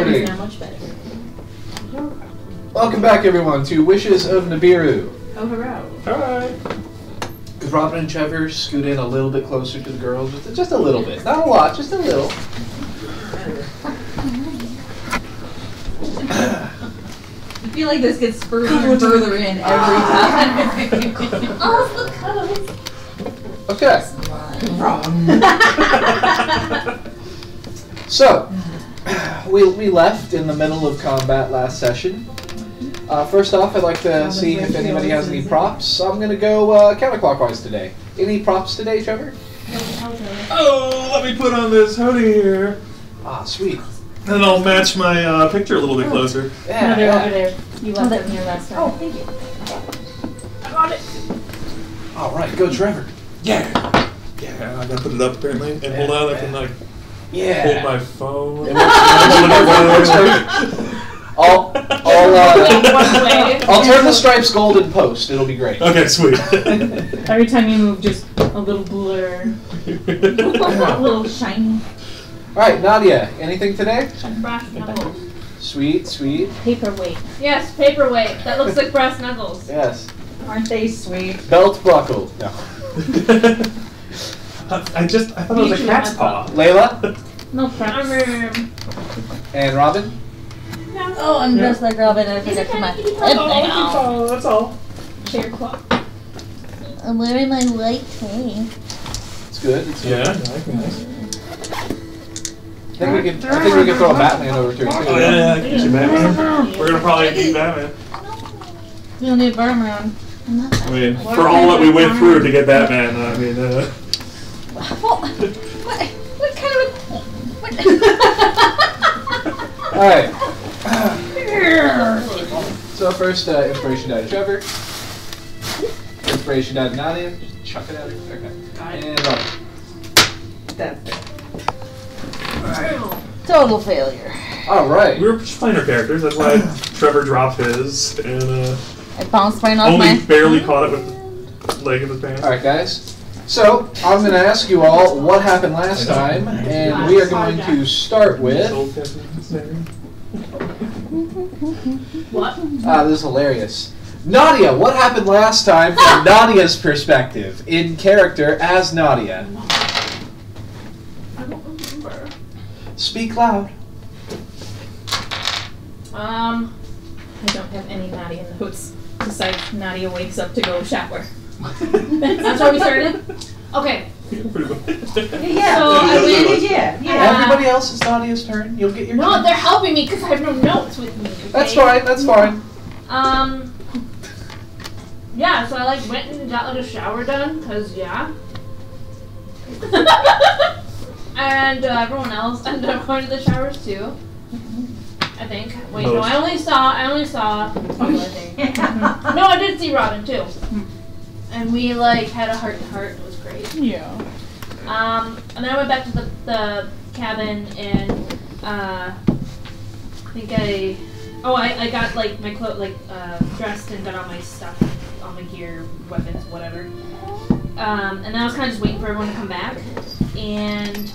recording. Not much better. Welcome back, everyone, to Wishes of Nibiru. Oh, hurrah. Alright. Robin and Trevor scoot in a little bit closer to the girls, just a little bit, not a lot, just a little. I feel like this gets further and further in every time. Oh, the cuddles. Okay. So, we left in the middle of combat last session. First off, I'd like to see if anybody has any props. I'm going to go counterclockwise today. Any props today, Trevor? Oh, let me put on this hoodie here. Ah, sweet. And I'll match my picture a little bit closer. Yeah, No, they're yeah. over there. You left them here last time. Oh, thank you. I got it. All right, go Trevor. Yeah. Yeah, I gotta put it up apparently. And hold on, I can like Yeah. hold my phone. I'll turn the stripes gold in post. It'll be great. Okay, sweet. Every time you move, just a little blur. A little shiny. All right, Nadia, anything today? Brass knuckles. Sweet, sweet. Paperweight. Yes, paperweight. That looks like brass knuckles. Yes. Aren't they sweet? Belt buckle. No. I thought it was a cat's paw. Layla No props. and Robin. Oh, I'm dressed like Robin and I forgot to my Oh, that's all. Chair cloth. I'm wearing my white tank. It's good. It's good. Yeah, nice. I think we can throw a Batman over to her too. Oh yeah, I can see Batman. We're gonna probably beat Batman. You'll need Batman. I mean, for all that we went through to get Batman, I mean, What kind of a... All right. So first, inspiration die to Trevor. Inspiration die to Nadia. Just chuck it at her. Okay. And Robin. That's it. Total failure. All right. we were just playing our characters. That's why Trevor dropped his and I bounced mine off only my... barely caught it with the leg of his pants. All right, guys. So I'm going to ask you all what happened last time, and we are going to start with. What? This is hilarious. Nadia, what happened last time from Nadia's perspective, in character as Nadia? I don't remember. Speak loud. I don't have any Nadia notes. Besides, Nadia wakes up to go shower. That's where we started? Okay. Pretty much. Yeah. So I went. Yeah. Everybody else, it's Nadia's turn. You'll get your No, turn. they're helping me because I have no notes with me. Okay? That's fine. That's fine. Yeah, so I like went and got like a shower done, cause yeah. And everyone else ended up going to the showers too. I think. Wait, no, I only saw. No, I did see Robin too. And we like had a heart to heart. It was great. Yeah. And then I went back to the cabin and I think I got like my dressed and got all my stuff, all my gear, weapons, whatever. And then I was kind of just waiting for everyone to come back, and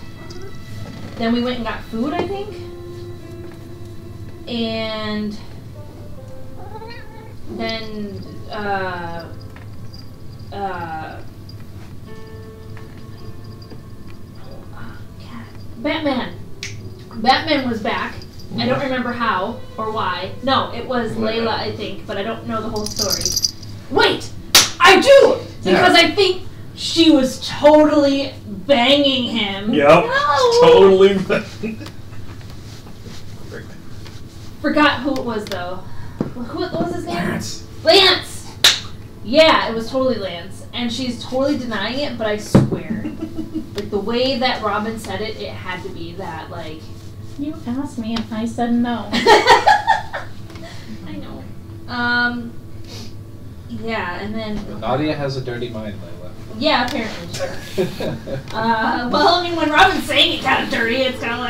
then we went and got food, I think, and then Batman was back. I don't remember how or why. No, it was Layla, I think, but I don't know the whole story. Wait! I do! Because I think she was totally banging him. Yep. No! Totally. Forgot who it was, though. What was his name? Lance. Lance! Yeah, it was totally Lance. And she's totally denying it, but I swear. Like, the way that Robin said it, it had to be that, like... You asked me and I said no. I know. Yeah, and then... Nadia has a dirty mind, Layla. Yeah, apparently, sure. Well, I mean, when Robin's saying it kind of dirty, it's kind of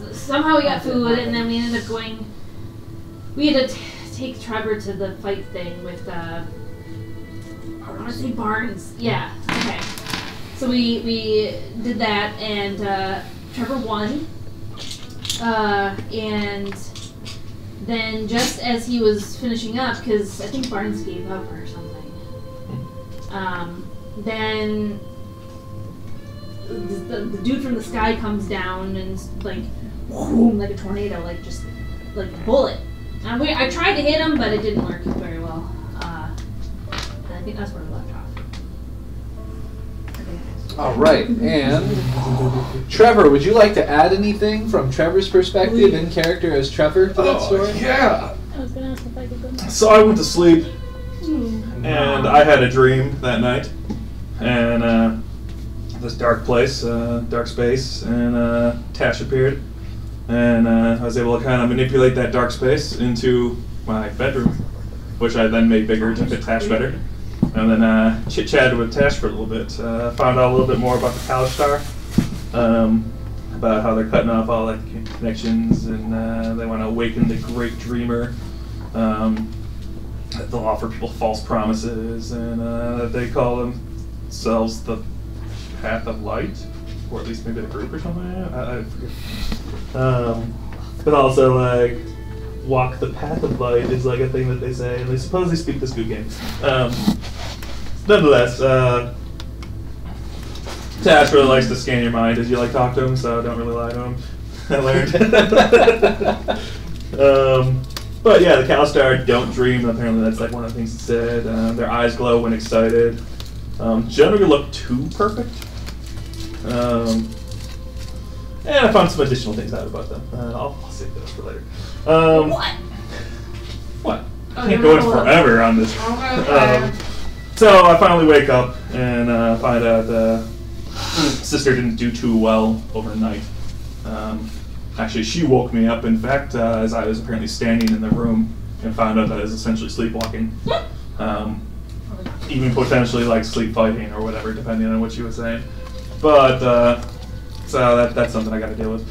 like... somehow we got food, and then we ended up going... We had to take Trevor to the fight thing with, I want to say Barnes. Yeah, okay. So we did that, and Trevor won. And then just as he was finishing up, because I think Barnes gave up or something, then the dude from the sky comes down and like, whoom, like a tornado, like just like a bullet. I tried to hit him, but it didn't work very well. And I think that's where we left off. All right, and Trevor, would you like to add anything from Trevor's perspective in character as Trevor to that story? Yeah. I was gonna ask if I could go next. So I went to sleep, and I had a dream that night, and this dark place, dark space, and Tash appeared, and I was able to kind of manipulate that dark space into my bedroom, which I then made bigger to fit Tash better. And then chit-chatted with Tash for a little bit. Found out a little bit more about the Calistar, about how they're cutting off all like connections, and they want to awaken the Great Dreamer. That they'll offer people false promises, and that they call themselves the Path of Light, or at least maybe the group or something. I forget. But also like walk the path of light is like a thing that they say, and they supposedly speak this good game. Nonetheless, Tash really likes to scan your mind as you like talk to him, so don't really lie to him. I learned. But yeah, the Calistar don't dream. Apparently, that's like one of the things it said. Their eyes glow when excited. Generally look too perfect. And I found some additional things out about them. I'll save those for later. What? What? Oh, I can't go in forever on this. So I finally wake up and find out sister didn't do too well overnight. Actually, she woke me up, in fact, as I was apparently standing in the room, and found out that I was essentially sleepwalking. Even potentially like sleep fighting or whatever, depending on what she was saying. But, so that's something I got to deal with.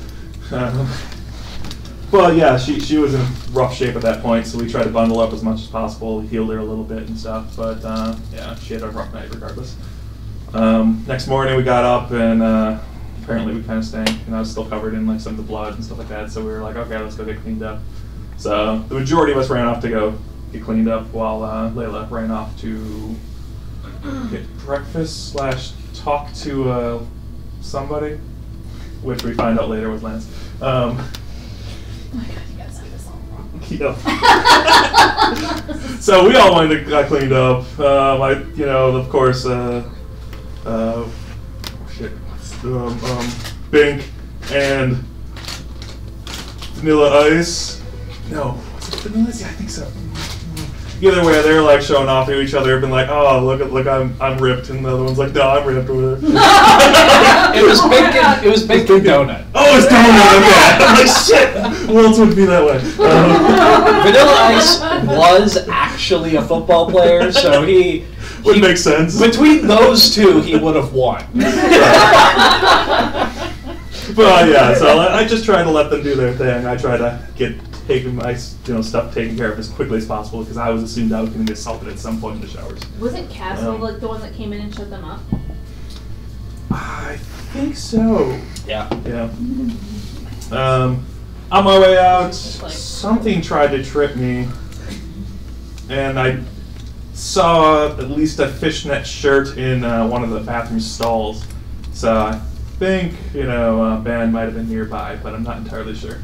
Well, yeah, she was in rough shape at that point, so we tried to bundle up as much as possible, healed her a little bit and stuff, but yeah, she had a rough night regardless. Next morning we got up and apparently we kind of stank, and I was still covered in like some of the blood and stuff like that, so we were like, okay, let's go get cleaned up. So the majority of us ran off to go get cleaned up while Layla ran off to get breakfast / talk to somebody, which we find out later was Lance. Oh my god, you guys have this all wrong. Yeah. So we all went to got cleaned up. Of course, Bink and Vanilla Ice. No, was it Vanilla Ice? Yeah, I think so. Either way, they're like showing off to each other, been like, "Oh, look, I'm ripped," and the other one's like, "No, I'm ripped." Or whatever. It was bacon donut. Oh, it's donut. Okay. I'm like, shit. Who else would be that way? Vanilla Ice was actually a football player, so he would make sense. Between those two, he would have won. But yeah, so I just try to let them do their thing. I try to get my stuff taken care of as quickly as possible because I was assumed I was going to get assaulted at some point in the showers. Wasn't Castle like the one that came in and shut them up? I think so. Yeah. Yeah. On my way out, something tried to trip me, and I saw at least a fishnet shirt in one of the bathroom stalls. So I think band might have been nearby, but I'm not entirely sure.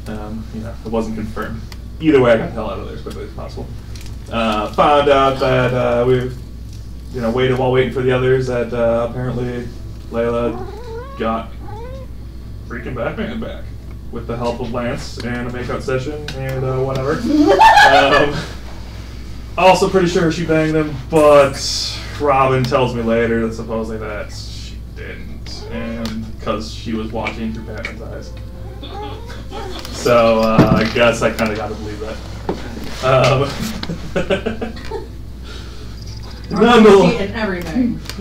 It wasn't confirmed. Either way, I got the hell out of there as quickly as possible. Found out that we, waited while waiting for the others. That apparently Layla got freaking Batman back with the help of Lance and a makeout session and whatever. Also pretty sure she banged him, but Robin tells me later that supposedly that she didn't, and because she was watching through Batman's eyes. So I guess I kind of got to believe that.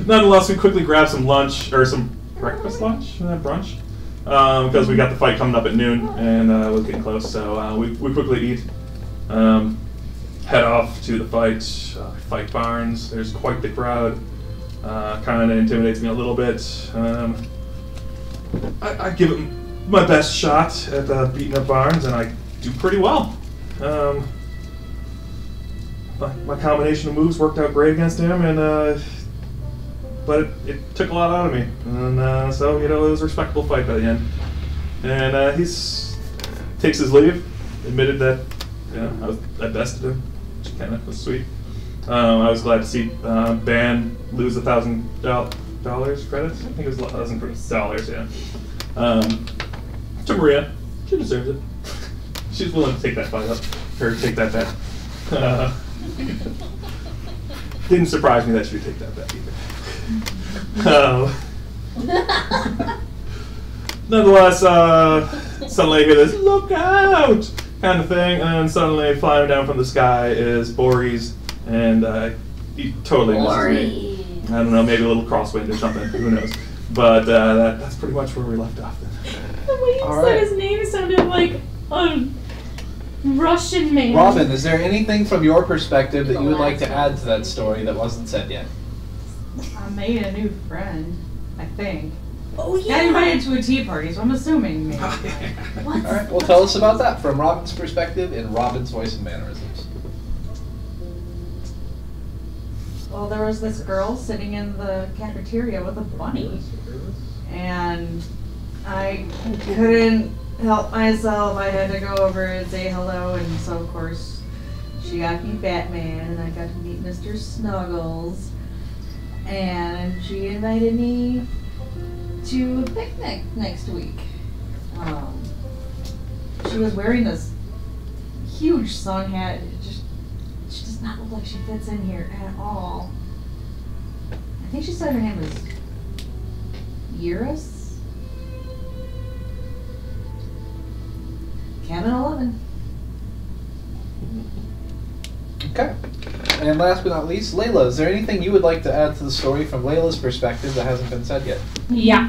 Nonetheless, we quickly grabbed some lunch, or some breakfast lunch, brunch, because we got the fight coming up at noon, and we're getting close, so we quickly eat, head off to the fight barns. There's quite the crowd, kind of intimidates me a little bit. I give it my best shot at beating up Barnes, and I do pretty well. My combination of moves worked out great against him, and but it took a lot out of me, and so it was a respectable fight by the end. And he's takes his leave, admitted that I bested him, which kind of was sweet. I was glad to see Ban lose $1,000 credits. I think it was $1,000, yeah. To Maria, she deserves it. She's willing to take that fight up, or take that bet. Didn't surprise me that she would take that bet either. Nonetheless, suddenly I hear this "look out" kind of thing, and then suddenly flying down from the sky is Boris, and he totally misses me. I don't know, maybe a little crosswind or something. Who knows? But that's pretty much where we left off. Then. The way you said his name sounded like a Russian man. Robin, is there anything from your perspective that you would like to add to that story that wasn't said yet? I made a new friend, I think. Oh yeah. Got invited to a tea party, so I'm assuming maybe. All right, well, tell us about that from Robin's perspective in Robin's voice and mannerisms. Well, there was this girl sitting in the cafeteria with a bunny, and I couldn't help myself. I had to go over and say hello, and so of course she got me Batman, and I got to meet Mr. Snuggles, and she invited me to a picnic next week. She was wearing this huge sun hat. She does not look like she fits in here at all. I think she said her name was Eurus? Cabin 11. Okay. And last but not least, Layla, is there anything you would like to add to the story from Layla's perspective that hasn't been said yet? Yeah.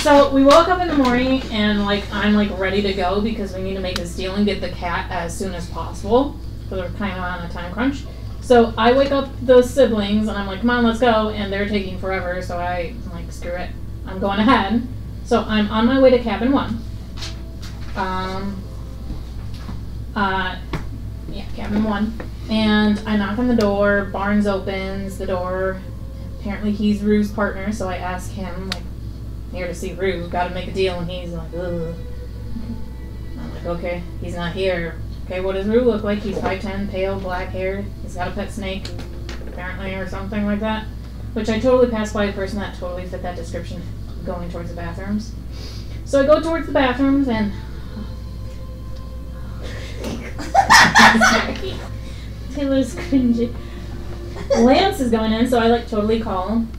So we woke up in the morning and I'm ready to go because we need to make this deal and get the cat as soon as possible because we're kind of on a time crunch. So I wake up those siblings and I'm like, come on, let's go, and they're taking forever. So I'm like, screw it, I'm going ahead. So I'm on my way to cabin 1. Yeah, cabin 1. And I knock on the door, Barnes opens the door. Apparently he's Rue's partner, so I ask him, like, here to see Rue, gotta make a deal, and he's like, ugh. I'm like, okay, he's not here. Okay, what does Rue look like? He's 5'10", pale, black hair. He's got a pet snake, apparently, or something like that. Which I totally passed by a person that totally fit that description, going towards the bathrooms. So I go towards the bathrooms, and sorry. Taylor's cringy. Lance is going in, so I totally call him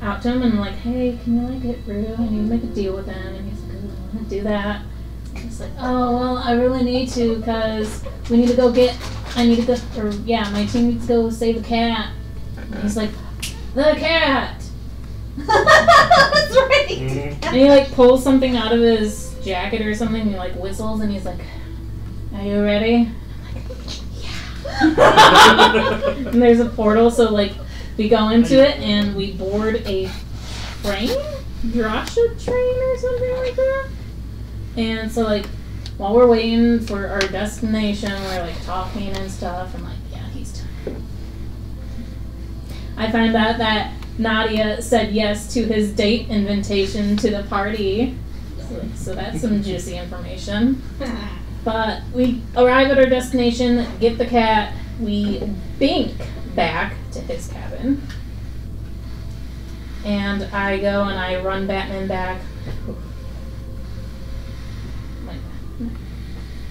out to him and I'm like, hey, can you get Rue? I need to make a deal with him. And he's like, oh, I want to do that. He's like, oh, well, I really need to because we need to go my team needs to go save a cat. And he's like, the cat! That's right. Mm-hmm. And he pulls something out of his jacket or something and he whistles and he's like, are you ready? And there's a portal, so we go into it and we board a train, Drasha train or something like that. And so while we're waiting for our destination, we're talking and stuff, and yeah, he's tired. I find out that Nadia said yes to his date invitation to the party, so that's some juicy information. But we arrive at our destination, get the cat, we bink back to his cabin. And I go and I run Batman back.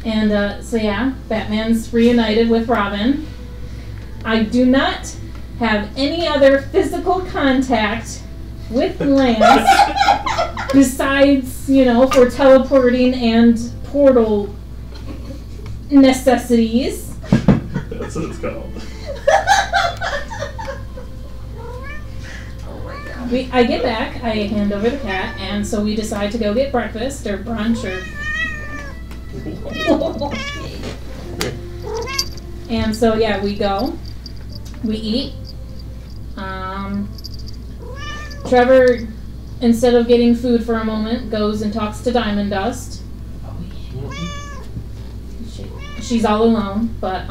And so yeah, Batman's reunited with Robin. I do not have any other physical contact with Lance besides, for teleporting and portal necessities. That's what it's called. I get back, I hand over the cat, and so we decide to go get breakfast or brunch or... And so yeah, we go, we eat, Trevor, instead of getting food for a moment, goes and talks to Diamond Dust. She's all alone, but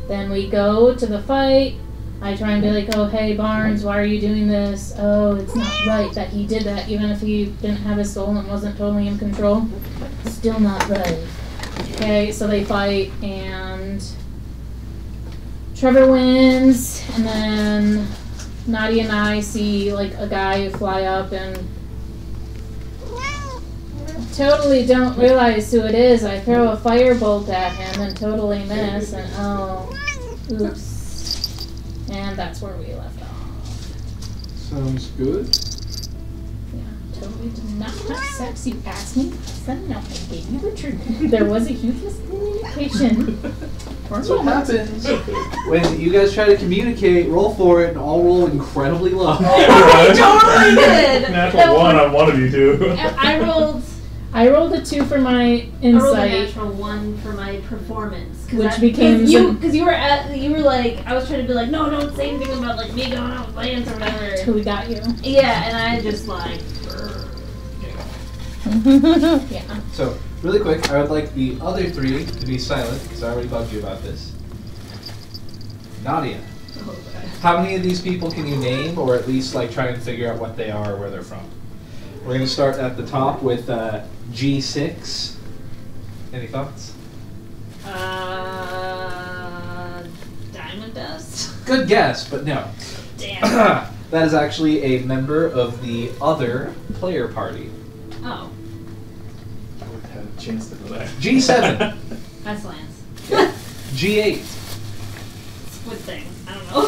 then we go to the fight. I try and be like, oh, hey, Barnes, why are you doing this? Oh, it's not right that he did that, even if he didn't have his soul and wasn't totally in control. Still not right. Okay, so they fight, and Trevor wins, and then Nadia and I see, like, a guy fly up and totally don't realize who it is. I throw a firebolt at him and totally miss, and oh, oops. And that's where we left off. Sounds good. Yeah, totally did not have sex. You asked me, I said no, I gave you the truth. There was a huge miscommunication. That's what happens when you guys try to communicate, roll for it, and all roll incredibly low. I totally did. Natural 1 on one of you two. I rolled a 2 for my I rolled a insight. natural 1 for my performance, Which became because you were like, I was trying to be like, no, don't say anything about like me going out with Lance or whatever. Till we got you. Yeah, and I just like. Yeah. So, really quick, I would like the other 3 to be silent, because I already bugged you about this. Nadia, how many of these people can you name, or at least like try and figure out what they are or where they're from? We're going to start at the top with G6. Any thoughts? Diamond Dust. Good guess, but no. Damn. That is actually a member of the other player party. Oh, I would have had a chance to know that. G7. that's Lance. G8. Squid thing. I don't know.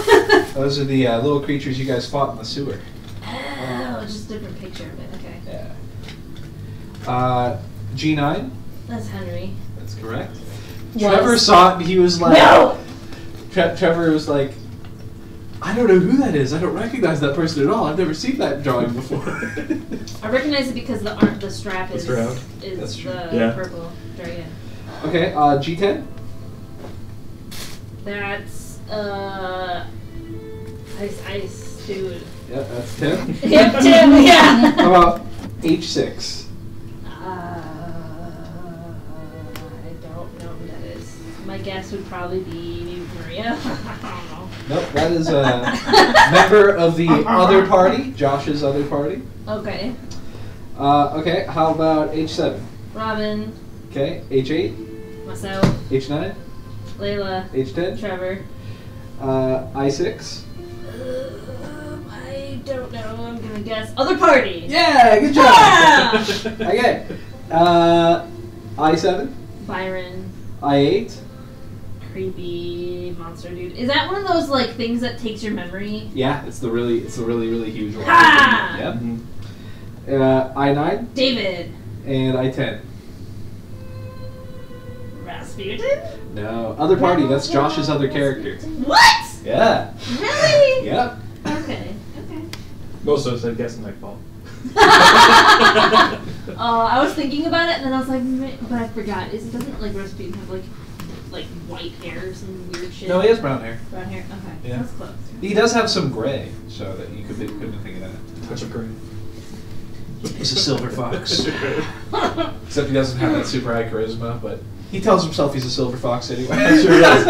Those are the little creatures you guys fought in the sewer. Oh, just a different picture of it. Okay. Yeah. G9. That's Henry. That's correct. Trevor saw it and he was like... No! Trevor was like, I don't know who that is. I don't recognize that person at all. I've never seen that drawing before. I recognize it because the strap is That's true. the purple dragon. Okay, G10. That's ice dude. Yep, that's Tim. Yep, Tim. Yeah. How about H6? I don't know who that is. My guess would probably be Maria. I don't know. Nope, that is a member of the other party, Josh's other party. Okay. Okay, how about H7? Robin. Okay, H8? Myself. H9? Layla. H10? Trevor. I6? I don't know. I'm gonna guess other party. Yeah, good job! Ah! Okay, I7? Byron. I8? Creepy monster dude. Is that one of those like things that takes your memory? Yeah, it's a really huge one. Ha! Yep. Mm-hmm. I9? David. And I10. Rasputin? No, other party, that's Josh's other character. What? Yeah. Really? Yep. Okay. Most of us had guessed Nightfall. I was thinking about it and then I was like, but I forgot. Doesn't like Rasputin have like white hair or some weird shit? No, he has brown hair. Brown hair. Okay. Yeah. That's close. He does have some gray, so that you could be thinking that. Touch of green. He's a silver fox. Except he doesn't have that super high charisma, but he tells himself he's a silver fox anyway. Sure does.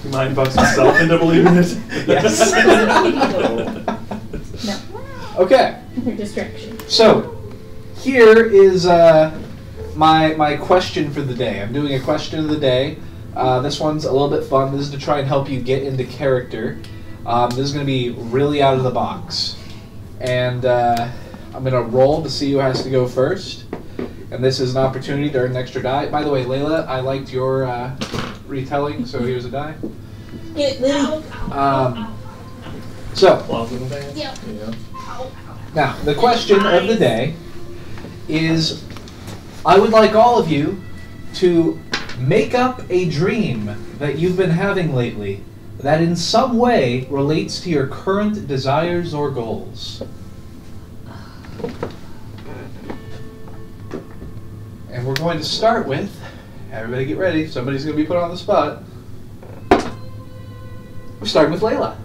Mind bucks himself into believing it. Yes. No. Okay. Distraction. So, here is my question for the day. I'm doing a question of the day. This one's a little bit fun. This is to try and help you get into character. This is going to be really out of the box. And I'm going to roll to see who has to go first. And this is an opportunity to earn an extra die. By the way, Layla, I liked your retelling, so here's a die. So, Yep. Yeah. now, the question of the day is, I would like all of you to make up a dream that you've been having lately that in some way relates to your current desires or goals. And we're going to start with, everybody get ready, somebody's going to be put on the spot. We're starting with Layla.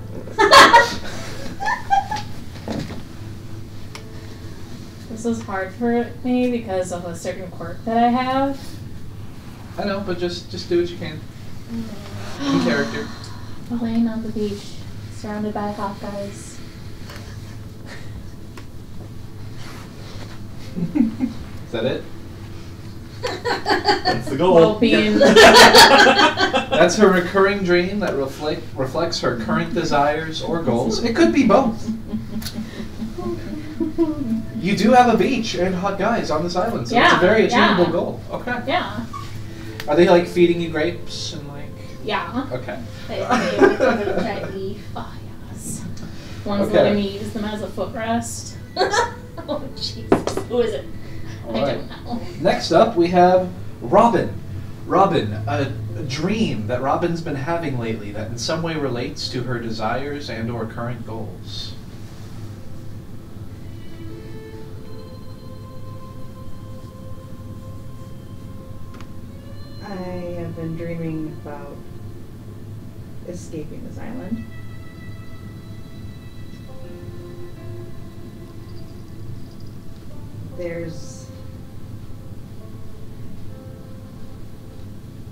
This is hard for me because of a certain quirk that I have. I know, but just do what you can. In character. Laying on the beach, surrounded by hot guys. Is that it? That's the goal. While being That's her recurring dream that reflects her current desires or goals. It could be both. You do have a beach and hot guys on this island, so it's a very achievable goal. Okay. Yeah. Are they like feeding you grapes and like? Yeah. Okay. They giant leaf. Oh yes. One's Okay. letting me use them as a footrest. Oh Jesus. Who is it? I don't know. Next up, we have Robin. Robin, a dream that Robin's been having lately that in some way relates to her desires and or current goals. I have been dreaming about escaping this island. There's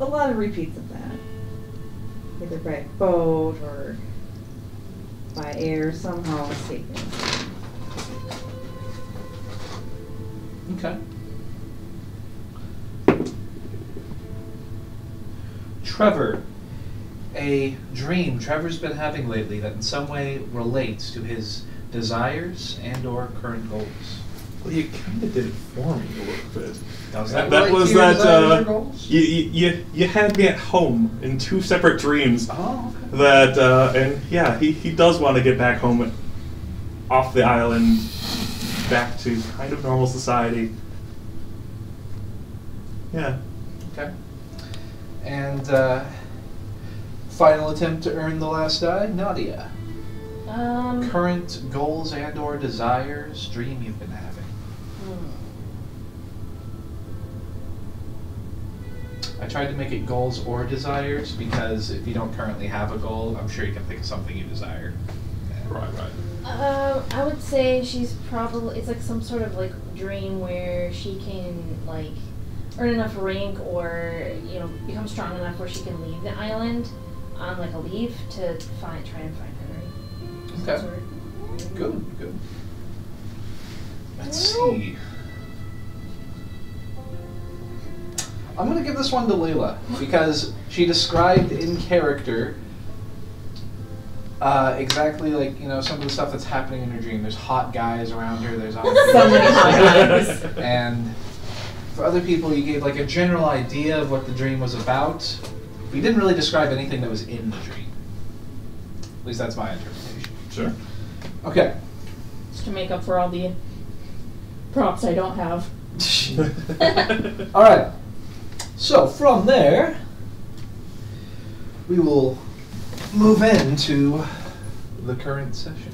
a lot of repeats of that. Either by boat or by air, somehow escaping. Okay. Trevor, a dream Trevor's been having lately that in some way relates to his desires and or current goals. Well, you kind of did it for me a little bit. Does That relate was to your that. desires or goals? You had me at home in two separate dreams. Oh, okay. That and yeah, he does want to get back home, off the island, back to kind of normal society. Yeah. Okay. And final attempt to earn the last die, Nadia. Current goals and or desires, dream you've been having. I tried to make it goals or desires because if you don't currently have a goal, I'm sure you can think of something you desire. Right. I would say she's probably, it's like some sort of like dream where she can like earn enough rank or, you know, become strong enough where she can leave the island on like a leave to try and find Henry. Okay. Some sort. Good. Let's see. I'm going to give this one to Layla because she described in character exactly like, you know, some of the stuff that's happening in her dream. There's hot guys around her. There's obviously So many hot guys. And for other people, you gave like a general idea of what the dream was about. But you didn't really describe anything that was in the dream. At least that's my interpretation. Sure. Okay. Just to make up for all the props I don't have. All right. So from there, we will move into the current session.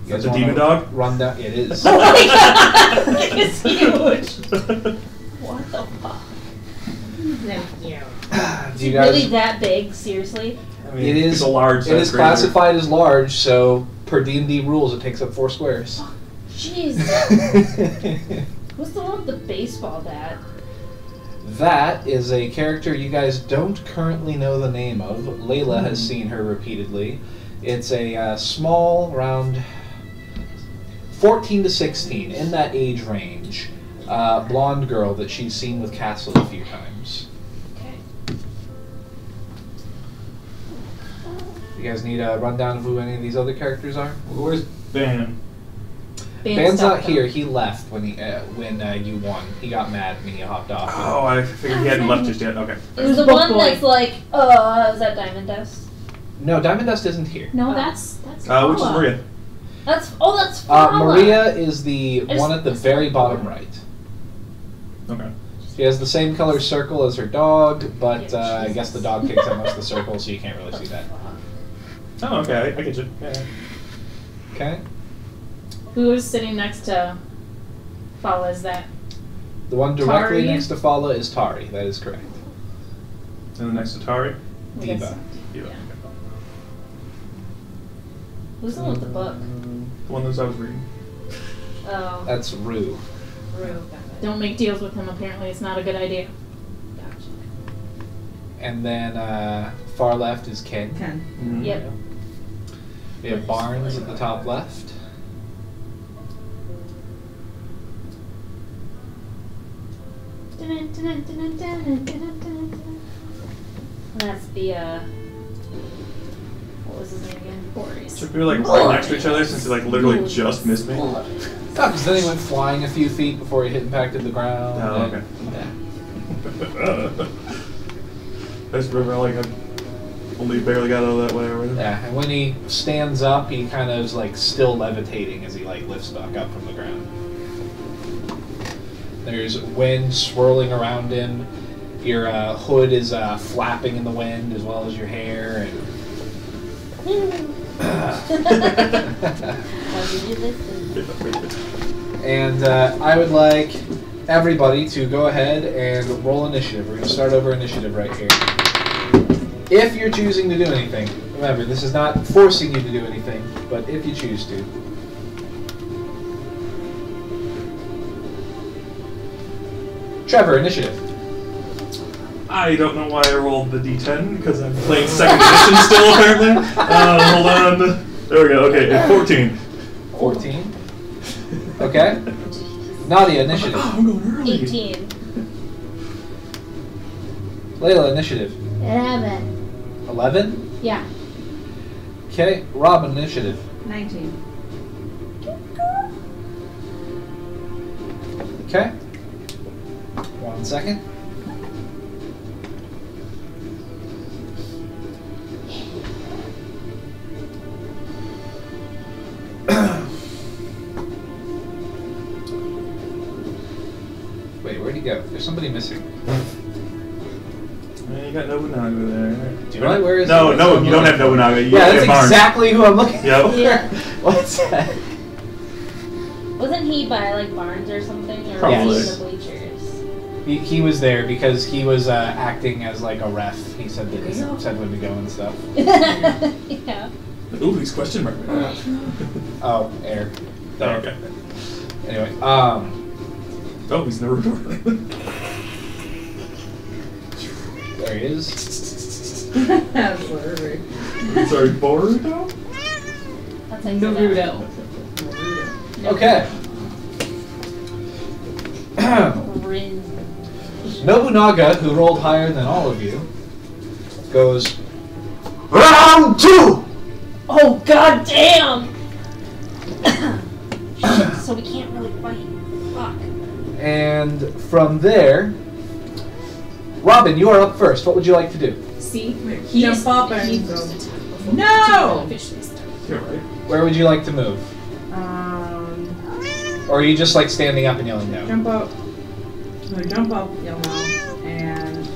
You Is that guys the demon wanna dog? Run down. It is. Oh my god! It's huge! What the fuck? No, yeah. Do you guys? Really that big? Seriously? I mean, It is. it's a large. It is classified as large, so per D&D rules, it takes up 4 squares. Jeez. Who's the one with the baseball bat? That is a character you guys don't currently know the name of. Layla has seen her repeatedly. It's a small, around 14 to 16, in that age range, blonde girl that she's seen with Castle a few times. Okay. You guys need a rundown of who any of these other characters are? Where's Ben? Ben's not here. He left when you won. He got mad and he hopped off. Oh, I figured he hadn't left just yet. Okay. There's the Book one boy. that's like, is that Diamond Dust? No, Diamond Dust isn't here. No, that's Which is Maria? That's Fala. Maria is the I just- one at the very bottom right. Okay. She has the same color circle as her dog, but Yeah, I guess the dog takes up most of the circle, so you can't really see that. Oh, okay. I get you. Yeah. Okay. Who is sitting next to Fala? Is that? The one directly Tari? next to Fala is Tari. That is correct. And then next to Tari. I guess- Diva. Yeah. Yeah. Who's the one with the book? The one that I was reading. Oh, That's Rue. Rue. Don't make deals with him. Apparently, it's not a good idea. Gotcha. And then far left is Ken. Ken. Mhm. Yep. We have Barnes at the top left. That's the what was his name again? Boris. Should we be like right next to each other since he like literally just missed me? Oh, because then he went flying a few feet before he hit impacted the ground. Oh, and- okay. Yeah. I just remember like I only barely got out of that whatever. Yeah, and when he stands up, he kind of is like still levitating as he like lifts back up from the ground. There's wind swirling around him. Your hood is flapping in the wind as well as your hair. And I would like everybody to go ahead and roll initiative. We're going to start over initiative right here. If you're choosing to do anything, remember, this is not forcing you to do anything, but if you choose to. Trevor, initiative. I don't know why I rolled the d10 because I'm playing second edition still apparently. Hold on. There we go. Okay, 14. 14. Okay. Nadia, initiative. Oh, I'm going early. 18. Layla, initiative. 11. 11. Yeah. Okay. Robin, initiative. 19. Okay. 1 second. Wait, where'd he go? There's somebody missing. Man, you got Nobunaga there. Do you really? Where is No, he? no, you don't have Nobunaga. You Yeah, have that's Barnes. exactly who I'm looking Yep. for. Yeah. What's that? Wasn't he by like Barnes or something, or Probably. was he in the bleachers? He was there because he was acting as like a ref. He said that he said when to go and stuff. Yeah. Ooh, he's question mark. Oh, air. Oh, okay. Anyway, Oh, he's never recording. there he is. Absolutely. Sorry, Boruto? That's like so Naruto. Okay. Rin. Nobunaga, who rolled higher than all of you, goes round 2. Oh god damn! So we can't really fight. Fuck. And from there, Robin, you are up first. What would you like to do? See? Jump up and he go. first attack before No! the officially start. You're right. Where would you like to move? Or are you just like standing up and yelling no? Jump up. I'm gonna jump up, yell no, and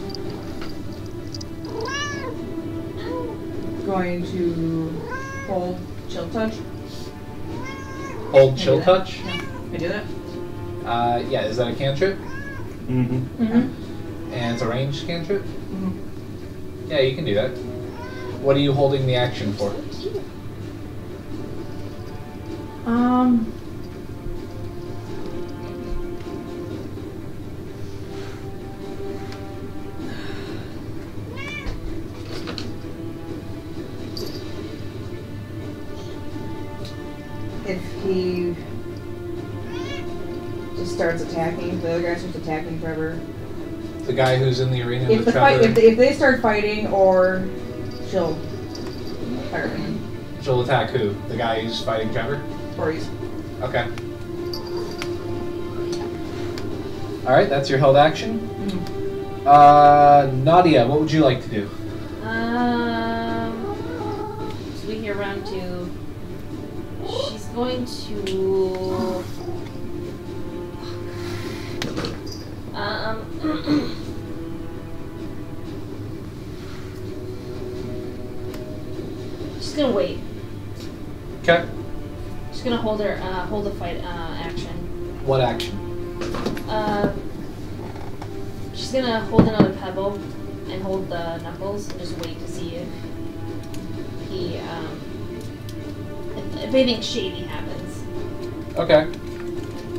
going to hold chill touch. Hold chill touch? Can I do that? Yeah, is that a cantrip? Mm-hmm. Mm-hmm. And it's a ranged cantrip? Mm-hmm. Yeah, you can do that. What are you holding the action for? If he just starts attacking, the other guy starts attacking Trevor. The guy who's in the arena If with the Trevor, fight, if they start fighting, or she'll fire him, she'll attack who? The guy who's fighting Trevor? or he's Okay. Alright, that's your held action. Nadia, what would you like to do? So we hear round 2. She's going to. Just gonna wait. Okay. Just gonna hold her, hold the fight action. What action? She's gonna hold another pebble and hold the knuckles and just wait to see if he, if anything shady happens. Okay.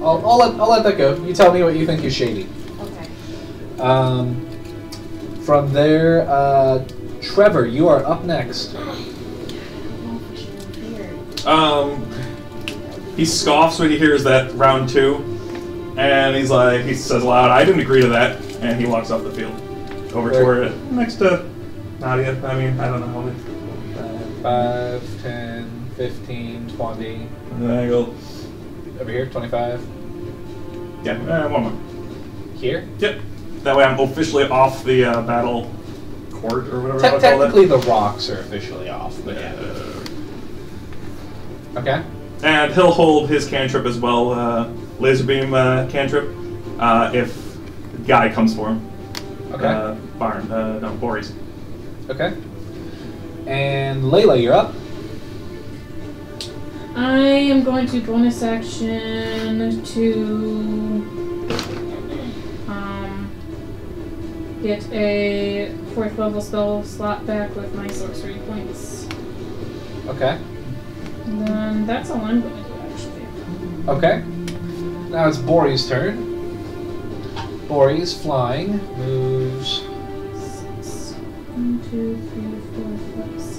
I'll let that go. You tell me what you think is shady. Okay. From there, Trevor, you are up next. He scoffs when he hears that round 2, and he says aloud, "I didn't agree to that," and he walks off the field over to where next to Nadia. I mean, I don't know how many. 5, 10, 15, 20. And then I go, Over here, 25. yeah, one more. Here? Yep. That way I'm officially off the battle court or whatever. I'll call Technically, the rocks are officially off, but that. yeah. Okay. And he'll hold his cantrip as well, laser beam cantrip, if Guy comes for him. Okay. Boris. Okay. And Layla, you're up. I am going to bonus action to get a 4th level spell slot back with my sorcery points. Okay. And then that's all I'm going to do, actually. Okay. Now it's Bori's turn. Bori's flying, moves. 6. 1, 2, 3, 4, 5, 6.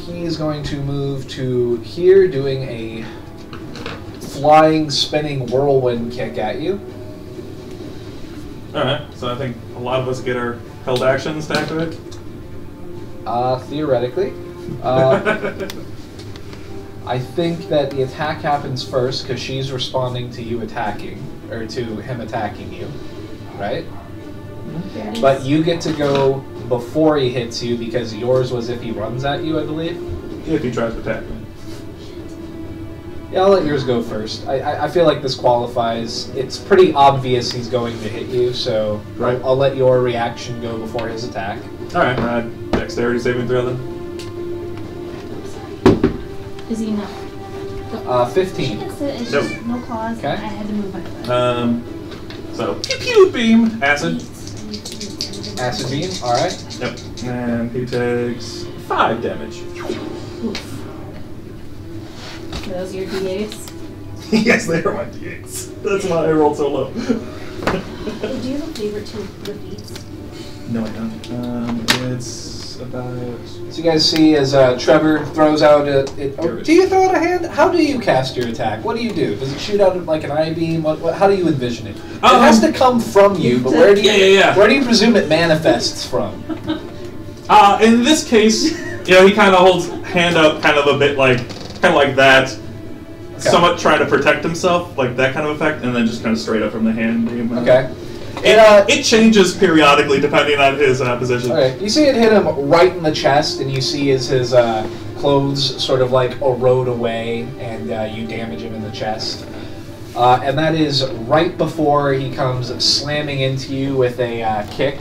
He's going to move to here, doing a flying, spinning whirlwind kick at you. Alright, so I think a lot of us get our held actions to activate. Theoretically. I think that the attack happens first because she's responding to you attacking, or to him attacking you, right? Yes. But you get to go before he hits you because yours was if he runs at you, I believe. If he tries to attack me. Yeah, I'll let yours go first. I feel like this qualifies. It's pretty obvious he's going to hit you, so Right. I'll let your reaction go before his attack. Alright, dexterity saving throw then. Is he not? 15. It's Nope. just no claws. Okay. I had to move my foot. So, pew pew beam, acid. Acid beam, alright. Yep. And he takes 5 damage. Oof. Those are your D8s? Yes, they are my d8s. That's why I rolled so low. Do you have a favorite to defeats? No, I don't. It's about... So you guys see as Trevor throws out do you throw out a hand? How do you cast your attack? What do you do? Does it shoot out like an I-beam? How do you envision it? It has to come from you, but where do you where do you presume it manifests from? In this case, he kind of holds hand up kind of a bit like that, somewhat trying to protect himself, like that kind of effect, and then just kind of straight up from the hand beam. Okay. It changes periodically depending on his position. Okay, you see it hit him right in the chest, and you see his clothes sort of like erode away, and you damage him in the chest. And that is right before he comes slamming into you with a kick.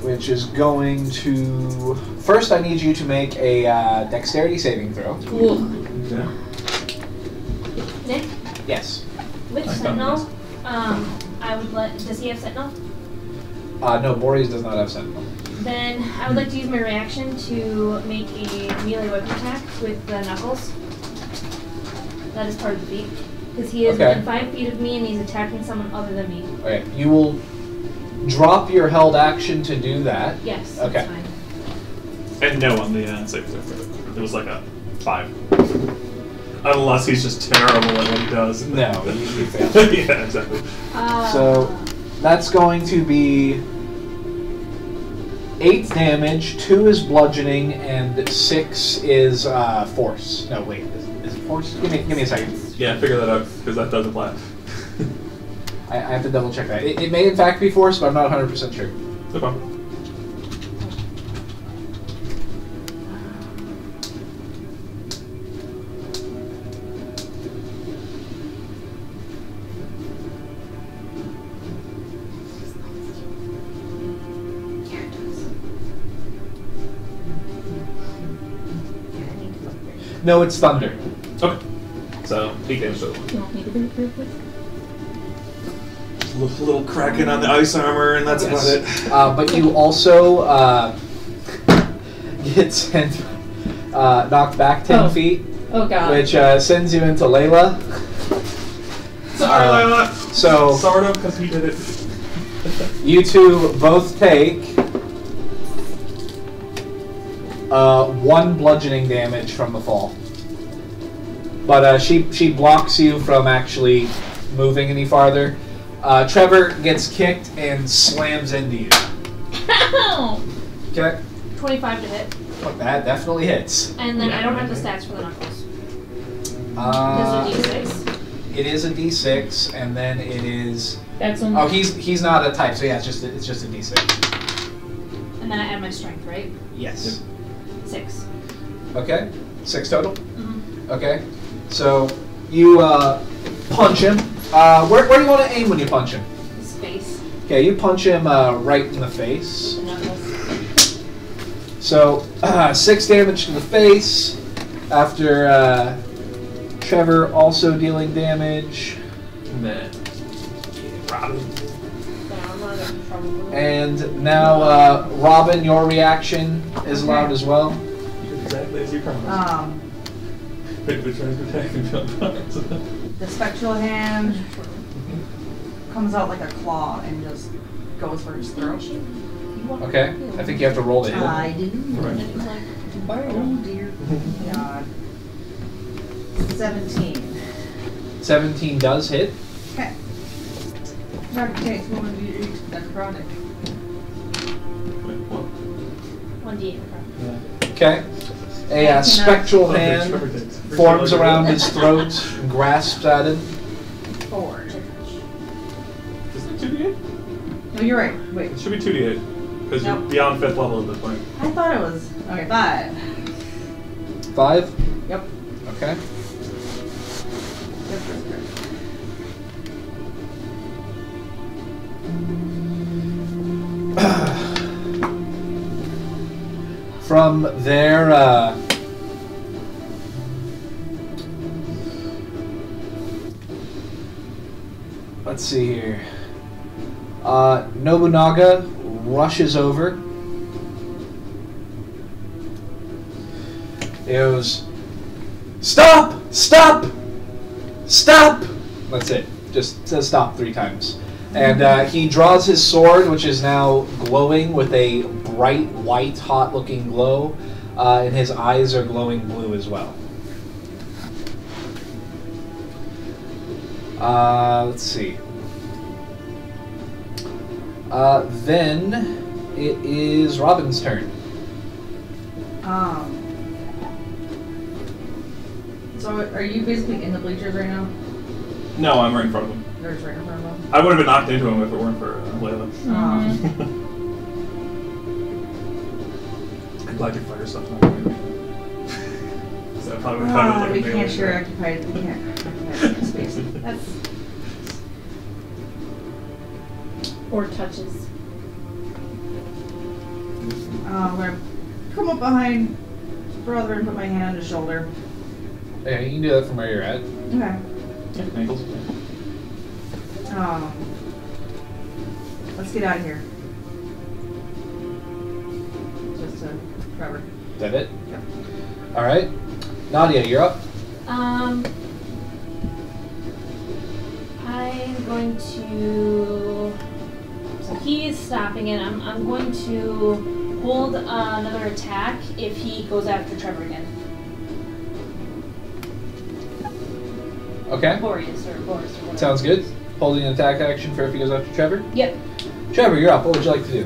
Which is going to... First, I need you to make a dexterity saving throw. Ooh. Okay. Nick, Yes. with I Sentinel, found I would let. Does he have Sentinel? No, Boreas does not have Sentinel. Then I would like to use my reaction to make a melee weapon attack with the knuckles. That is part of the feat. Because he is within 5 feet of me and he's attacking someone other than me. Okay, you will drop your held action to do that. Yes, Okay. that's fine. And no on the save throw. It was like a 5. Unless he's just terrible at what he does. No, you fail. Yeah, exactly. So that's going to be 8 damage, 2 is bludgeoning, and 6 is force. No, wait, is it force? Give me a second. Yeah, figure that out, because that does apply. I have to double check that. It may in fact be force, but I'm not 100% sure. No problem. No, it's thunder. Okay. So, peak damage total. You want me to do it real quick? A little cracking on the ice armor, and that's Yes. about it. But you also get sent, knocked back 10 feet, Oh god. which sends you into Layla. Sorry, Layla. So Sort of, because he did it. you two both take 1 bludgeoning damage from the fall. But she blocks you from actually moving any farther. Trevor gets kicked and slams into you. Ow! Okay. 25 to hit. That definitely hits. And then I don't have the stats for the knuckles. Uh, This is a D6. It is a D6, and then it is. That's when. Oh, he's not a type, so yeah, it's just a D6. And then I add my strength, right? Yes. 6. Okay. 6 total. Mm-hmm. Okay. So you punch him. Where do you want to aim when you punch him? His face. Okay, you punch him right in the face. The knuckles. So 6 damage to the face. After Trevor also dealing damage. And then, Robin. So I'm gonna get in trouble with it. And now, Robin, your reaction is Okay. allowed as well. You did exactly as you promised. Pick the trying to attack and jump parts. The spectral hand comes out like a claw and just goes for his throat. Okay, I think you have to roll to hit. I do. Right. Oh dear God. 17. 17 does hit. Okay. Necrotic takes 1d8 necrotic. Wait, what? 1d8. Okay. A spectral hand forms around his throat and grasps at him. 4. Isn't it 2d8? No, you're right. Wait. It should be 2d8. Because Nope. you're beyond 5th level at this point. I thought it was. Okay, 5. 5. Yep. Okay. Yep, that's correct. From there, let's see here. Nobunaga rushes over. He goes, "Stop! Stop! Stop!" That's it. Just says stop 3 times. And he draws his sword, which is now glowing with a bright white, hot-looking glow, and his eyes are glowing blue as well. Let's see. Then it is Robin's turn. So are you basically in the bleachers right now? No, I'm right in front of him. You're just right in front of them? I would have been knocked into him if it weren't for Layla. I'm glad your fire stuff's not doing so that probably would have We can't share occupied. We can't occupy space. That's. Or touches. I'm gonna come up behind brother and put my hand on his shoulder. Yeah, you can do that from where you're at. Okay. Yeah, ankles. Let's get out of here. Just Trevor. Is that it? Yep. All right. Nadia, you're up. I'm going to. So he's stopping it. I'm going to hold another attack if he goes after Trevor again. Okay. Boreas or whatever. Sounds good. Holding an attack action for if he goes after Trevor. Yep. Trevor, you're up. What would you like to do?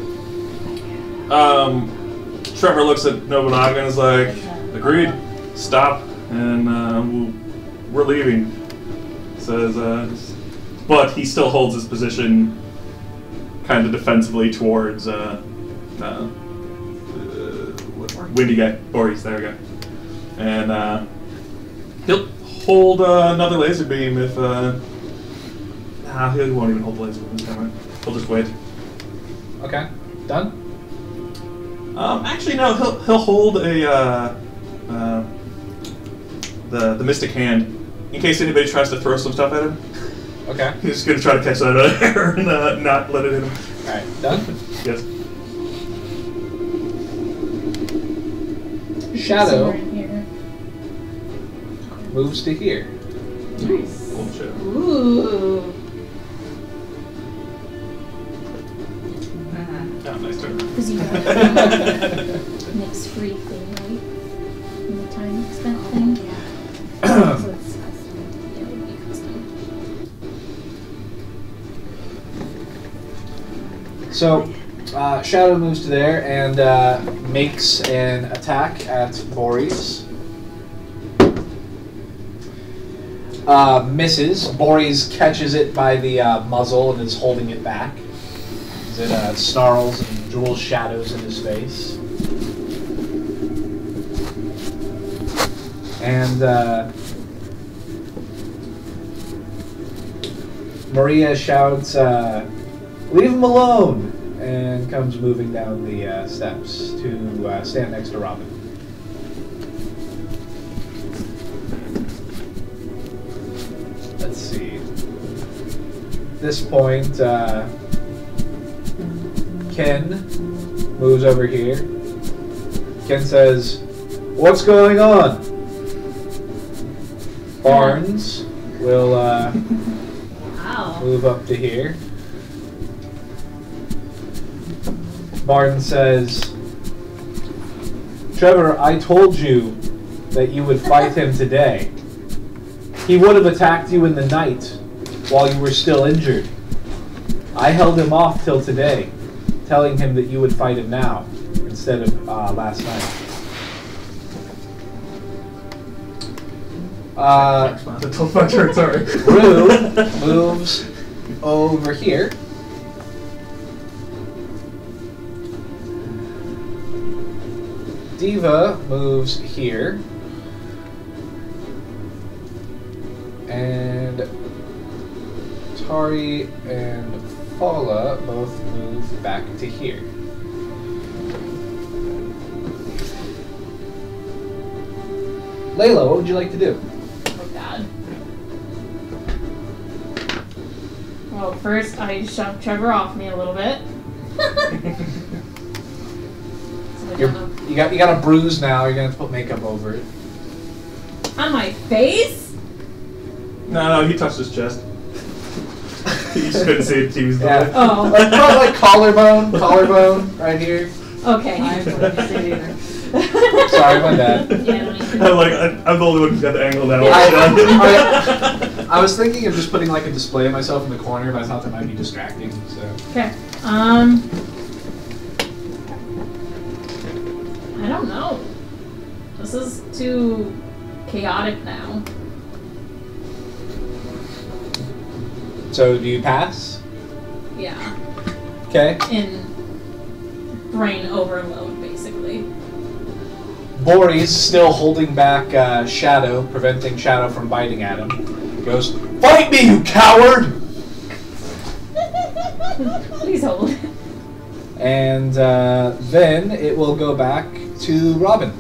Trevor looks at Nobunaga and is like, agreed, stop, and we're leaving. Says, but he still holds his position kind of defensively towards Windy guy. Boris, there we go. And he'll hold another laser beam if... he won't even hold the laser beam this time. He'll just wait. Okay. Done? Actually, no. He'll hold a the mystic hand in case anybody tries to throw some stuff at him. Okay. He's just gonna try to catch that out of air and not let it hit him. Alright, done? Yes. Shadow Somewhere in here. moves to here. Nice. Old shadow. Ooh. Oh, nice turn. Because you have Nick's free thing, right? And the time spent thing. So it's custom. Yeah, it would be custom. So, Shadow moves to there and makes an attack at Boris. Misses. Boris catches it by the muzzle and is holding it back. It snarls and drools shadows in his face. And Maria shouts, "Leave him alone!" and comes moving down the steps to stand next to Robin. Let's see. At this point, Ken moves over here. Ken says, "What's going on?" Barnes will Wow. move up to here. Barnes says, "Trevor, I told you that you would fight him today. He would have attacked you in the night while you were still injured. I held him off till today, telling him that you would fight him now instead of last night." Until my turn, sorry. Rue moves over here. Diva moves here. And Tari and Paula both move back to here. Layla, what would you like to do? Oh god. Well, first I shoved Trevor off me a little bit. So I don't know. You got a bruise now. You're gonna have to put makeup over it. On my face? No, he touched his chest. You just couldn't see it. He was Yeah. Oh. Probably like collarbone right here. Okay. I couldn't see it either. Sorry, my bad. Yeah, I don't even- I'm the only one who's got the angle now. I was thinking of just putting like a display of myself in the corner, but I thought that might be distracting. So Okay. I don't know. This is too chaotic now. So do you pass? Yeah. Okay. In brain overload, basically. Boris, still holding back Shadow, preventing Shadow from biting at him, goes, "Fight me, you coward!" Please hold. And then it will go back to Robin.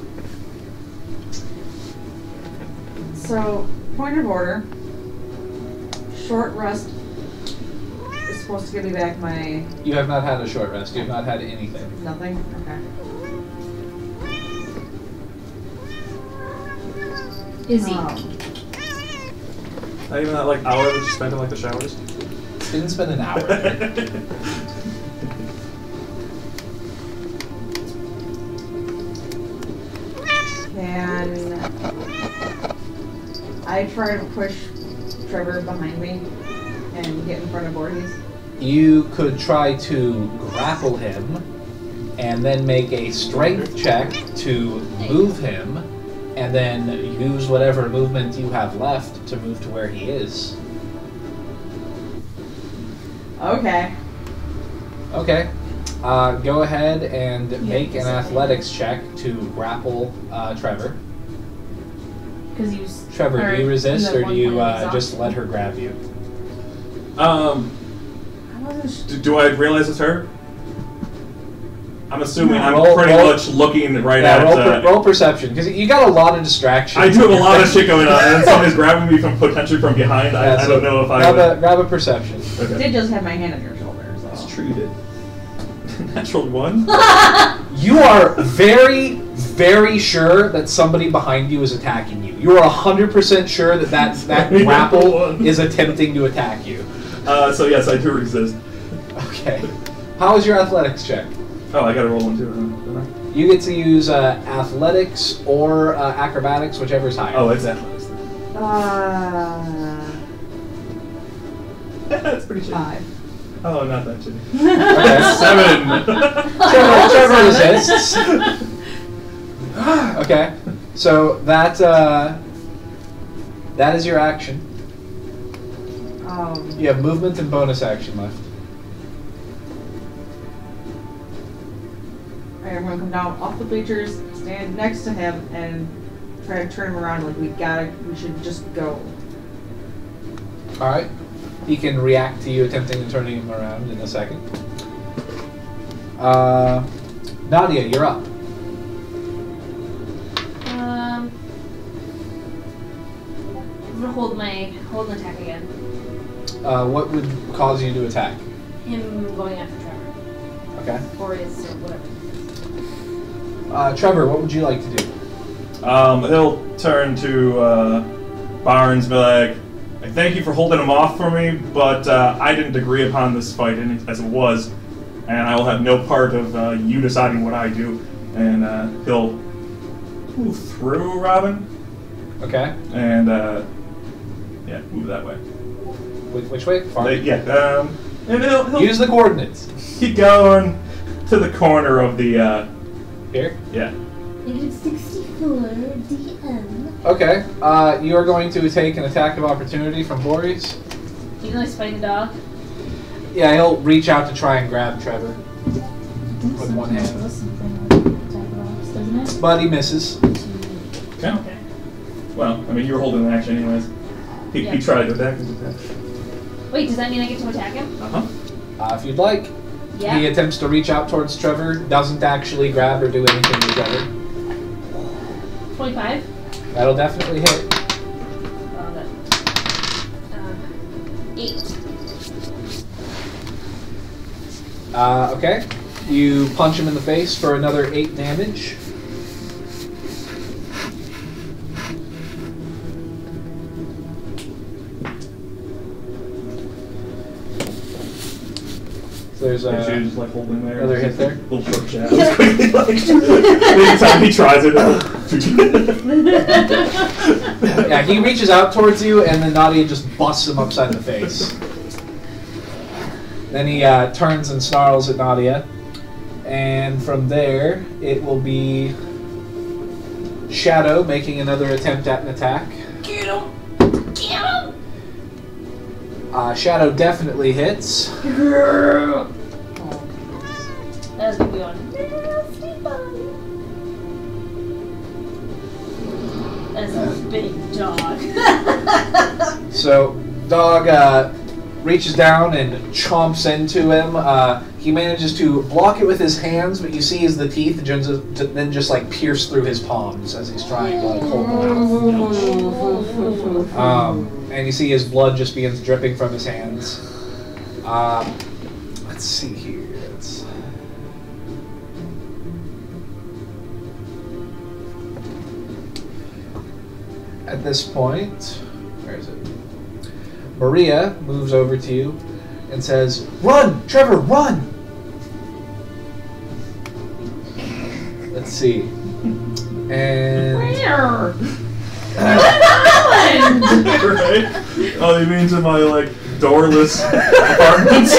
So, point of order. Short rest is supposed to give me back my You have not had a short rest. You have not had anything. nothing. Okay. Izzy. Oh. Not even that like hour that you spent in like the showers. Didn't spend an hour. Can I try to push Trevor behind me and get in front of Voorhees? You could try to grapple him and then make a strength check to move him, and then use whatever movement you have left to move to where he is. Okay. Okay. Go ahead and make an athletics check to grapple Trevor. Because you. Trevor, do you resist or do you just let her grab you? Do I realize it's her? I'm assuming I'm Roll- pretty roll- much looking right Yeah, at. roll perception because you got a lot of distractions. I do have a lot of shit going on, and then somebody's grabbing me from potentially from behind. Yeah, I don't know if I. grab a perception. I Okay. did just have my hand on your shoulder, so. That's true, you did. Natural 1. You are very, very sure that somebody behind you is attacking you. You are 100% sure that grapple is attempting to attack you. So yes, I do resist. Okay. How is your athletics check? Oh, I gotta roll one too, don't I? You get to use athletics or acrobatics, whichever is higher. Oh, it's athletics. That's pretty shitty. 5. Oh, not that shitty. Okay. 7. Trevor resists. Okay. So that is your action. You have movement and bonus action left. Alright, I'm gonna come down off the bleachers, stand next to him, and try to turn him around. Like, we should just go. Alright. He can react to you attempting to turn him around in a second. Nadia, you're up. I'm gonna hold an attack again. What would cause you to attack? Him going after Trevor. Okay. Or his, or whatever. Trevor, what would you like to do? He'll turn to Barnes and be like, I thank you for holding him off for me, but I didn't agree upon this fight as it was, and I will have no part of you deciding what I do. And he'll move through Robin. Okay. And yeah, move that way. Which way? Far? And he'll Use the coordinates. keep going to the corner of the Here? yeah. -64 DM. Okay. You are going to take an attack of opportunity from Boris. You can like spike the dog. Yeah, he'll reach out to try and grab Trevor with one hand. Doesn't it? But he misses. Okay. Okay. Well, I mean, you were holding an action anyways. He Yeah. tried to attack his attack. Wait, does that mean I get to attack him? Uh-huh. If you'd like. Yeah. He attempts to reach out towards Trevor, doesn't actually grab or do anything to Trevor. 25. That'll definitely hit. 8. Okay. You punch him in the face for another 8 damage. So there's She was just like holding there. another hit there. Little short shadows. Anytime he tries it. Yeah, he reaches out towards you, and then Nadia just busts him upside the face. Then he turns and snarls at Nadia, and from there it will be Shadow making another attempt at an attack. Get him! Get him! Shadow definitely hits. That's gonna be on. Nasty body. That's a big dog. So, dog reaches down and chomps into him. He manages to block it with his hands, but you see as the teeth then just like pierce through his palms as he's trying to like hold them out. And you see his blood just begins dripping from his hands. Let's see here. At this point, where is it? Maria moves over to you and says, "Run, Trevor, run!" Let's see. And Where? Right? Oh, you mean to my like doorless apartment?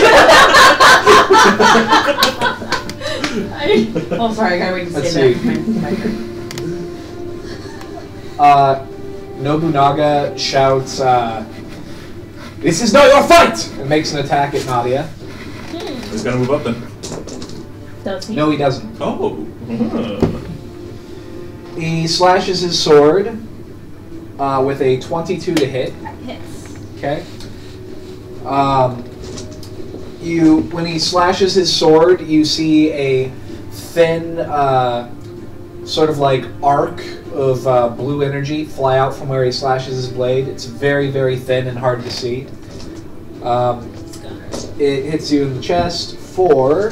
Oh, sorry, I gotta wait to Let's say see. that. Nobunaga shouts, This is not your fight! And makes an attack at Nadia. He's gonna move up then. Does he? No, he doesn't. Oh. He slashes his sword with a 22 to hit. Hits. Okay. When he slashes his sword, you see a thin, sort of like arc of blue energy fly out from where he slashes his blade. It's very, very thin and hard to see. It hits you in the chest for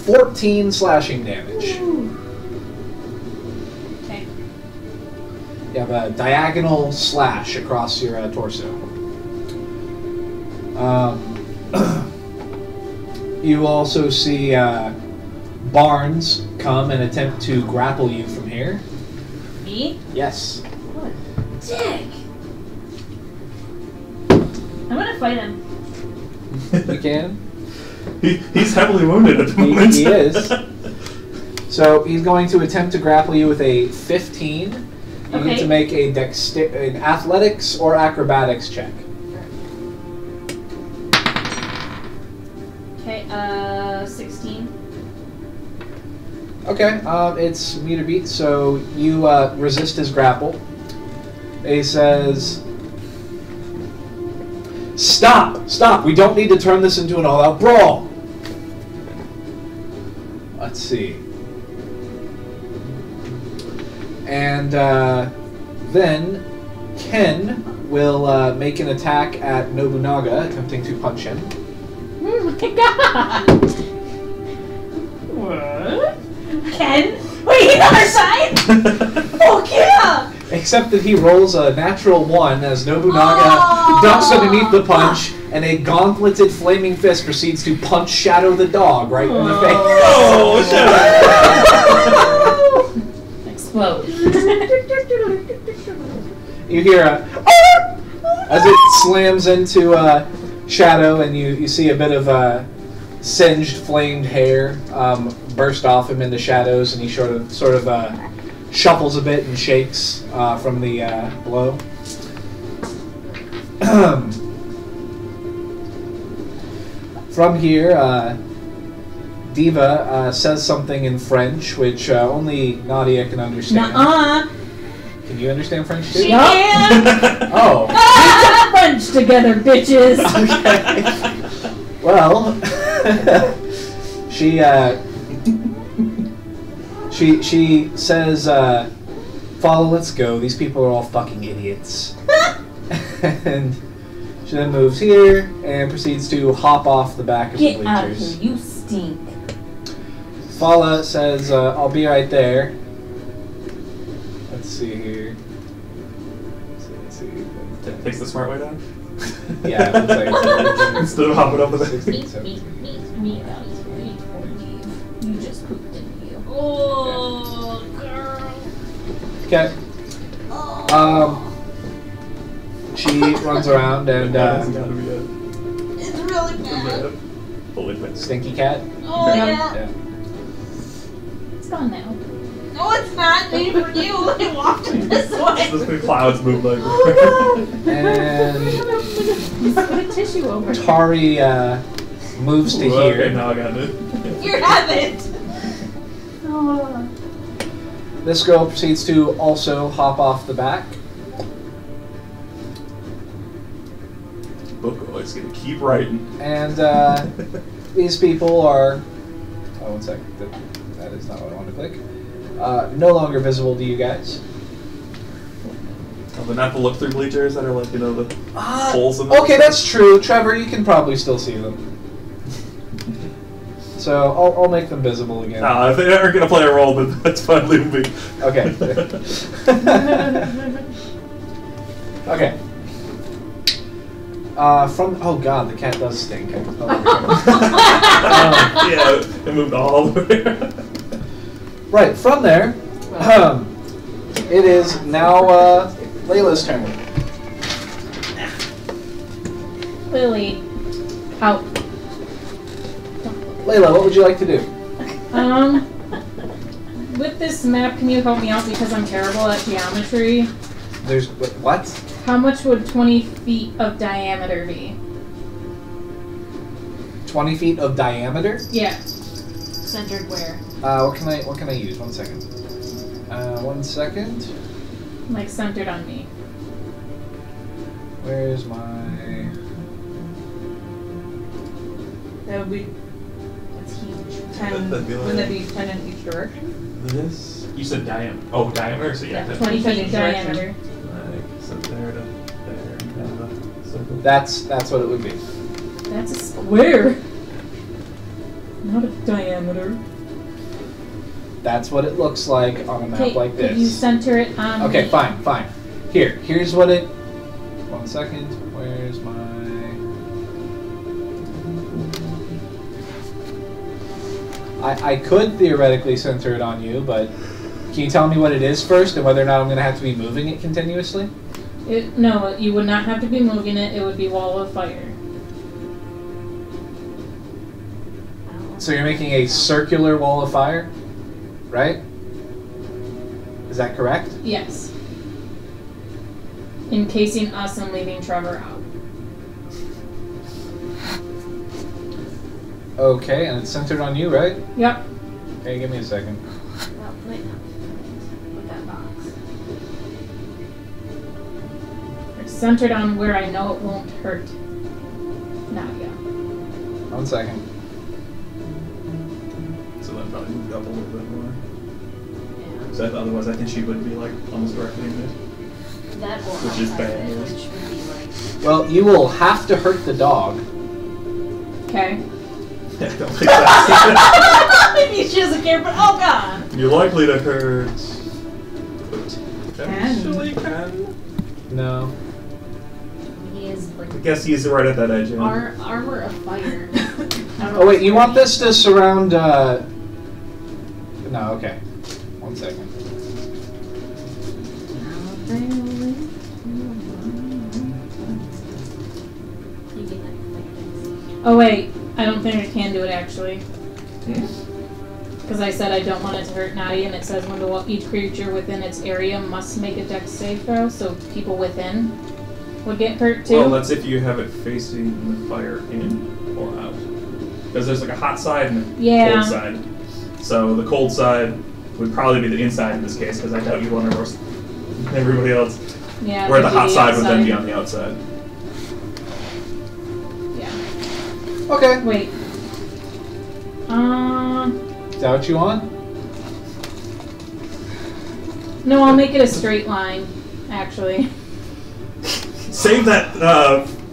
14 slashing damage. Okay. You have a diagonal slash across your torso. You also see Barnes come and attempt to grapple you from here. Me? Yes. What? Dick! I'm gonna fight him. You can. He's heavily wounded at the moment. He is. So he's going to attempt to grapple you with a 15. You need to make an athletics or acrobatics check. Okay, 16. Okay, it's meter beat, so you resist his grapple. He says, "Stop! Stop! We don't need to turn this into an all-out brawl." Let's see. And then Ken will make an attack at Nobunaga, attempting to punch him. Oh my god! What? Ken? Wait, he's on our side? Oh, yeah! Except that he rolls a natural 1 as Nobunaga ducks underneath the punch, and a gauntleted flaming fist proceeds to punch Shadow the dog right in the face. Oh, Shadow! Explode. You hear a as it slams into Shadow, and you see a bit of singed, flamed hair burst off him in the shadows, and he sort of shuffles a bit and shakes from the blow. From here, Diva says something in French, which only Nadia can understand. Nuh-uh. Can you understand French too? She can! Oh. French together, bitches. Okay. Well, she says, "Follow, let's go. These people are all fucking idiots." And she then moves here and proceeds to hop off the back of Get the out of bleachers. here, you stink. Fala says, "I'll be right there." Let's see here. Let's see. Takes the smart way down. Yeah, it looks like it's Instead of hopping up the back. 16, Me, 17. You just pooped, didn't you? Oh, girl. Okay. She runs around and That's gotta be it. It's really bad. Holy shit. Stinky cat. Oh, Yeah. yeah. It's gone now. No, it's not. Made for you. I walked this way. The clouds move like. And Just put a tissue over. Tari moves to Ooh, here. Okay, now I got it. You haven't. Oh. This girl proceeds to also hop off the back. Book always gonna keep writing. And these people are... Oh, one sec. That is not what I want to click. No longer visible to you guys. Oh, but not the look-through bleachers that are like, the holes in them. Okay, that's true. Trevor, you can probably still see them. So I'll make them visible again. If they aren't gonna play a role, then that's fine. Leave me. Okay. Okay. Oh god, the cat does stink. Yeah, it moved all the way. Right, from there, it is now Layla's turn. Lily. Out. Layla, what would you like to do? With this map, can you help me out because I'm terrible at geometry? There's what? How much would 20 feet of diameter be? 20 feet of diameter? Yeah. Centered where? What can I use? 1 second. 1 second. Like centered on me. Where's my? That would be. That's huge. 10. That'd be like- Wouldn't that be 10 in each direction? This? You said diameter. Oh, diameter. So yeah, 20 feet feet in diameter. Like so there to there, kind of a circle. That's what it would be. That's a square. Not a diameter. That's what it looks like on a map like Could you this. center it on Okay, me? fine. Here's what it. 1 second. Where's my? I could theoretically center it on you, but can you tell me what it is first and whether or not I'm going to have to be moving it continuously? No, you would not have to be moving it. It would be wall of fire. So you're making a circular wall of fire, right? Is that correct? Yes. Encasing us and leaving Trevor out. Okay, and it's centered on you, right? Yep. Okay, give me a second. Well, wait, no. With that box. It's centered on where I know it won't hurt Nadia. 1 second. So that probably moved up a little bit more. Yeah. So otherwise, I think she would be like almost directly in it. That or Which is outside bad. of it, which would be like. Well, you will have to hurt the dog. Okay. Yeah, I don't think that's. Maybe she doesn't care, but oh god! You're likely to hurt. Potentially can. No. He is like I guess he's right at that edge. Yeah. armor of fire. Oh wait, you want this to surround? No, okay. 1 second. You can like Oh wait, I don't think I can do it actually. Hmm? Because I said I don't want it to hurt Nadia, and it says each creature within its area must make a dex save throw, so people within would get hurt too. Well, that's if you have it facing the fire in or out. Because there's like a hot side and a cold side. So the cold side would probably be the inside in this case, because I doubt you want to roast everybody else. Yeah. Where the it'd be hot side would then outside. be on the outside. Yeah. Okay. Wait. Is that what you want? No, I'll make it a straight line, actually. Save that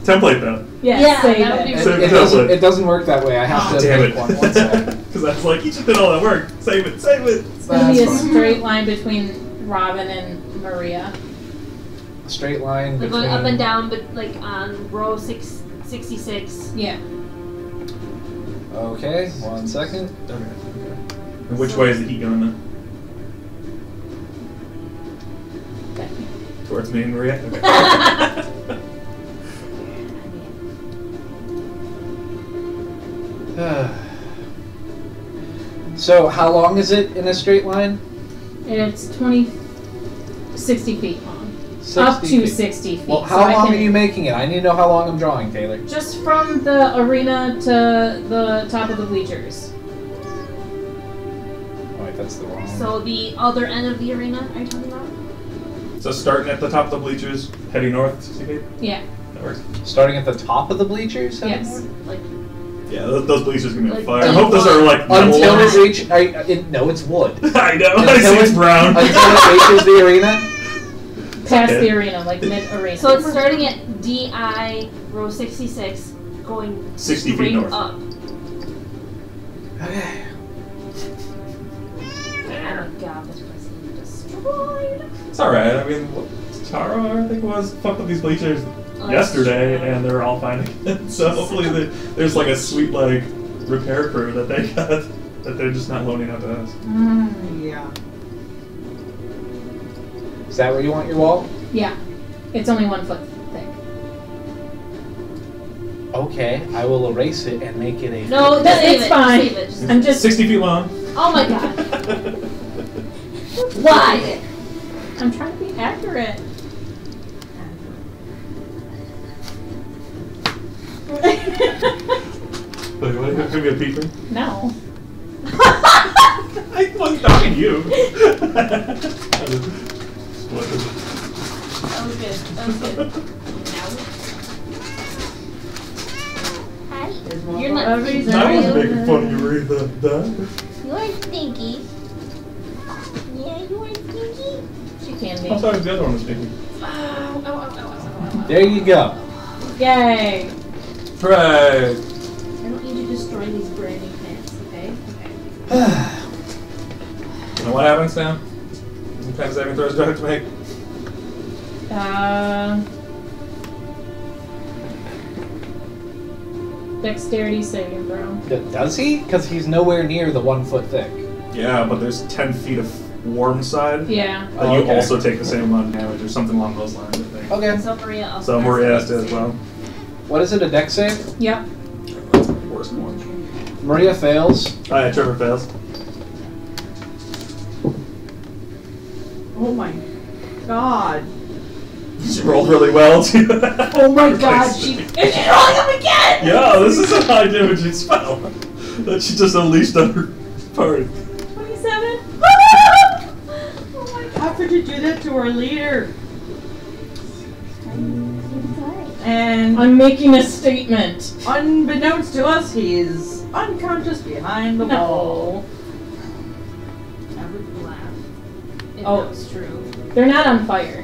template though. Yes, Yeah, save that would be it. Save It the doesn't. template. It doesn't work that way. I have to Damn make it. one. 1 second. Because that's like, you just did all that work. Save it, save it. It's gonna be a That's fine. straight line between Robin and Maria. A straight line Like between. going up and down, but like on row 66. Yeah. Okay. 1 second. Okay. And which way is the heat going then? Towards me and Maria? Okay. So how long is it in a straight line? It's 60 feet long. 60 Up to feet. 60 feet. Well, so how I long can- are you making it? I need to know how long I'm drawing, Taylor. Just from the arena to the top of the bleachers. Oh wait, that's the wrong. So the other end of the arena, are you talking about? So starting at the top of the bleachers, heading north 60 feet? Yeah. That works. Starting at the top of the bleachers. Yes. Like Yeah, those bleachers are gonna be on Like, fire. I hope those are like metal Until ones. it reach. No, it's wood. I know, I Until see it's it- brown. Until it reaches the arena. Past Okay. the arena, like mid-arena. so it's starting at DI row 66, going 60 feet straight north. up. Okay. Oh my god, this place is destroyed. It's alright, I mean, Taro, I think, was fucked up these bleachers Oh, yesterday, that's true. and they're all fine again. So hopefully there's like a sweet, like, repair crew that they got, that they're just not loaning out to us. Yeah. Is that where you want your wall? Yeah. It's only 1 foot thick. Okay, I will erase it and make it a. No, That- just save it's it. fine. Just save it. Just I'm just 60 feet long. Oh my god. Why? I'm trying to be accurate. Wait, what? Give me a peek. No. I wasn't talking to you. What is it? That was good. That was good. Hi. You're not freezing, I are wasn't you? making fun of you, Maria. You are stinky. Yeah, you are stinky. She can be. I thought the other one was stinky. Ow, ow, ow, ow, ow, ow. There you go. Yay. Right. I don't need to destroy these brand new pants, okay? And what happens now? What kind of saving throws do I have to make? Dexterity saving throw. Does he? Because he's nowhere near the 1 foot thick. Yeah, but there's 10 feet of warm side. Yeah. But Oh, you okay. also take the same amount of damage or something along those lines, I think. Okay. So Maria also So has Maria has to to as well. What is it, a dex save? Yep. That's the worst one. Maria fails. Alright, Trevor fails. Oh my god. She rolled really well too. Oh my god, she. And she's rolling up again! Yeah, this is a high damaging spell that she just unleashed on her party. 27? Oh my god. How could you do that to our leader? And I'm making a statement. unbeknownst to us, he's unconscious behind the wall. I would laugh if Oh. that was true. They're not on fire.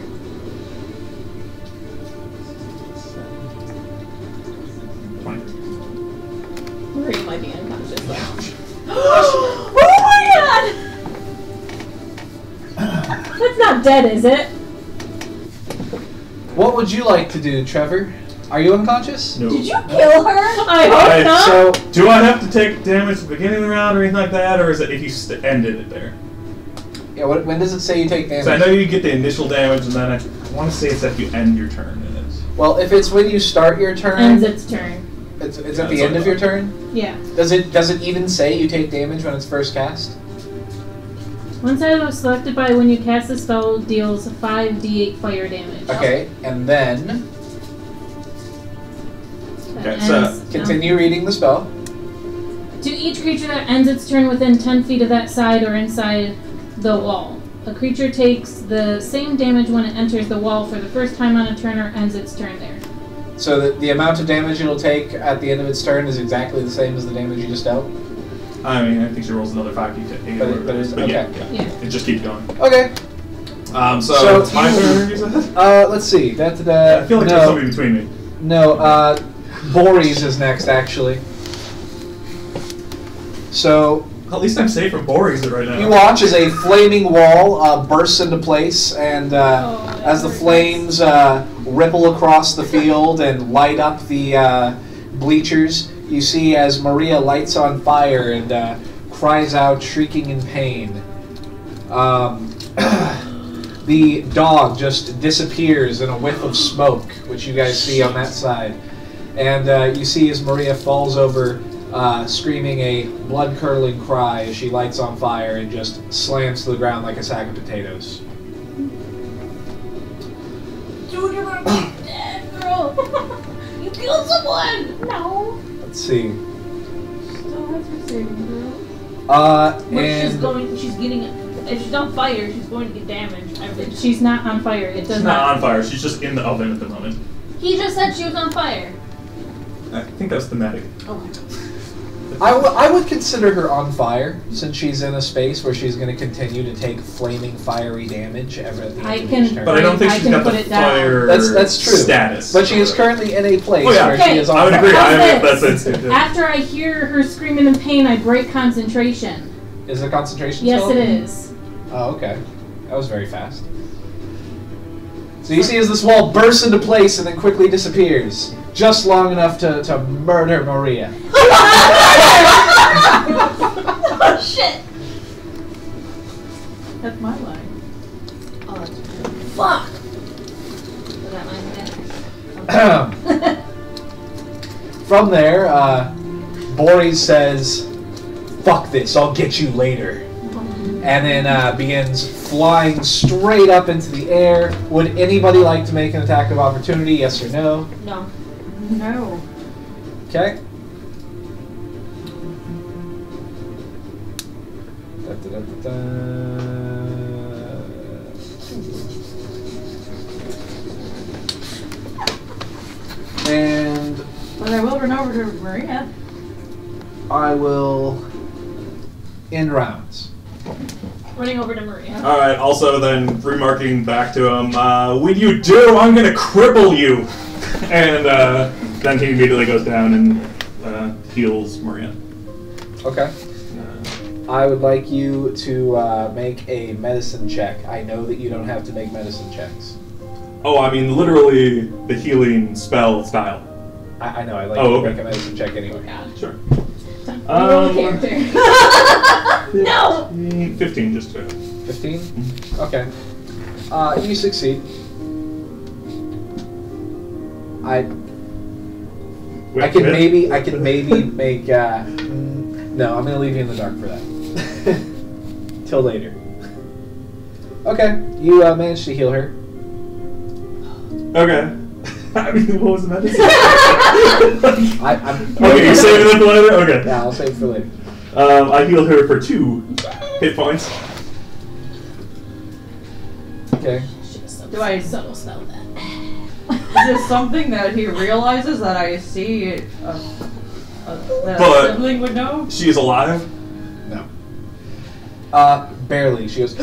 Marie might be unconscious though. Oh my god! That's not dead, is it? What would you like to do, Trevor? Are you unconscious? No. Did you kill her? I hope Alright, not. So, Do I have to take damage at the beginning of the round or anything like that, or is it if you ended it there? yeah, when does it say you take damage? So I know you get the initial damage, and then I want to say it's if you end your turn in it. Well, if it's when you start your turn, Ends its turn. it's Yeah, at the it's end like of your that. turn. Yeah. Does it even say you take damage when it's first cast? One side was selected by when you cast the spell deals 5d8 fire damage. Okay, and then That Okay, so ends- continue reading the spell. To each creature that ends its turn within 10 feet of that side or inside the wall. A creature takes the same damage when it enters the wall for the first time on a turn or ends its turn there. So the amount of damage it'll take at the end of its turn is exactly the same as the damage you just dealt? I mean, I think she rolls another 5d8. But it's- yeah, okay. yeah, Yeah. it just keeps going. Okay. So it's my you- turn, you said? Let's see. I feel like there's no, somebody between me. no, Boris is next, actually. So, At least I'm safe from Boris right now. you watch as a flaming wall bursts into place, and as the flames ripple across the field and light up the bleachers, you see as Maria lights on fire and cries out, shrieking in pain. The dog just disappears in a whiff of smoke, which you guys see on that side. And you see as Maria falls over, screaming a blood-curdling cry as she lights on fire and just slams to the ground like a sack of potatoes. Dude, you're gonna be dead, girl. You killed someone. No. Let's see. Still has her saving throw. She's getting, if she's on fire, she's going to get damaged. She's not on fire. It does She's not on fire. She's just in the oven at the moment. He just said she was on fire. I think that's thematic. Oh. I would consider her on fire, since she's in a space where she's going to continue to take flaming, fiery damage every at the end of each turn. But I don't think I she's can got the put it down. fire That's true. status. But she is currently in a place Oh, yeah. where Okay. she is on I would fire. agree. How's That's this? it. After I hear her screaming in pain, I break concentration. Is it a concentration Yes, spell? it is. Oh, okay. That was very fast. So you see as this wall bursts into place and then quickly disappears. Just long enough to murder Maria. Oh shit! That's my line. Oh, that's fuck. Was that mine? From there, Boris says, fuck this, I'll get you later. And then begins flying straight up into the air. Would anybody like to make an attack of opportunity, yes or no? No. No. Okay. Da-da-da-da-da. And But I will run over to Maria. I will end rounds. Running over to Maria. All right. Also, then remarking back to him, when you do, I'm gonna cripple you. And then he immediately goes down and heals Maria. Okay. I would like you to make a medicine check. I know that you don't have to make medicine checks. Oh, I mean literally the healing spell style. I know. I'd like Oh, you to okay. make a medicine check anyway. Sure. Roll a character. No! 15, just to. 15? Okay. You succeed. I could maybe make. No, I'm gonna leave you in the dark for that. Till later. Okay, you managed to heal her. Okay. I mean, what was the medicine? I'm Okay, you're saving it for later? Okay. Yeah, I'll save it for later. I healed her for 2 hit points. Okay. Do I subtle spell that? Is this something that he realizes that I see that But- a sibling would know? She is alive? No. Barely. She goes.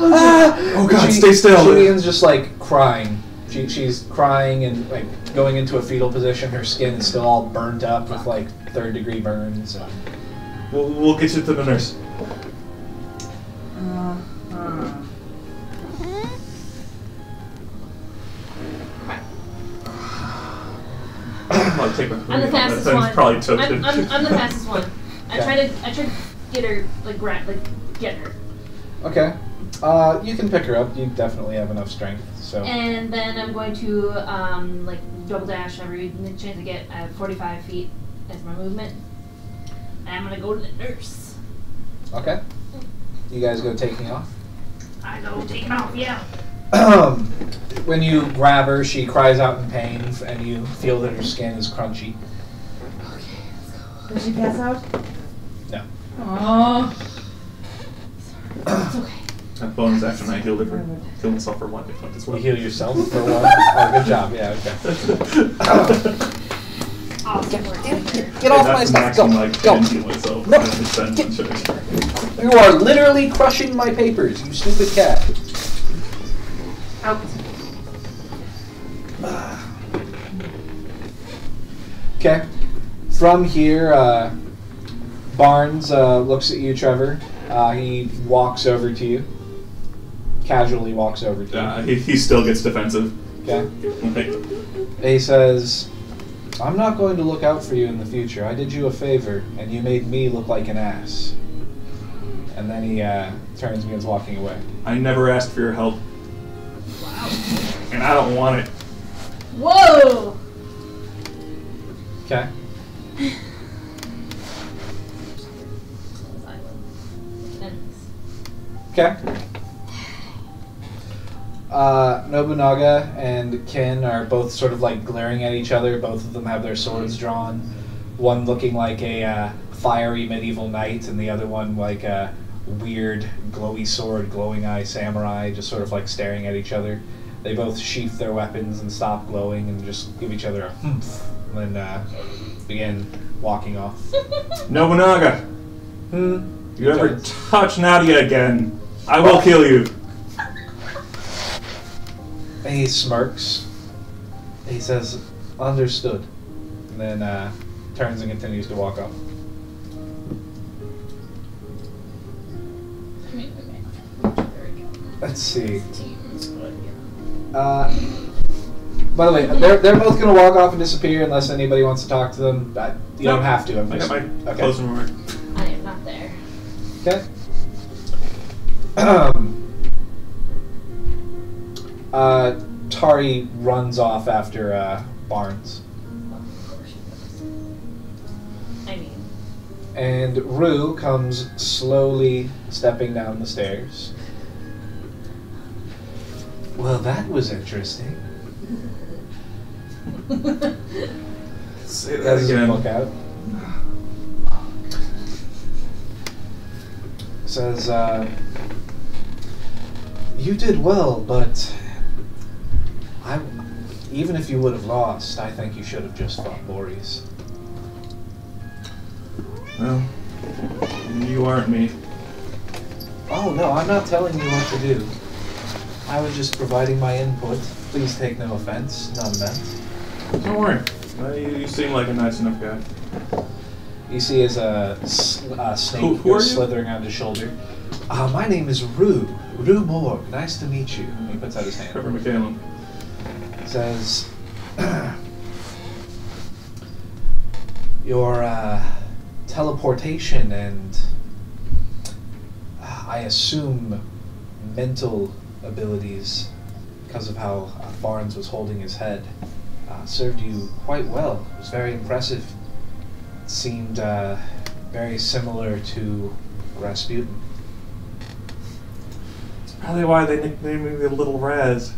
Oh god, stay still. Julian's just like crying. She's crying and like going into a fetal position. Her skin is still all burnt up with like 3rd-degree burns. We'll get you to the nurse. I'll take my I'm the fastest that one. probably toasted. I'm the fastest one. I Okay. try to get her get her. Okay. You can pick her up. You definitely have enough strength. So. And then I'm going to double dash every chance I get. I have 45 feet as my movement. And I'm gonna go to the nurse. Okay. You guys go taking off. I go taking off, yeah. When you grab her, she cries out in pain, and you feel that her skin is crunchy. Did she pass out? No. Oh. It's okay. That bonus action, I healed myself for 1 hit point as well. You heal yourself for 1. Oh, good job. Yeah. Okay. Oh, Get off my stuff. Go. Go. No. You are literally crushing my papers, you stupid cat. Out. Okay. From here, Barnes looks at you, Trevor. He walks over to you. Casually walks over to you. He still gets defensive. Okay. He says, I'm not going to look out for you in the future. I did you a favor, and you made me look like an ass. And then he turns and begins walking away. I never asked for your help. Wow. And I don't want it. Whoa! Okay. Okay. Nobunaga and Ken are both sort of like glaring at each other. Both of them have their swords drawn. One looking like a fiery medieval knight, and the other one like a weird glowy sword, glowing eye samurai, just sort of like staring at each other. They both sheath their weapons and stop glowing and just give each other a humph, and then begin walking off. Nobunaga, you ever touch Nadia again, I will kill you. And he smirks. He says, understood. And then turns and continues to walk off. Let's see. By the way, they're both going to walk off and disappear unless anybody wants to talk to them. You don't have to. I'm I just, got my okay. closing remark. I am not there. Okay. Tari runs off after Barnes. I mean, And Rue comes slowly stepping down the stairs. Well, that was interesting. Say that Doesn't again. look out. Says, you did well, but even if you would have lost, I think you should have just fought Boris. Well, you aren't me. Oh, no, I'm not telling you what to do. I was just providing my input. Please take no offense. None meant. Don't worry. You seem like a nice enough guy. You see as a snake Who are goes you? slithering on his shoulder. My name is Rue. Rue Morg. Nice to meet you. He puts out his hand. Trevor McCallum. Says, your teleportation and I assume mental abilities, because of how Barnes was holding his head, served you quite well. It was very impressive. It seemed very similar to Rasputin. Probably why they nicknamed me the Little Raz.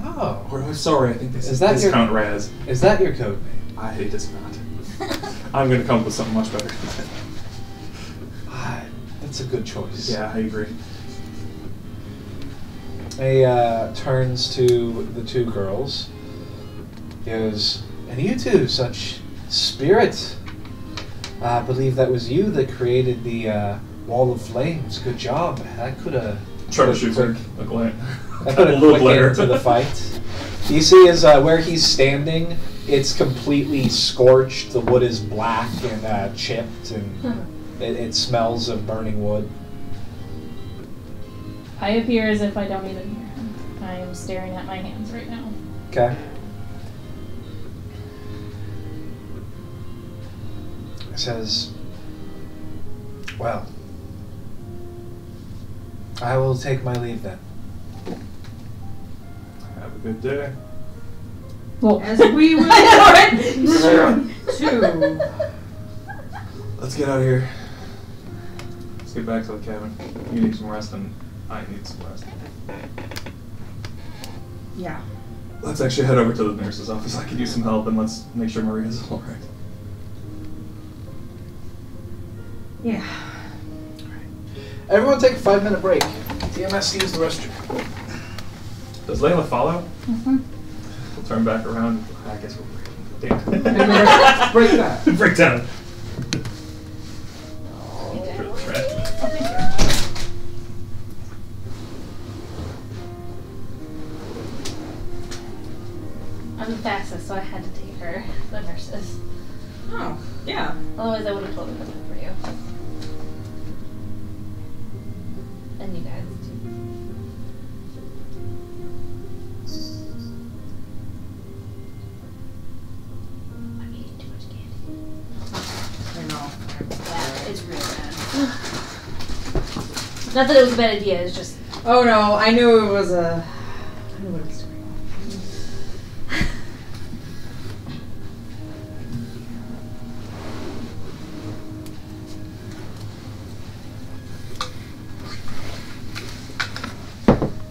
Oh. Or, sorry, I think this Is is that your- Discount Raz. Is that your code name? It is not. I'm going to come up with something much better. That's a good choice. Yeah, I agree. He turns to the two girls. He goes, and you two, such spirit. I believe that was you that created the wall of flames. Good job. That could have... Trevor shoots her a glance. That put a little quick glare. into the fight. You see, is where he's standing, it's completely scorched. The wood is black and chipped, and it smells of burning wood. I appear as if I don't even hear him. I am staring at my hands right now. Okay. It says, well, I will take my leave then. Have a good day. Well, As we will too. Let's get out of here. Let's get back to the cabin. You need some rest, and I need some rest. Yeah. Let's actually head over to the nurse's office. I could use some help, and let's make sure Maria's all right. Yeah. Everyone take a 5-minute break. TMS to use the restroom. Does Layla follow? Mhm. We'll turn back around. I guess we'll break. Damn. Break that. Break down. I'm the fastest, so I had to take her. The nurses. Oh, yeah. Otherwise, I would have totally come in for you. And you guys too. I'm eating too much candy. I know. Yeah, it's really bad. Not that it was a bad idea. It's just Oh no, I knew it was a. I knew what it was doing.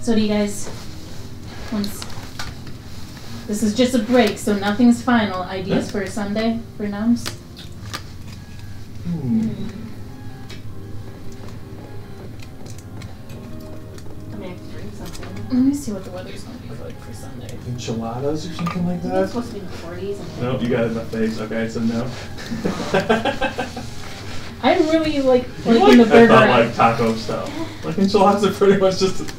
so do you guys, once, this is just a break, so nothing's final. Ideas for Sunday for Nums? Hmm. Hmm. I mean, I could drink something. Let me see what the weather's going to be like for Sunday. Enchiladas or something like It's that? supposed to be in the 40s. And No, you got enough face. Okay, so no. I really like You liking the I burger. thought like taco stuff. Like enchiladas are pretty much just.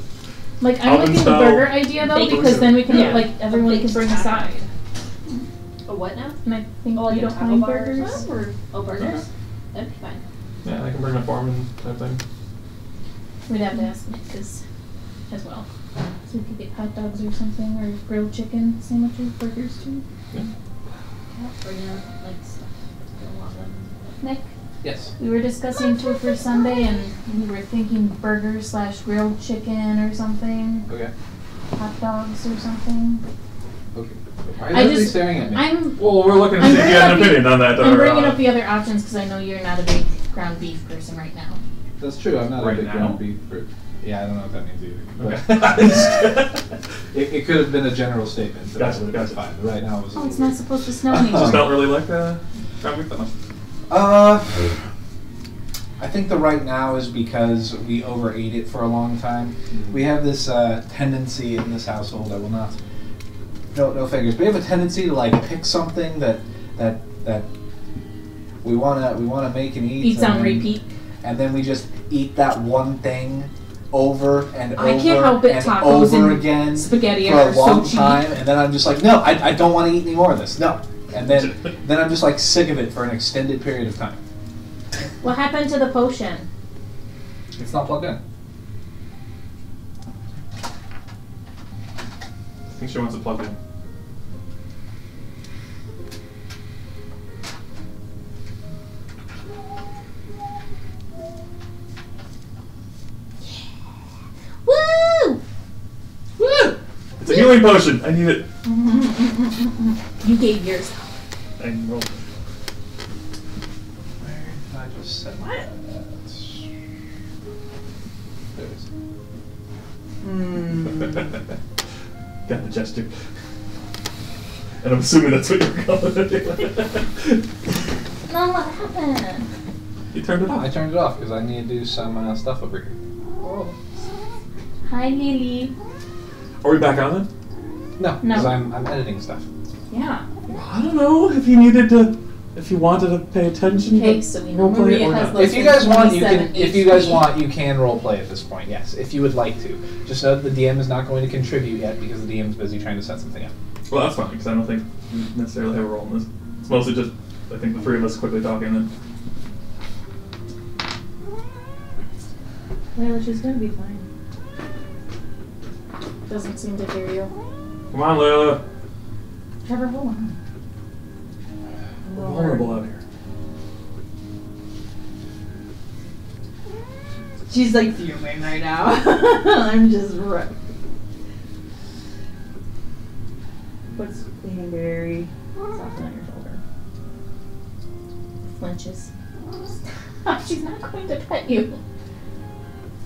Like I'm liking the Oven-style burger idea though, bacon. because then we can Yeah. like everyone can bring a side. Oh, what now? And I think Oh, like you a don't taco mind bar or burgers. something? Or, oh, burgers? That'd be fine. Yeah, I can bring my foreman type thing. We'd have to ask Nick as well. So we could get hot dogs or something, or grilled chicken sandwiches, burgers too. Yeah. Bring in, like, stuff to go along with. Nick, Yes. we were discussing tour for Sunday, and we were thinking burger/grilled chicken or something, Okay. hot dogs or something. Okay. Why are I everybody just- staring at me? I'm Well, we're looking to I'm see if you bringing have up an the- opinion on that. I'm or, bringing up the other options because I know you're not a big ground beef person right now. That's true. I'm not Right a big now? ground beef fruit. Yeah, I don't know what that means either. But it could have been a general statement. So Gotcha, that would have gotcha. been fine. But right now it was. Oh, it's not supposed to snow anymore. Just don't really like ground beef that much. I think the right now is because we overate it for a long time. We have this tendency in this household. I will not. No figures. We have a tendency to like pick something that we wanna make and eat. Eats on repeat. And then we just eat that one thing over and I over can't help it. and Tacos over and again spaghetti for are a so long cheap. time, and then I'm just like, no, I don't want to eat any more of this. No, and then I'm just like sick of it for an extended period of time. What happened to the potion? It's not plugged in. I think she wants it plugged in. Woo! Woo! It's a healing potion. I need it. You gave yours. I know. Where did I just set What? that? There it is. Got the gesture. And I'm assuming that's what you're calling it. No, what happened? You turned it I off. turned it off because I need to do some stuff over here. Oh. Hi, Lily. Are we back on then? No, No. because I'm editing stuff. Yeah. I don't know if you needed to, if you wanted to pay attention. Okay, to so we know roleplay Maria or has not. less If you than guys want, you 27 can. If you guys HP. want, you can role play at this point. Yes, if you would like to. Just know that the DM is not going to contribute yet because the DM is busy trying to set something up. Well, that's fine because I don't think we necessarily have a role in this. It's mostly just, I think, the three of us quickly talking and then. Well, she's gonna be fine. Doesn't seem to hear you. Come on, Layla. Trevor, hold on. We're vulnerable out here. She's like fuming right now. I'm just What's being very soft on your shoulder? Flinches. She's not going to pet you.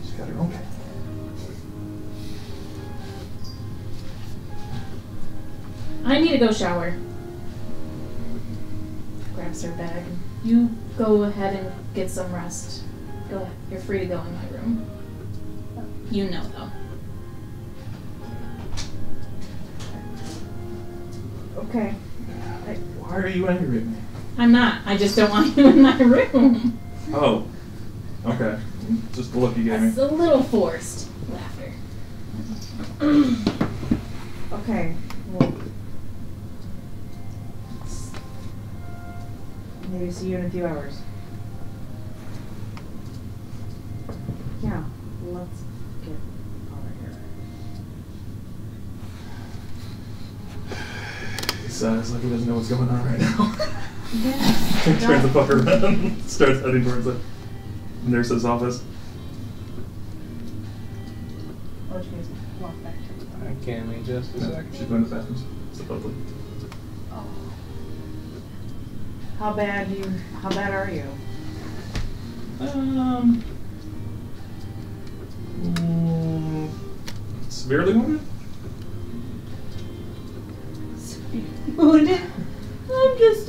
She's got her own cat. I need to go shower. Grabs her bag. You go ahead and get some rest. Go ahead. You're free to go in my room. You know, though. Okay. Why are you angry at me? I'm not. I just don't want you in my room. Oh. Okay. Just the look you gave me. That's a little forced laughter. Okay. Well, maybe see you in a few hours. Yeah. Let's get over here. He sighs like he doesn't know what's going on right now. Yeah. Turns the fuck around, starts heading towards the nurse's office. I'll let you guys walk back to Give me just a second. She's going to the bathroom, supposedly. How bad are you? Severely wounded? Wounded? I'm just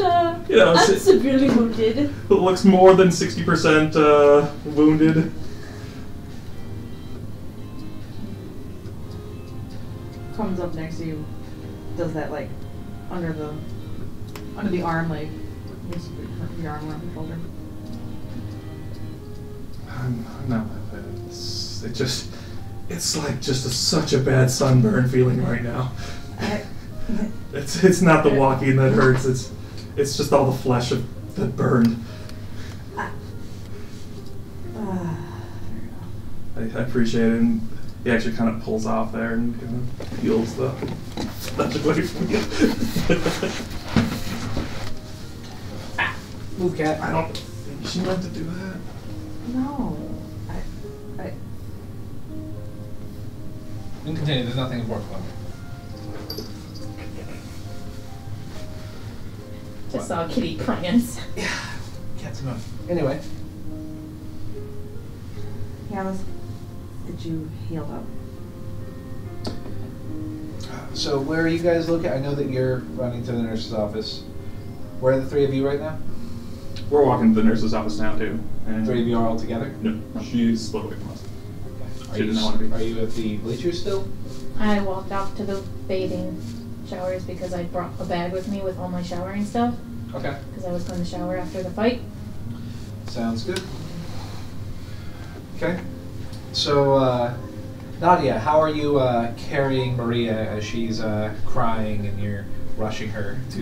You know, I'm severely wounded. it looks more than 60% wounded. Comes up next to you, does that like under the arm, like just your arm around your shoulder. I'm not that bad. It's like just such a bad sunburn feeling right now. It's not the walking that hurts. It's just all the flesh that burned. I appreciate it. And he actually kind of pulls off there and kind of peels the flesh away from you. Move, cat. I don't think she meant to do that. No. You can continue. There's nothing important about it. Just saw a kitty crying. Yeah. Cat's enough. Anyway. Yeah, let's get you healed up. So where are you guys looking? I know that you're running to the nurse's office. Where are the three of you right now? We're walking to the nurse's office now too. And Three of you are all together? No, she's split away from us. Are She you, did not want to be. Are you at the bleachers still? I walked off to the bathing showers because I brought a bag with me with all my showering stuff. Okay. Because I was going to shower after the fight. Sounds good. Okay. So, Nadia, how are you carrying Maria as she's crying and you're rushing her to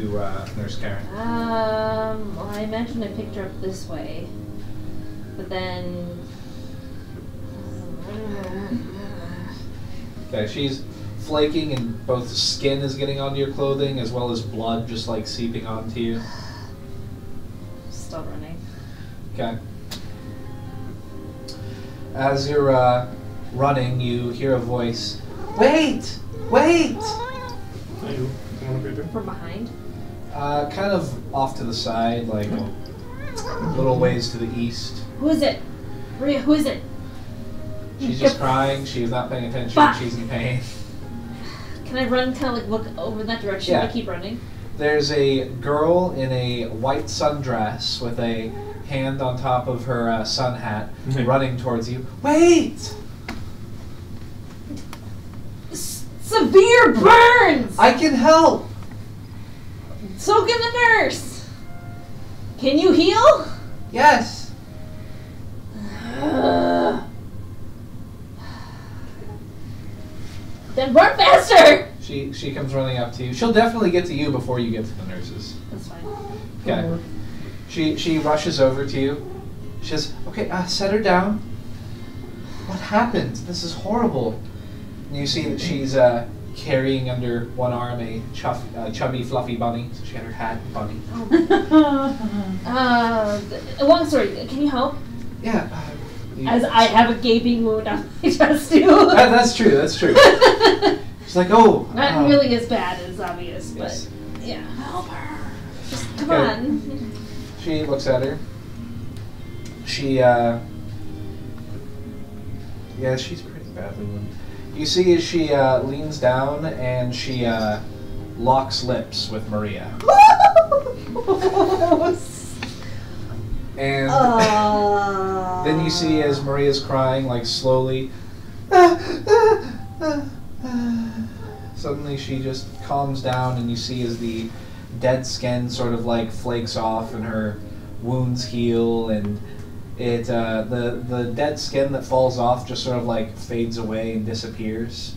Nurse Karen? Well, I imagine I picked her up this way, but then. Okay, she's flaking and both skin is getting onto your clothing as well as blood just like seeping onto you. Still running. Okay. As you're running, you hear a voice. Wait! Wait! Hey, you want to be From behind. Kind of off to the side, like a little ways to the east. Who is it? Maria, who is it? She's just crying. She's not paying attention. Fuck. She's in pain. Can I run, kind of like look over in that direction? Yeah. I keep running. There's a girl in a white sundress with a hand on top of her sun hat running towards you. Wait! Severe burns! I can help! So can the nurse! Can you heal? Yes! Then run faster! She comes running up to you. She'll definitely get to you before you get to the nurses. That's fine. Okay. She rushes over to you. She says, okay, set her down. What happened? This is horrible. And you see that she's carrying under one arm a chubby, fluffy bunny. So she had her hat and bunny. Long story. Can you help? Yeah. As I have a gaping wound on my chest too. That's true, that's true. She's like, oh. Not really as bad as obvious, Yes. but yeah. Help her. Just come Okay. on. She looks at her. She, yeah, she's pretty badly wounded. You see as she leans down and she locks lips with Maria. And then you see as Maria's crying, like slowly, suddenly she just calms down and you see as the dead skin sort of like flakes off and her wounds heal and it the dead skin that falls off just sort of like fades away and disappears,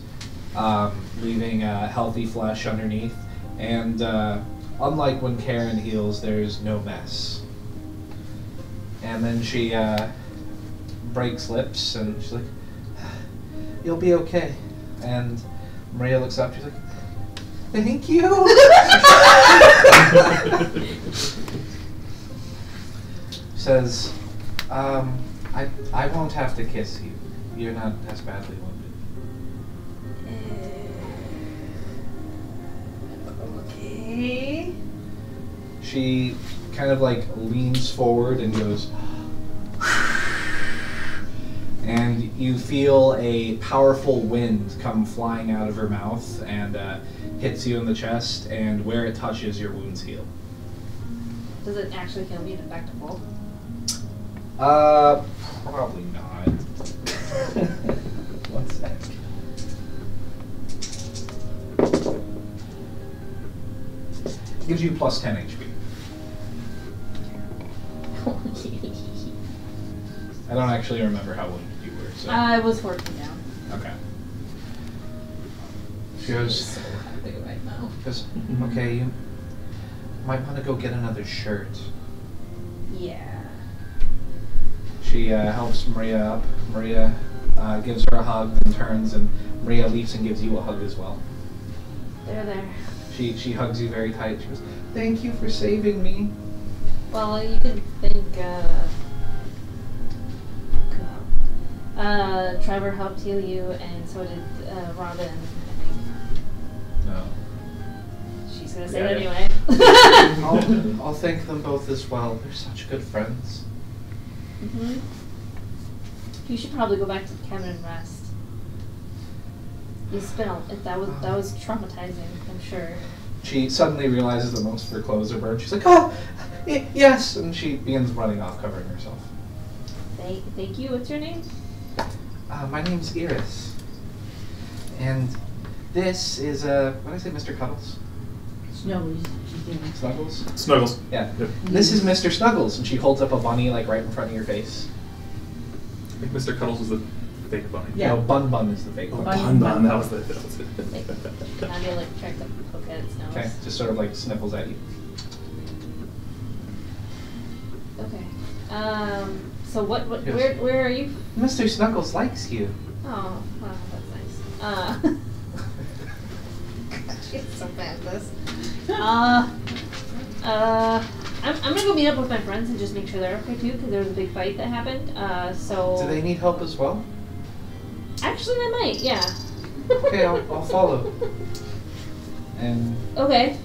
leaving healthy flesh underneath. And unlike when Karen heals, there's no mess. And then she breaks lips and she's like, you'll be okay. And Maria looks up, she's like, thank you. Says, I won't have to kiss you. You're not as badly wounded. Okay. She kind of like leans forward and goes, and you feel a powerful wind come flying out of her mouth and hits you in the chest, and where it touches, your wounds heal. Does it actually heal me back to full? Probably not. One sec. Gives you plus 10 HP. I don't actually remember how wounded you were, so. I was 14 down. Okay. She goes, So happy right now. okay, you might want to go get another shirt. Yeah. She helps Maria up. Maria gives her a hug and turns, and Maria leaps and gives you a hug as well. There. She hugs you very tight. She goes, thank you for saving me. Well, you could thank, Trevor helped heal you, and so did, Robin, I think. No. She's gonna say Yeah, it yeah. anyway. I'll thank them both as well. They're such good friends. Mm-hmm. You should probably go back to the cabin and rest. That was traumatizing, I'm sure. She suddenly realizes that most of her clothes are burned. She's like, oh, yes, and she begins running off, covering herself. Thank you. What's your name? My name's Iris, and this is what did I say, Mr. Cuddles? Snuggles. Snuggles. Yeah. Yep. This is Mr. Snuggles, and she holds up a bunny like right in front of your face. I think Mr. Cuddles was the fake bunny. Yeah. No, Bun is the fake one. Bun. That was it. Nadia like tried to poke at its nose. Okay, just sort of like sniffles at you. Okay. So what Yes. where are you? Mr. Snuggles likes you. Oh, wow, that's nice. She's so bad at this. I'm gonna go meet up with my friends and just make sure they're okay too, because there was a big fight that happened. So. Do they need help as well? Actually, they might. Yeah. Okay, I'll follow. And Okay.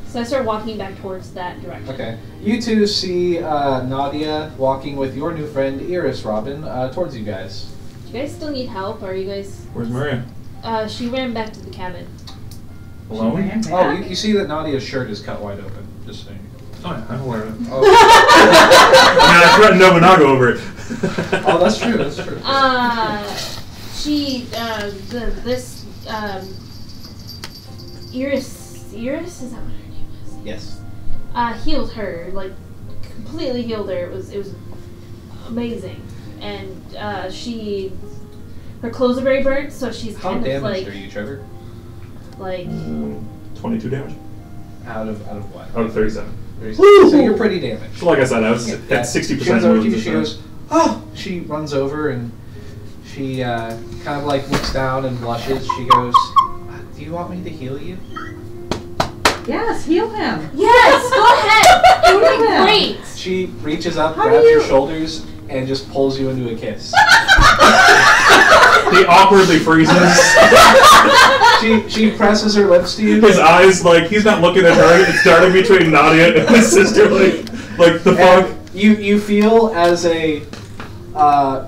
So I start walking back towards that direction. okay, you two see Nadia walking with your new friend Iris Robin towards you guys. Do you guys still need help, or are you guys? Where's Maria? She ran back to the cabin. Alone? Oh, you see that Nadia's shirt is cut wide open. Just saying. Oh yeah, I'm aware of it. Oh, I threatened Nobunaga over it. oh, that's true. That's true. Iris, is that what her name was? Yes. Healed her, like, completely healed her. It was amazing. And, her clothes are very burnt, so she's How kind of damaged like, are you, Trevor? like, 22 damage Out of what? out of 37. So you're pretty damaged. So like I said, I was Yeah. at 60% She comes over to you, wounds. she goes, oh! She runs over and she kind of like looks down and blushes. She goes, do you want me to heal you? Yes, heal him. yes, go ahead! It would be great! She reaches up, How do grabs your you- shoulders, and just pulls you into a kiss. He awkwardly freezes. She presses her lips to you. His eyes, like, he's not looking at her. It's darting between Nadia and his sister, like the fuck. And you feel as a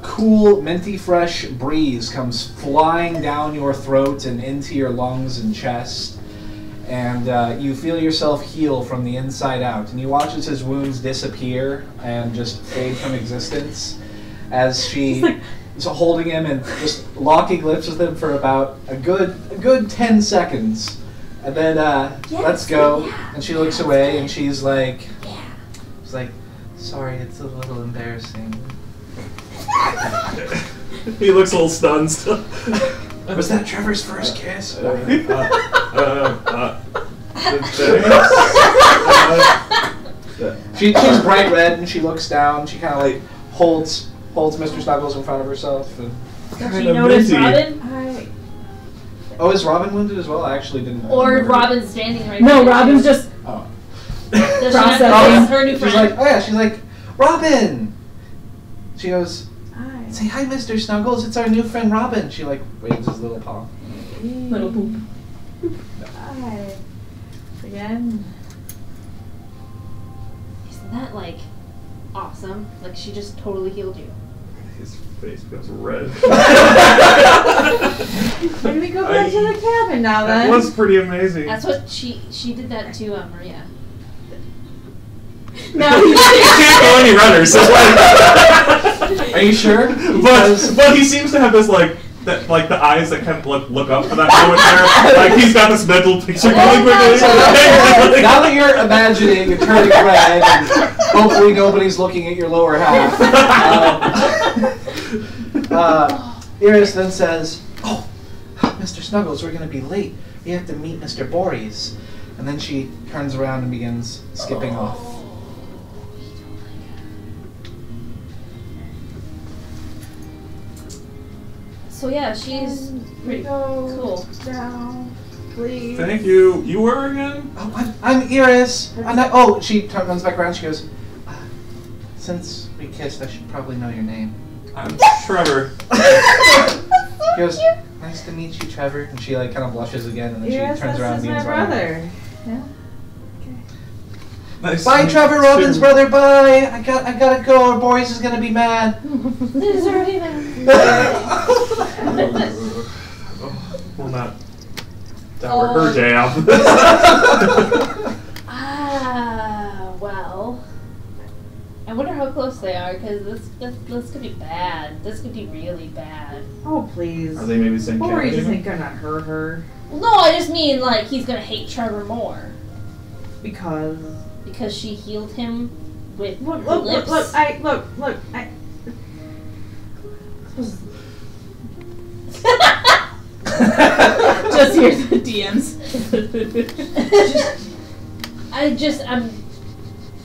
cool, minty fresh breeze comes flying down your throat and into your lungs and chest. And you feel yourself heal from the inside out. And you watch as his wounds disappear and just fade from existence as she is holding him and just locking lips with him for about a good 10 seconds. And then, let's go. yeah. And she looks away and she's like, sorry, it's a little embarrassing. He looks a little stunned still. Was that Trevor's first kiss? She's bright red and she looks down. She kind of like holds Mr. Snuggles in front of herself. And, Does she notice Robin? oh, is Robin wounded as well? I actually didn't. Or remember. Robin's standing right No, there. Robin's just. Oh. Does she not processing. notice her new She's friend? like, oh yeah. She's like, Robin. She goes, say hi, Mr. Snuggles. It's our new friend Robin. She like waves his little paw. Little poop. Hi. Again. Isn't that like awesome? Like she just totally healed you. His face goes red. Maybe we go back to the cabin now That then. was pretty amazing. That's what she did that to Maria. No, He can't go any runners. So Are you sure? but he seems to have this like the eyes that kind of look up for that moment there. Like he's got this mental picture really quickly. Now that you're imagining and turning red, and hopefully nobody's looking at your lower half, Iris then says, "Oh, Mr. Snuggles, we're going to be late. We have to meet Mr. Boris." And then she turns around and begins skipping off. So yeah, she's pretty cool. Down, please. Thank you. You were again? Oh, I'm Iris. She runs back around. She goes, "Since we kissed, I should probably know your name." I'm Trevor. She goes, "Nice to meet you, Trevor." And she like kind of blushes again, and then Yes, she turns this around is and my begins running. brother. Yeah. Nice. Bye, Trevor Robbins, brother. Bye. I gotta go. Or Boris is gonna be mad. It's already there. We'll not dower her day off of this. Well. I wonder how close they are, because this could be bad. This could be really bad. Oh, please. Are they maybe saying Or you just Canada? ain't gonna hurt her. Well, no, I just mean, like, he's gonna hate Trevor more. Because Because she healed him with look, her look, lips. look, I Just hear the DMs.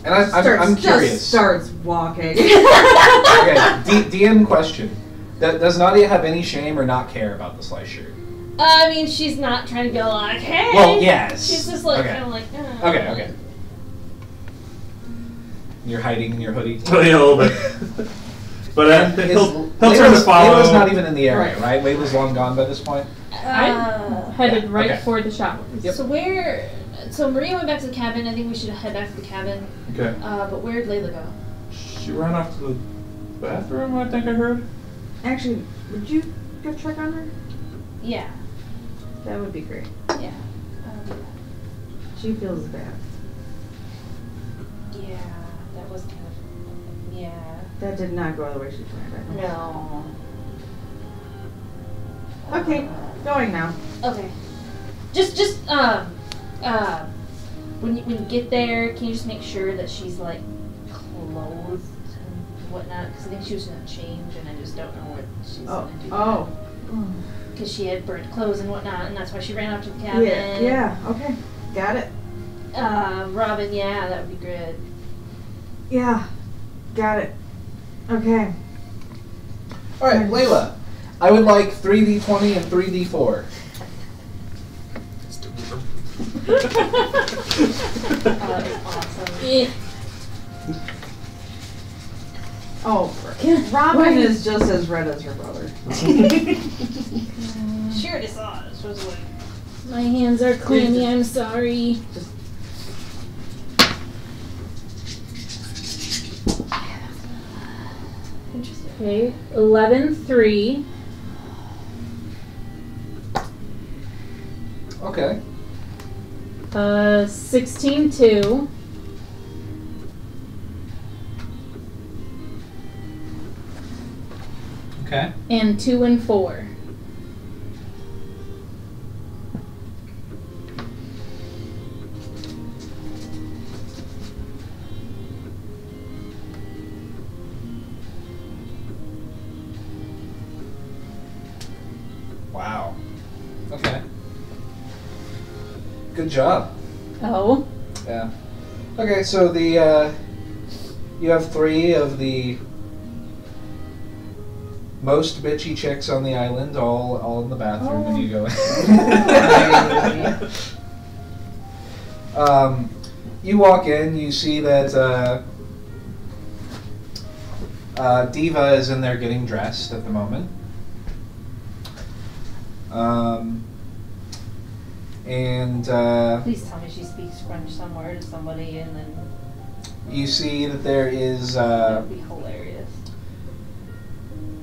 And I'm curious. Just starts walking. Okay, DM question. Does Nadia have any shame or not care about the slice shirt? I mean, she's not trying to be like, hey. Well, yes. She's just like, Okay. kind of like, Okay. You're hiding in your hoodie. Oh, yeah, a little bit. But he'll turn to follow. Layla's not even in the area, right? Layla's long gone by this point. I'm headed right okay. for the showers. Yep. So Maria went back to the cabin. I think we should head back to the cabin. Okay. But where'd Layla go? She ran off to the bathroom, I think I heard. Actually, would you go check on her? Yeah. That would be great. Yeah. She feels bad. Yeah. That was kind of. Yeah. That did not go the way she planned. No. Okay, going now. Okay. Just when you get there, can you just make sure that she's like clothed and whatnot? Because I think she was gonna change, and I just don't know what she's gonna do. Oh. Because she had burnt clothes and whatnot, and that's why she ran out to the cabin. Yeah. Okay. Got it. Robin, yeah, that would be good. Yeah. Got it. Okay. All right, Layla. I would like 3d20 and 3d4. That was awesome. Oh, Robin is just as red as her brother. She already saw it. She was like, My hands are clammy, I'm sorry. interesting. Okay, 11-3. Okay. 16-2. Okay. And 2 and 4. Wow. Okay. Good job. Oh. Yeah. Okay, so the you have 3 of the most bitchy chicks on the island, all in the bathroom when you go in. You walk in, you see that Diva is in there getting dressed at the moment. Please tell me she speaks French somewhere to somebody, and then you see that there is that would be hilarious.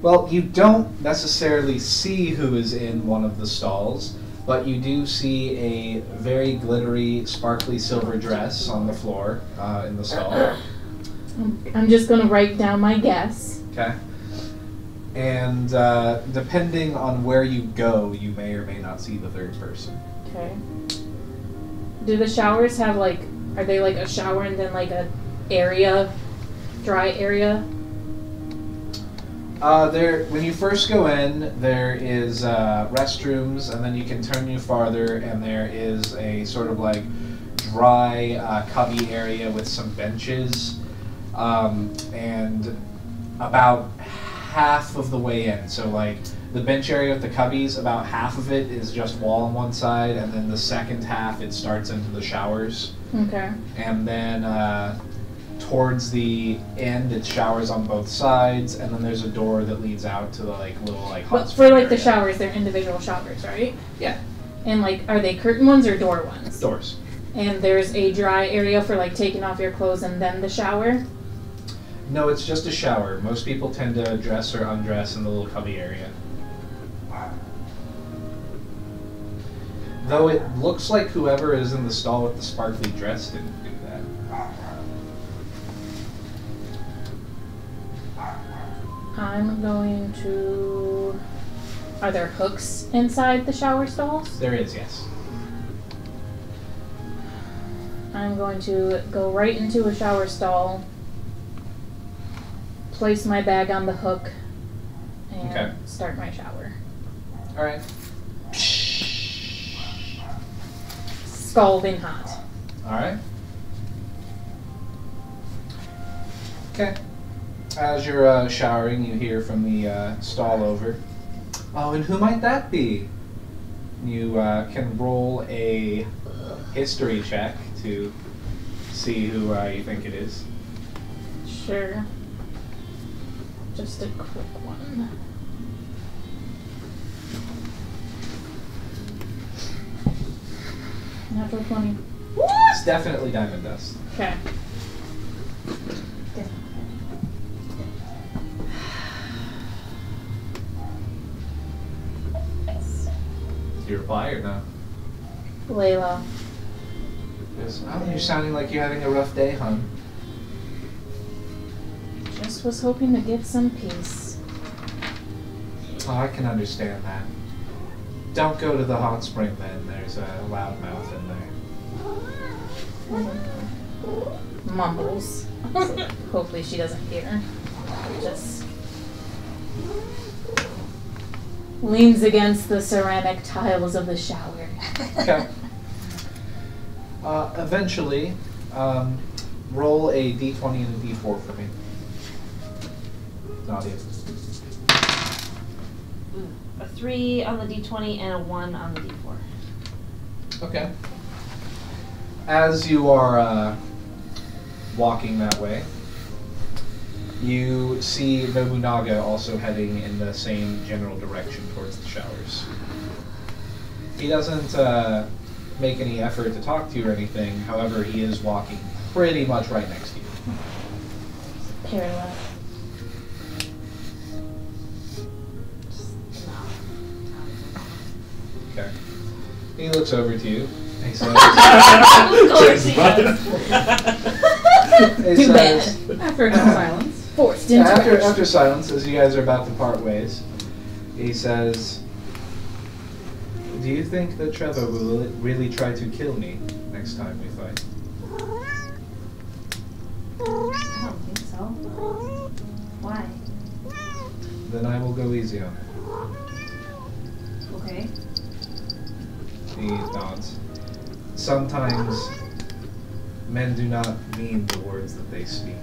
well, you don't necessarily see who is in one of the stalls, but you do see a very glittery, sparkly silver dress on the floor in the stall. I'm just going to write down my guess. Okay. And depending on where you go, you may or may not see the third person. Okay. Do the showers have are they like a shower and then like a area, dry area? When you first go in, there is restrooms, and then you can turn you farther, and there is a sort of like dry cubby area with some benches, and about half of the way in. So like the bench area with the cubbies, about half of it is just wall on one side, and then the second half it starts into the showers. Okay. And then towards the end, it's showers on both sides, and then there's a door that leads out to the little hot But spring for the area. showers, they're individual showers, right? Yeah. And are they curtain ones or door ones? Doors. And there's a dry area for like taking off your clothes and then the shower. No, it's just a shower. Most people tend to dress or undress in the little cubby area. Though it looks like whoever is in the stall with the sparkly dress didn't do that. I'm going to... Are there hooks inside the shower stalls? There is, yes. I'm going to go right into a shower stall, place my bag on the hook, and Okay. start my shower. Alright. Scalding hot. Alright. Okay. As you're showering, you hear from the stall over, "Oh, and who might that be?" You can roll a history check to see who you think it is. Sure. Just a quick one. Natural 20. It's definitely Diamond Dust. Okay. Do you reply or no? Layla. Yes. Oh, you're sounding like you're having a rough day, hon. Just was hoping to get some peace. Oh, I can understand that. Don't go to the hot spring then. There's a loudmouth in there. Mumbles. So hopefully she doesn't hear. Just leans against the ceramic tiles of the shower. Okay. Eventually, roll a d20 and a d4 for me. Nadia. A 3 on the d20 and a 1 on the d4. Okay. As you are walking that way, you see Nobunaga also heading in the same general direction towards the showers. He doesn't make any effort to talk to you or anything, however, he is walking pretty much right next to you. Parallel. Okay. He looks over to you. And he says, Of course he does. he Too says- bad. After some silence. Forced Yeah, into after silence, as you guys are about to part ways, he says, "Do you think that Trevor will really try to kill me next time we fight?" I don't think so. Why? Then I will go easy on him. Okay. He nods. Sometimes men do not mean the words that they speak.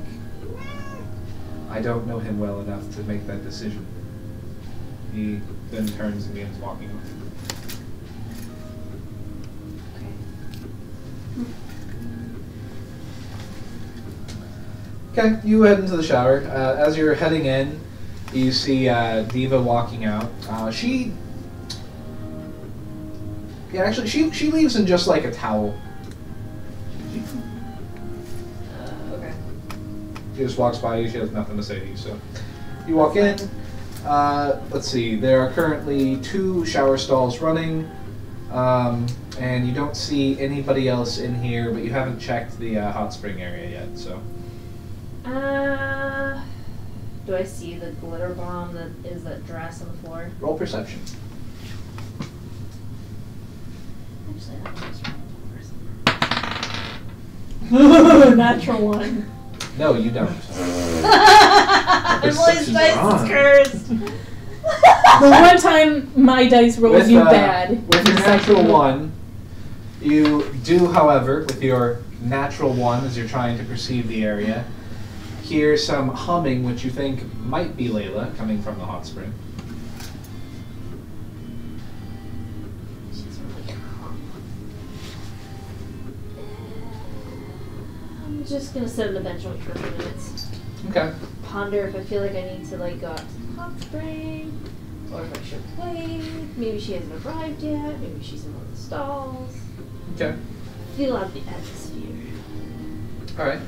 I don't know him well enough to make that decision. He then turns and begins walking off. Okay, you head into the shower. As you're heading in, you see Diva walking out. She leaves in just like a towel. Okay. She just walks by you. She has nothing to say to you. So you walk in. Let's see. There are currently 2 shower stalls running, and you don't see anybody else in here. But you haven't checked the hot spring area yet. So Do I see the glitter bomb that is that dress on the floor? roll perception. Actually, that was natural 1. No, you don't. Emily's Perception's dice is on. cursed. The one time my dice rolled you bad. With your natural 1, you do, however, with your natural 1, as you're trying to perceive the area, hear some humming, which you think might be Layla coming from the hot spring. She's really calm. I'm just gonna sit on the bench and wait for a few minutes. Okay. Ponder if I feel like I need to like go out to the hot spring, or if I should wait. Maybe she hasn't arrived yet. Maybe she's in one of the stalls. Okay. feel out the atmosphere. Alright.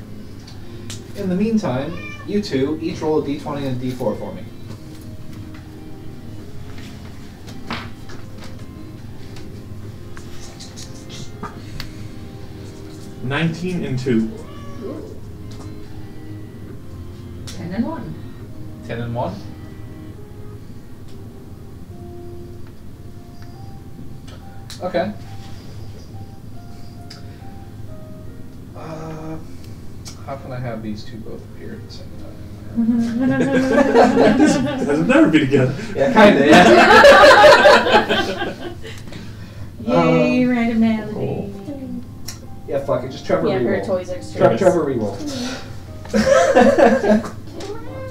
In the meantime, you two each roll a d20 and a d4 for me. – 19 and 2. 10 and 1. 10 and 1. Okay. How can I have these two both appear at the same time? They'll never be together. Yeah, kinda, yeah. Yay, randomity. Yeah, fuck it. Just Trevor Yeah, her reroll. toys are straight. Trevor reroll.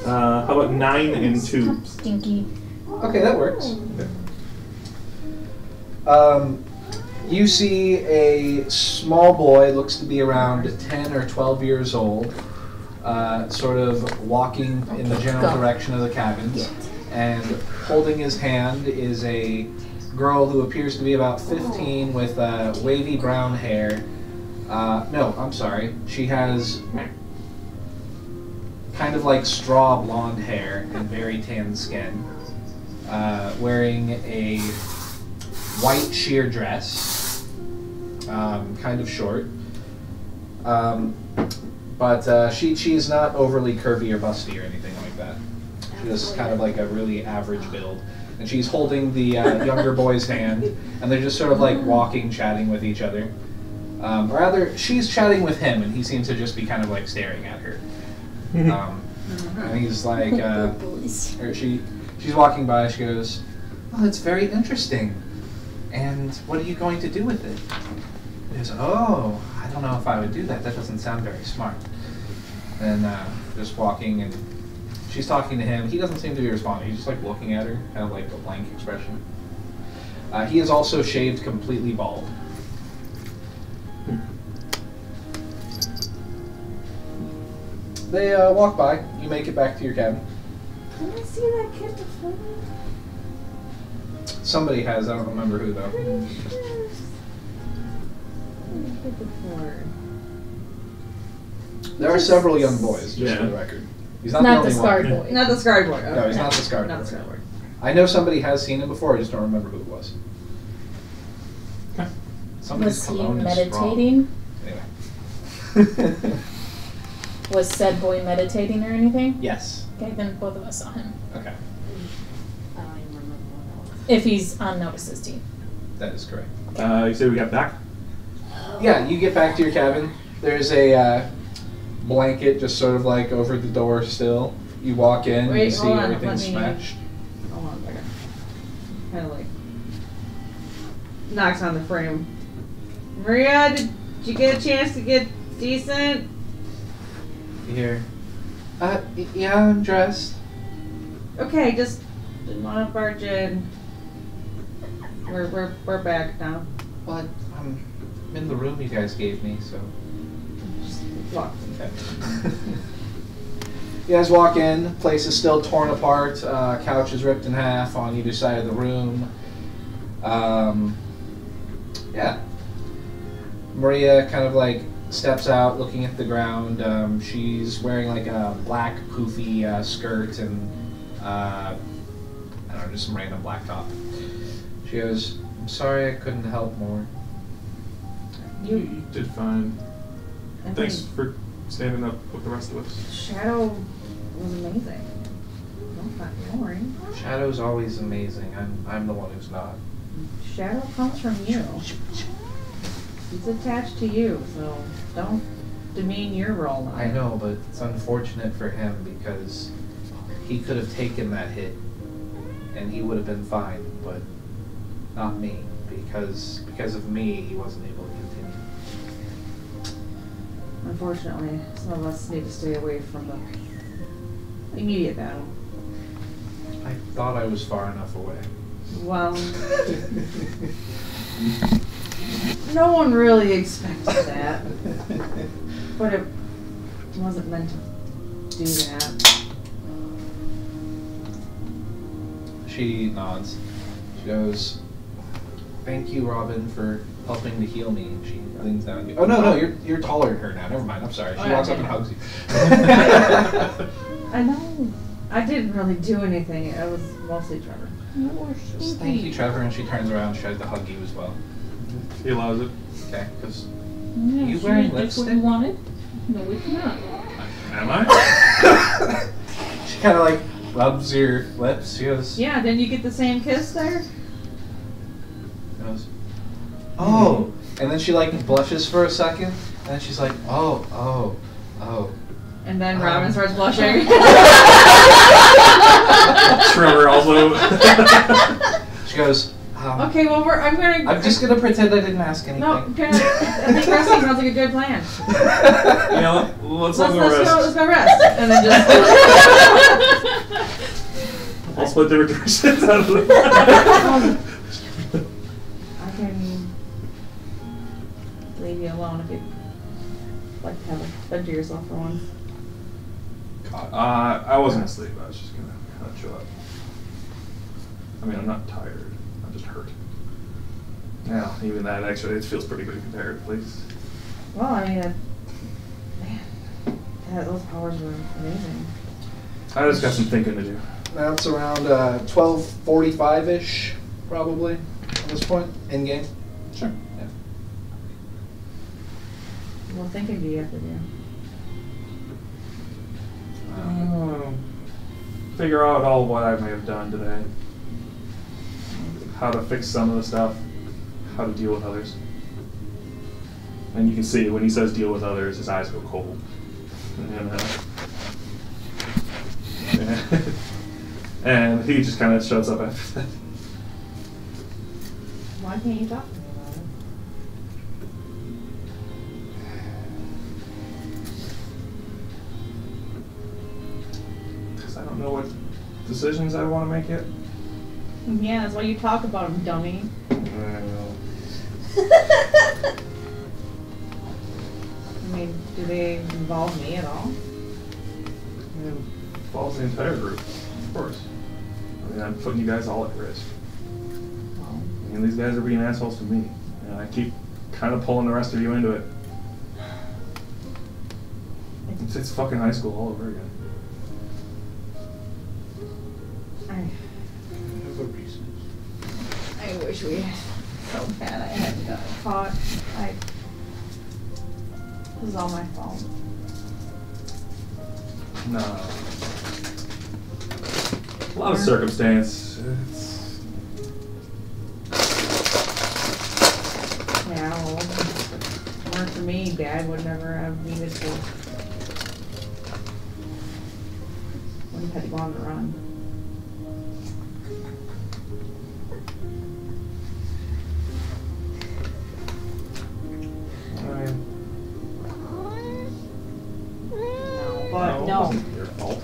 How about 9 and 2? Stinky. Okay, that works. You see a small boy, looks to be around 10 or 12 years old, sort of walking in the general direction of the cabins, and holding his hand is a girl who appears to be about 15 with wavy brown hair. No, I'm sorry. She has kind of like straw blonde hair and very tan skin, wearing a white sheer dress, kind of short, but she's not overly curvy or busty or anything like that. She's kind of like a really average build, and she's holding the younger boy's hand, and they're just sort of like walking, chatting with each other. Or rather, she's chatting with him, and he seems to just be kind of like staring at her. And he's like, or she's walking by. She goes, "Oh, that's very interesting. And what are you going to do with it?" He goes, "Oh, I don't know if I would do that. That doesn't sound very smart." And just walking, and she's talking to him. He doesn't seem to be responding. He's just like looking at her, kind of like a blank expression. He is also shaved completely bald. They walk by. You make it back to your cabin. Did I see that kid before? Somebody has. I don't remember who though. Pretty sure. Kid before. There are several young boys, just for the Yeah. record. He's not, Not the the only scarred one. boy. Not the scarred boy. No, he's not the scarred Not boy. the scarred boy. I know somebody has seen him before. I just don't remember who it was. Okay. Somebody's Was he cologne is meditating? strong. Anyway. Was said boy meditating or anything? Yes. Okay, then both of us saw him. Okay. I don't even remember what else. If he's on Notice's team. That is correct. You say we got back? Yeah, you get back to your cabin. There's a blanket just sort of like over the door still. You walk in, you Wait, see hold on, everything's let me- smashed. Hold on a second. Kind of like knocks on the frame. Maria, did you get a chance to get decent? You hear, yeah, I'm dressed. Okay, just didn't want to barge in. We're back now. Well, I'm in the room you guys gave me, so. Just walk. Okay. You guys walk in, place is still torn apart, couch is ripped in half on either side of the room. Yeah. Maria kind of like steps out looking at the ground. She's wearing like a black poofy skirt and I don't know, just some random black top. She goes, "I'm sorry I couldn't help more." You did fine. I Thanks think for standing up with the rest of us. Shadow was amazing. Don't worry. Shadow's always amazing. I'm the one who's not. Shadow comes from you. He's attached to you, so don't demean your role. I know, but it's unfortunate for him because he could have taken that hit and he would have been fine, but not me. Because of me, he wasn't able to continue. Unfortunately, some of us need to stay away from the immediate battle. I thought I was far enough away. Well, no one really expected that, but it wasn't meant to do that. She nods. She goes, "Thank you, Robin, for helping to heal me. And she leans down. Oh no, you're taller than her now. Never mind. I'm sorry. She walks up and hugs you. I know. I didn't really do anything. It was mostly Trevor. Thank you, Trevor. And she turns around and tries to hug you as well. He allows it. Okay, because Yeah, you she wearing did just what lipstick? you wanted? No, it's not. Am I? She kind of like rubs your lips. She goes, Yeah, didn't you get the same kiss there? goes, oh. And then she like blushes for a second. And then she's like, oh. And then Robin starts blushing. Trevor also. She goes, Okay, well, I'm just gonna pretend I didn't ask anything. No, I think resting sounds like a good plan. You know, let's go Let's rest. go rest. And then just. I'll split different directions out of the. I can leave you alone if you'd like to have a bed to yourself for once. I wasn't asleep. I was just gonna kind of chill out. I mean, I'm not tired. I'm just hurt. Yeah, even that actually, it feels pretty good comparatively. Well, I mean, man, yeah, those powers were amazing. I just got some thinking to do. That's around 12:45-ish, probably, at this point, in game. Sure. Yeah. What thinking do you have to do? Figure out all what I may have done today. How to fix some of the stuff. How to deal with others. And you can see when he says deal with others, his eyes go cold. And he just kind of shuts up after that. Why can't you talk to me about it? Because I don't know what decisions I want to make yet. Yeah, that's why you talk about them, dummy. I know. I mean, do they involve me at all? It involves the entire group, of course. I mean, I'm putting you guys all at risk. Well, And these guys are being assholes to me. And I keep kind of pulling the rest of you into it. It's fucking high school all over again. I wish we had so bad I hadn't got caught. This is all my fault. No. A lot of circumstance. Yeah, well, if it weren't for me, Dad would never have needed to. Would have had to go on the run. But It no. wasn't your fault.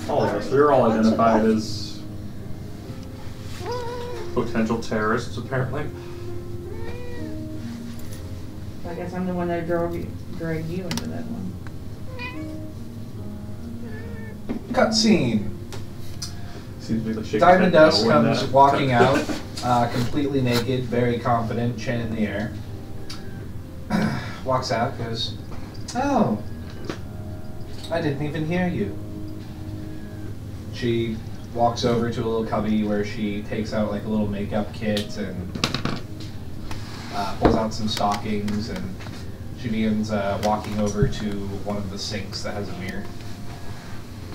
All of us. We were all identified as potential terrorists, apparently. I guess I'm the one that dragged you into that one. Cutscene. Seems to be like shaking Diamond his head Dust no in comes that. walking out, completely naked, very confident, chin in the air. Walks out, goes, oh, I didn't even hear you. She walks over to a little cubby where she takes out like a little makeup kit and pulls out some stockings, and she begins walking over to one of the sinks that has a mirror.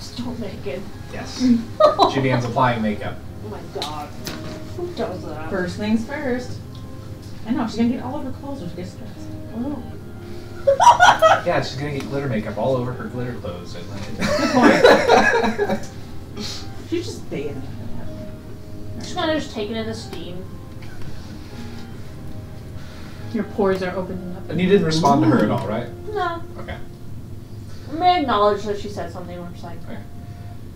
Still naked. Yes. She begins applying makeup. Oh my god. Who does that? First things first. I know, she's gonna get all of her clothes when she gets dressed. Oh. Yeah, she's gonna get glitter makeup all over her glitter clothes. She's just bathing. She's gonna just take it in the steam. Your pores are opening up. And you didn't respond to her at all, right? No. Okay. I mean, I acknowledge that she said something where I'm just like, Okay.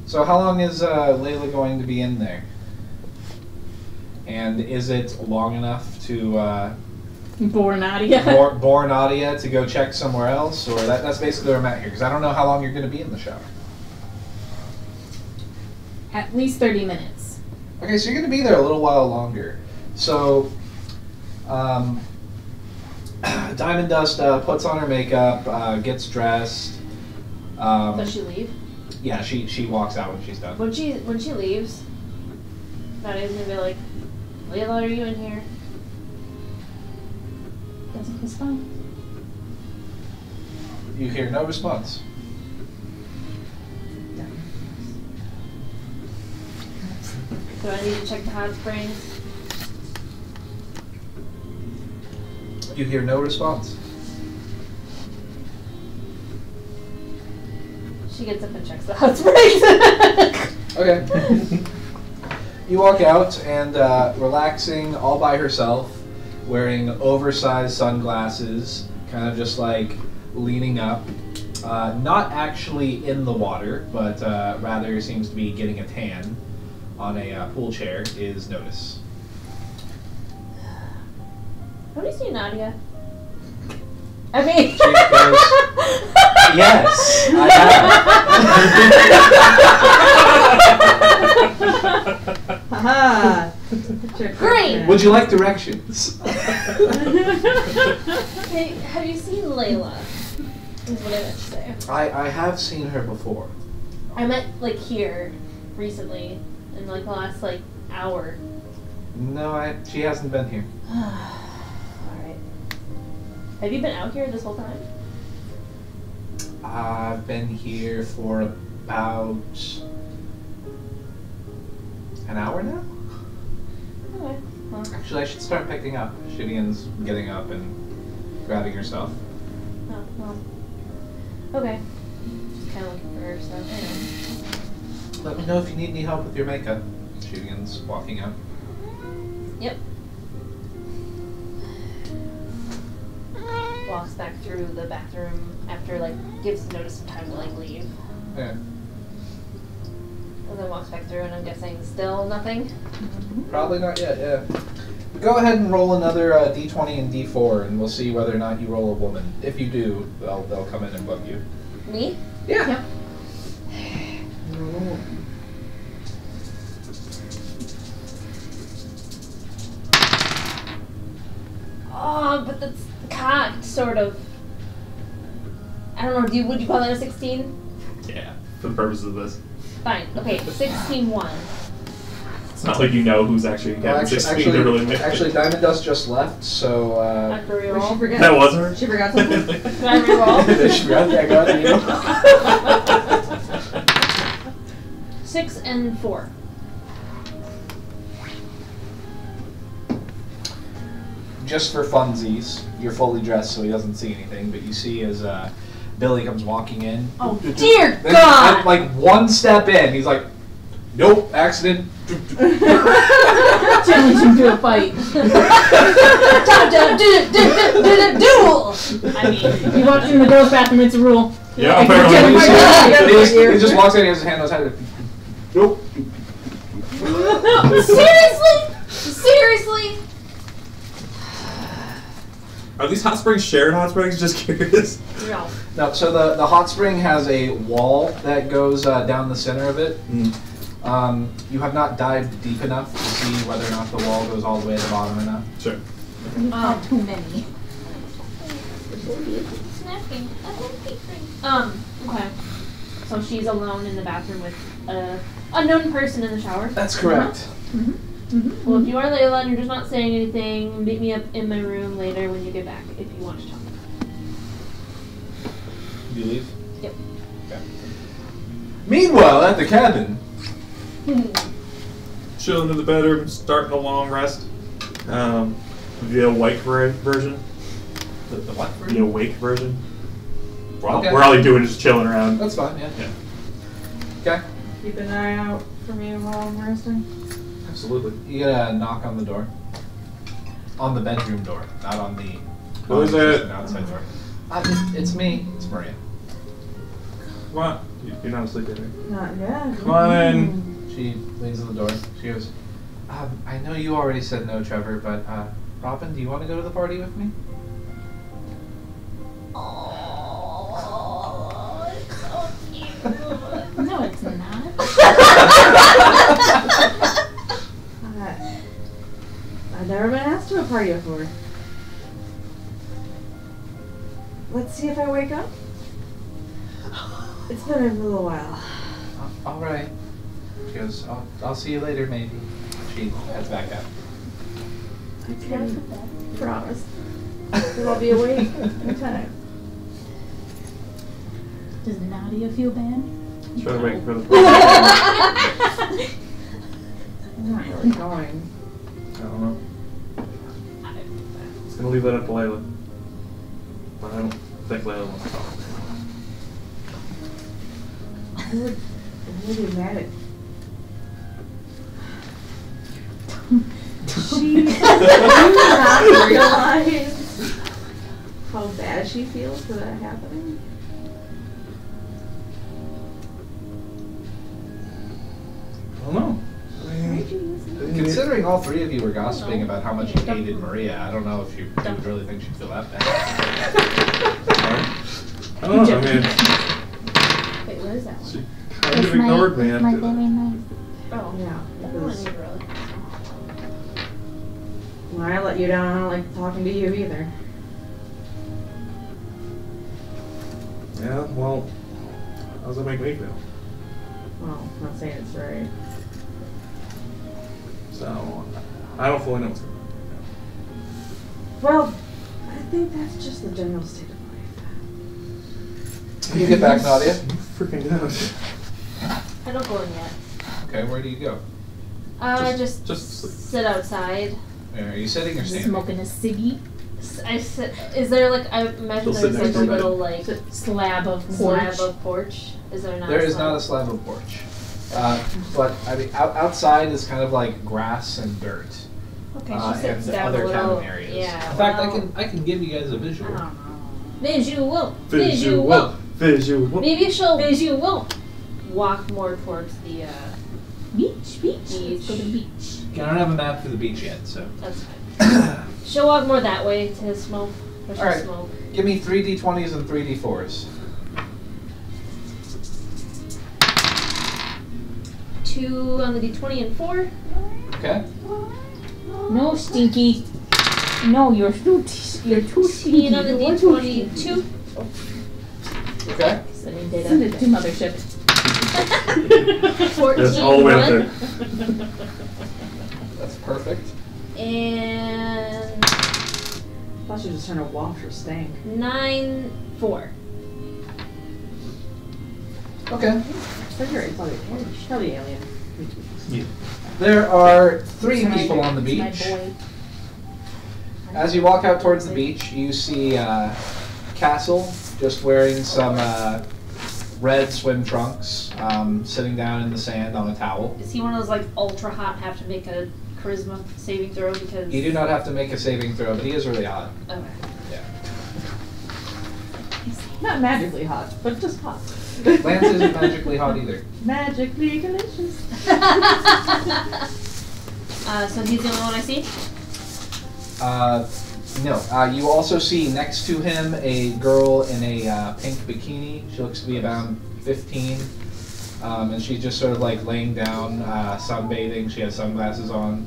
So how long is Layla going to be in there? And is it long enough to Bore Nadia. bore Nadia to go check somewhere else? Or that's basically where I'm at here, because I don't know how long you're going to be in the shower. At least 30 minutes. Okay, so you're going to be there a little while longer. So, Diamond Dust puts on her makeup, gets dressed. Does she leave? Yeah, she walks out when she's done. When she leaves, Maddie's gonna be like, Layla, are you in here? It's fine. You hear no response. Do I need to check the hot springs? You hear no response. She gets up and checks the hot springs. Okay. You walk out and relaxing all by herself, wearing oversized sunglasses, kind of just like leaning up. Not actually in the water, but rather seems to be getting a tan on a pool chair is Notice. Have you seen Nadia? I mean, She goes, yes, I have. Haha. Great. Would you like directions? Hey, have you seen Layla? Is what I meant to say. I have seen her before. I meant like here, recently, in like the last like hour. No, she hasn't been here. Alright. Have you been out here this whole time? I've been here for about an hour now. Okay. Well, Actually, I should start picking up. Shidian's getting up and grabbing herself. oh, well. Okay. Just kind of looking for her, so I know. Let me know if you need any help with your makeup. Shidian's walking out. Yep. Walks back through the bathroom after like gives Notice some time to like leave. Yeah. And then walks back through and I'm guessing still nothing? Probably not yet, yeah. Go ahead and roll another d20 and d4 and we'll see whether or not you roll a woman. If you do, they'll come in and bug you. Me? Yeah. Yep. Oh, but that's cocked, sort of. I don't know, would you call that a 16? Yeah, for the purposes of this. Fine, okay, 16-1. It's not like you know who's actually Well, having 16 to really make actually, Diamond Dust just left, so Not for Or she reroll. forgot. That was her? She forgot something. Can I reroll? she forgot that got you. 6 and 4. Just for funsies, you're fully dressed so he doesn't see anything, but you see as Billy comes walking in. Oh, dear Then, God! like one step in, he's like, nope, accident. Challenge him to a fight. Time to duel! I mean, You walk in the girls' bathroom, it's a rule. Yeah, He apparently. just walks in, he has his hand on his head. Nope. no, seriously? Seriously? Are these hot springs shared hot springs? Just curious. No. No, so the hot spring has a wall that goes down the center of it. You have not dived deep enough to see whether or not the wall goes all the way to the bottom or not. Sure. You've had too many. Snacking. Okay. So she's alone in the bathroom with a unknown person in the shower. That's correct. Well, if you are Layla and you're just not saying anything, meet me up in my room later when you get back if you want to talk. You leave? Yep. Okay. Meanwhile, at the cabin. Chilling in the bedroom, starting a long rest. The awake version. The what? The awake version. Well, Okay. we're all doing is chilling around. That's fine, yeah. Yeah. Okay. Keep an eye out for me while I'm resting. Absolutely. You get a knock on the door. On the bedroom door, not on the. Who is on it? the outside door. It's me. It's Maria. Come on. You're not asleep yet, right? Not yet. Come on in. She leans on the door. She goes, I know you already said no, Trevor, but Robin, do you want to go to the party with me? Oh, it's so cute. No, it's not. I cardio for? Let's see if I wake up. It's been a little while. All right. She goes, I'll see you later, maybe. She heads back out. I can promise that I'll be awake in time. Does Nadia feel bad? Try to wait for the I'm not really going. I don't know. It's gonna leave that up to Layla. But I don't think Layla wants to talk. I would be mad at. She does not realize how bad she feels for that happening. I don't know. I mean, Considering all three of you were gossiping about how much you hated Maria, I don't know if you would really think she'd feel that bad. I don't know. I mean, Wait, what is that one? she kind of ignored me my after very that. nice. Oh, Yeah. that one Because ain't really. when I let you down, I don't like talking to you either. Yeah, well, how does that make me feel? Well, I'm not saying it's right. So, I don't fully know what's going on. Well, I think that's just the general state of life. You get back, Nadia. You freaking out. I don't go in yet. Okay, where do you go? Just sleep. sit outside. Are you sitting or standing? Smoking a ciggy. I sit. Is there like I imagine She'll sit there's next like to a your little like Slab of porch. slab of porch? Is there not? There is not a slab of porch. But I mean, outside is kind of like grass and dirt. Okay, she And sits down other a little. cabin areas. Yeah. In fact, well, I can give you guys a I visual. don't know. Visual. Visual. Maybe she'll Visual. walk more towards the. Beach. Let's Beach. go to the beach. I don't have a map for the beach yet, so. That's fine. She'll walk more that way to smoke. Or she'll Alright. smoke. Give me 3 d20s and 3 d4s. 2 on the d20 and 4. Okay. No, Stinky. No, you're too stinky. 16 on the You're too d20, 2. Okay. Send it to Mothership. 14, That's all the way up 1. there. That's perfect. And I thought she was just trying to waft her stank. 9, 4. Okay. Figure tell the alien. There are 3 It's my- people on the it's my beach. boy. As you walk out towards the beach, you see Castle just wearing some red swim trunks, sitting down in the sand on a towel. Is he one of those like ultra hot, have to make a charisma saving throw because. You do not have to make a saving throw, but he is really hot. Okay. Yeah. Not magically hot, but just hot. Lance isn't magically hot either. Magically delicious. So he's the only one I see? No. You also see next to him a girl in a pink bikini. She looks to be about 15. And she's just sort of like laying down, sunbathing. She has sunglasses on.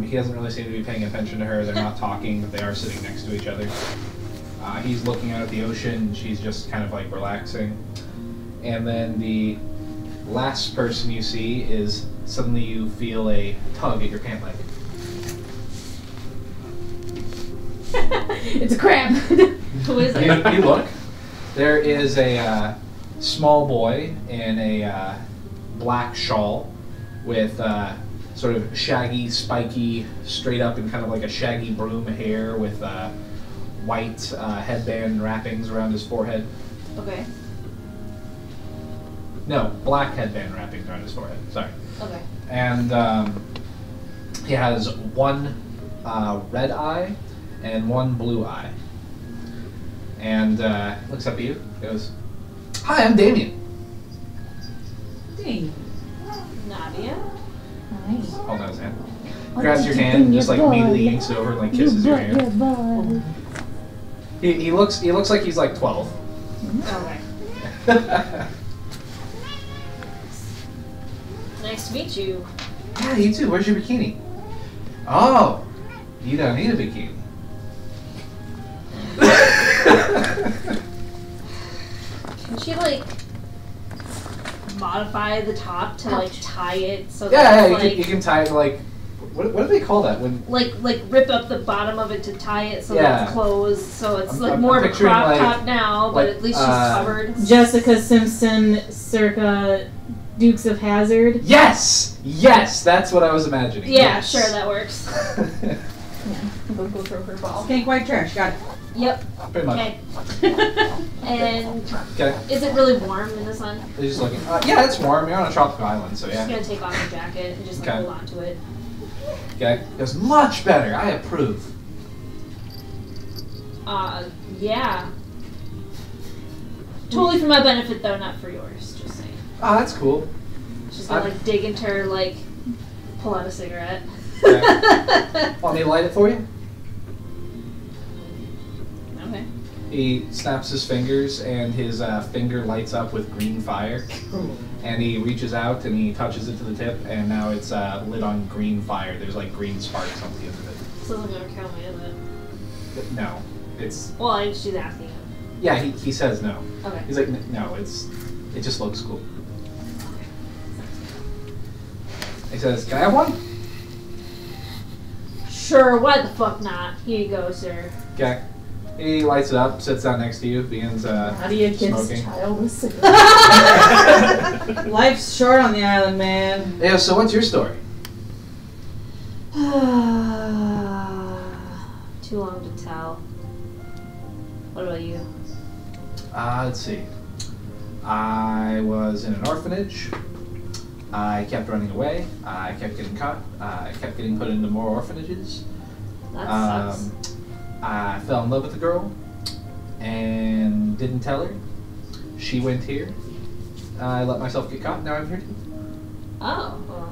He doesn't really seem to be paying attention to her. They're not talking, but they are sitting next to each other. He's looking out at the ocean, and she's just kind of like relaxing. And then the last person you see is suddenly you feel a tug at your pant leg. It's a crab. Who is it? You look. There is a small boy in a black shawl with sort of shaggy, spiky, straight up and kind of like a shaggy broom hair with white headband wrappings around his forehead. Okay. No, black headband wrappings around his forehead. Sorry. Okay. And he has one red eye and one blue eye. And looks up at you, goes, "Hi, I'm Damien." Dang. Nadia? Nice. Hold out his hand. Grabs your hand and just like immediately yanks it over and like kisses your hand. He looks like he's like 12. Okay. Nice to meet you. Yeah, you too. Where's your bikini? Oh, You don't need a bikini. Can she like modify the top to like tie it so Yeah, that yeah, it's, you can tie it like what do they call that when? like rip up the bottom of it to tie it so that Yeah. it's closed, so it's I'm more of a picturing, crop like- top now, but like, at least she's covered. Jessica Simpson circa Dukes of Hazzard. Yes, yes, that's what I was imagining. Yeah, yes. sure, that works. Go throw her ball. Pink white trash. Got it. Yep. Pretty much. Okay. And Okay, is it really warm in the sun? they're just looking. Yeah, it's warm. You're on a tropical island, so I'm just yeah. gonna take off the jacket and just like Okay. hold on to it. Okay, it was much better. I approve. Yeah. Totally for my benefit though, not for yours. Just saying. Oh, that's cool. She's gonna like dig into her, like pull out a cigarette. Okay. Want me to light it for you? Okay. He snaps his fingers, and his finger lights up with green fire. And he reaches out and he touches it to the tip, and now it's lit on green fire. There's like green sparks on the end of it. So it's gonna kill me, is it? But no, it's Well, she's asking him. yeah. He says no. Okay. He's like no. It just looks cool. He says, "Can I have one?" Sure, why the fuck not? Here you go, sir. Okay. He lights it up, sits down next to you, begins How do you give smoking. a child a cigarette? Life's short on the island, man. Yeah. So what's your story? Too long to tell. What about you? Let's see. I was in an orphanage. I kept running away. I kept getting caught. I kept getting put into more orphanages. That sucks. I fell in love with a girl and didn't tell her. She went here. I let myself get caught. Now I'm here too. Oh, well,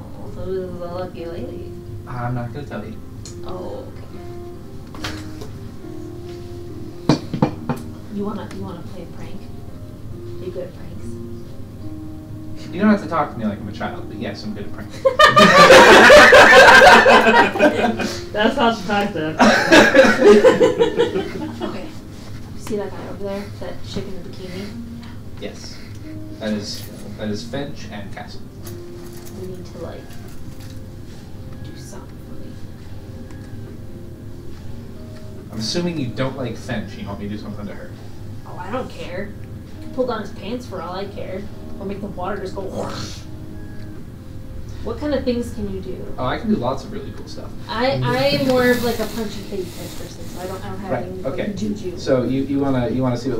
who's the lucky lady? I'm not going to tell you. Oh, okay. You wanna play a prank? Are you good at pranks? You don't have to talk to me like I'm a child, but yes, I'm good at pranking. That's how she talks to. Okay. See that guy over there? That chick in the bikini? Yes. That is Finch and Castle. We need to like do something for me. I'm assuming you don't like Finch. You want me to do something to her. Oh, I don't care. Pull down his pants for all I care. Or make the water just go whoosh. What kind of things can you do? Oh, I can do lots of really cool stuff. I am more of like a punch and face type person, so I don't have Right, any okay. like, juju. So you wanna see what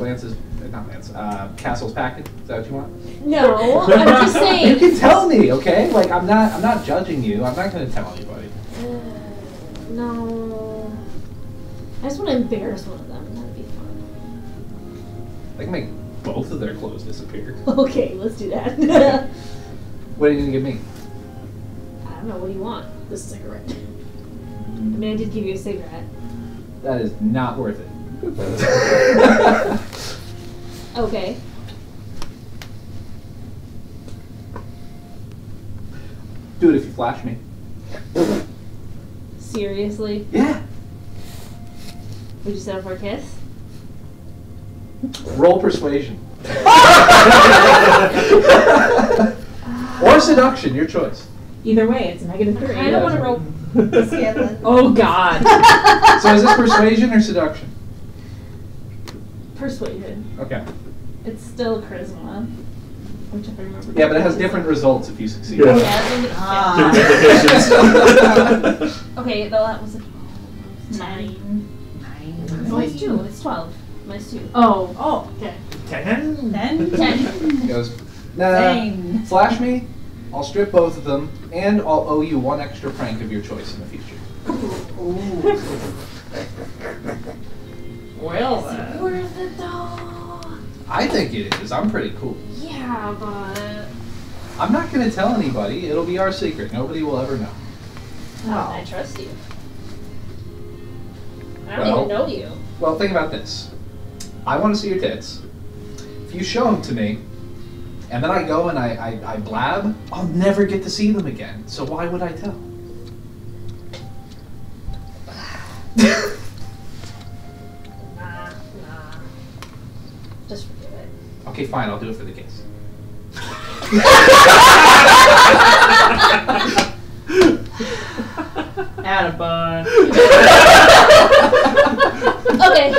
Castle's packing? Is that what you want? No, I'm just You saying. can tell me, okay? Like I'm not judging you. I'm not gonna tell anybody. No. I just want to embarrass one of them. That'd be fun. I can make both of their clothes disappear. Okay, let's do that. What are you gonna give me? I don't know. What do you want? The cigarette. I mean, I did give you a cigarette. That is not worth it. Okay. Do it if you flash me. Seriously? Yeah. Would you settle for a kiss? Roll persuasion. Or seduction, your choice. Either way, it's -3. I don't want to roll. Oh God. So is this persuasion or seduction? Persuasion. Okay. It's still charisma. Which if I remember. Yeah, but it has different results if you succeed. Yeah. Yeah, Different implications. okay, though that was a 9. minus 2. It's 12. Minus 2. Oh. Okay. 10? 10? 10. He goes, nah, Same. flash me, I'll strip both of them, and I'll owe you one extra prank of your choice in the future. Well, Is it worth it though? I think it is. I'm pretty cool. Yeah, but I'm not going to tell anybody. It'll be our secret. Nobody will ever know. I trust you. I don't Well- even know you. Well, think about this. I want to see your tits. If you show them to me, and then I go and I blab, I'll never get to see them again. So why would I tell? Just forgive it. Okay, fine. I'll do it for the kiss. Attaboy. Okay,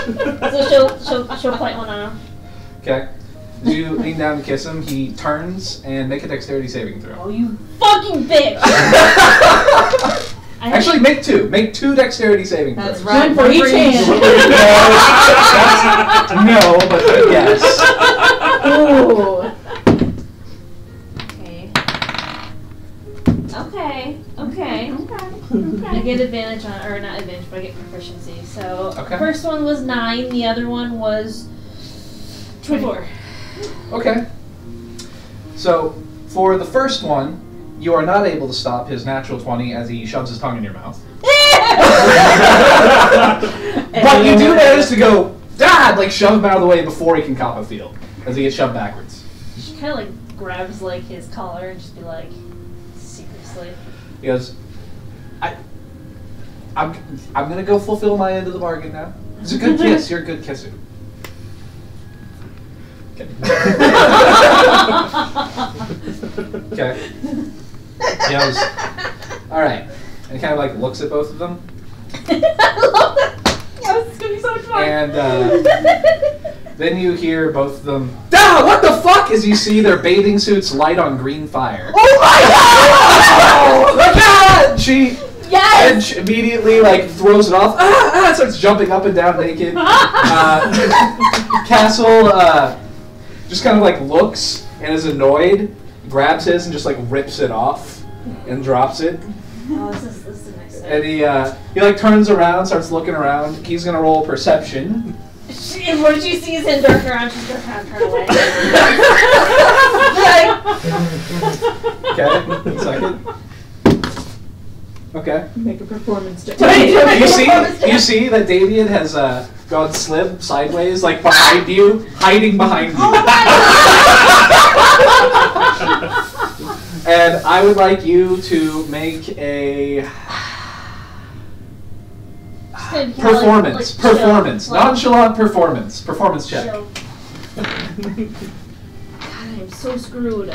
so she'll point one on him. Okay. As you lean down to kiss him, he turns and make a dexterity saving throw. Oh, you fucking bitch! Actually, make two. Make 2 dexterity saving throws. That's right. For each hand. No, but yes. Ooh. Okay. I get advantage on, or not advantage, but I get proficiency. So Okay. first one was 9, the other one was 24. Okay. So, for the first one, you are not able to stop his natural 20 as he shoves his tongue in your mouth. But you do manage to go, Dad! Like, shove him out of the way before he can cop a feel, as he gets shoved backwards. She kind of like grabs like his collar and just be like, seriously. He goes, I'm gonna go fulfill my end of the bargain now. It's a good kiss. You're a good kisser. Okay. Okay. He goes, all right, and kind of like looks at both of them, I love that. Yeah, this is gonna be so much fun. and then you hear both of them, "Ah, what the fuck?" As you see their bathing suits light on green fire. Oh my Oh my god! She Yes! Edge immediately like throws it off. Starts jumping up and down naked. Castle just kind of like looks and is annoyed, grabs his and just like rips it off and drops it. Oh, this is a nice thing. And he like turns around, starts looking around. He's gonna roll perception. And when she sees him turn around, she's gonna kind of turn away. Okay, 1 second. Okay. Make a performance check. You see that Damien has gone slim sideways, like behind you, hiding behind you. And I would like you to make a performance, nonchalant performance check. God, I am so screwed.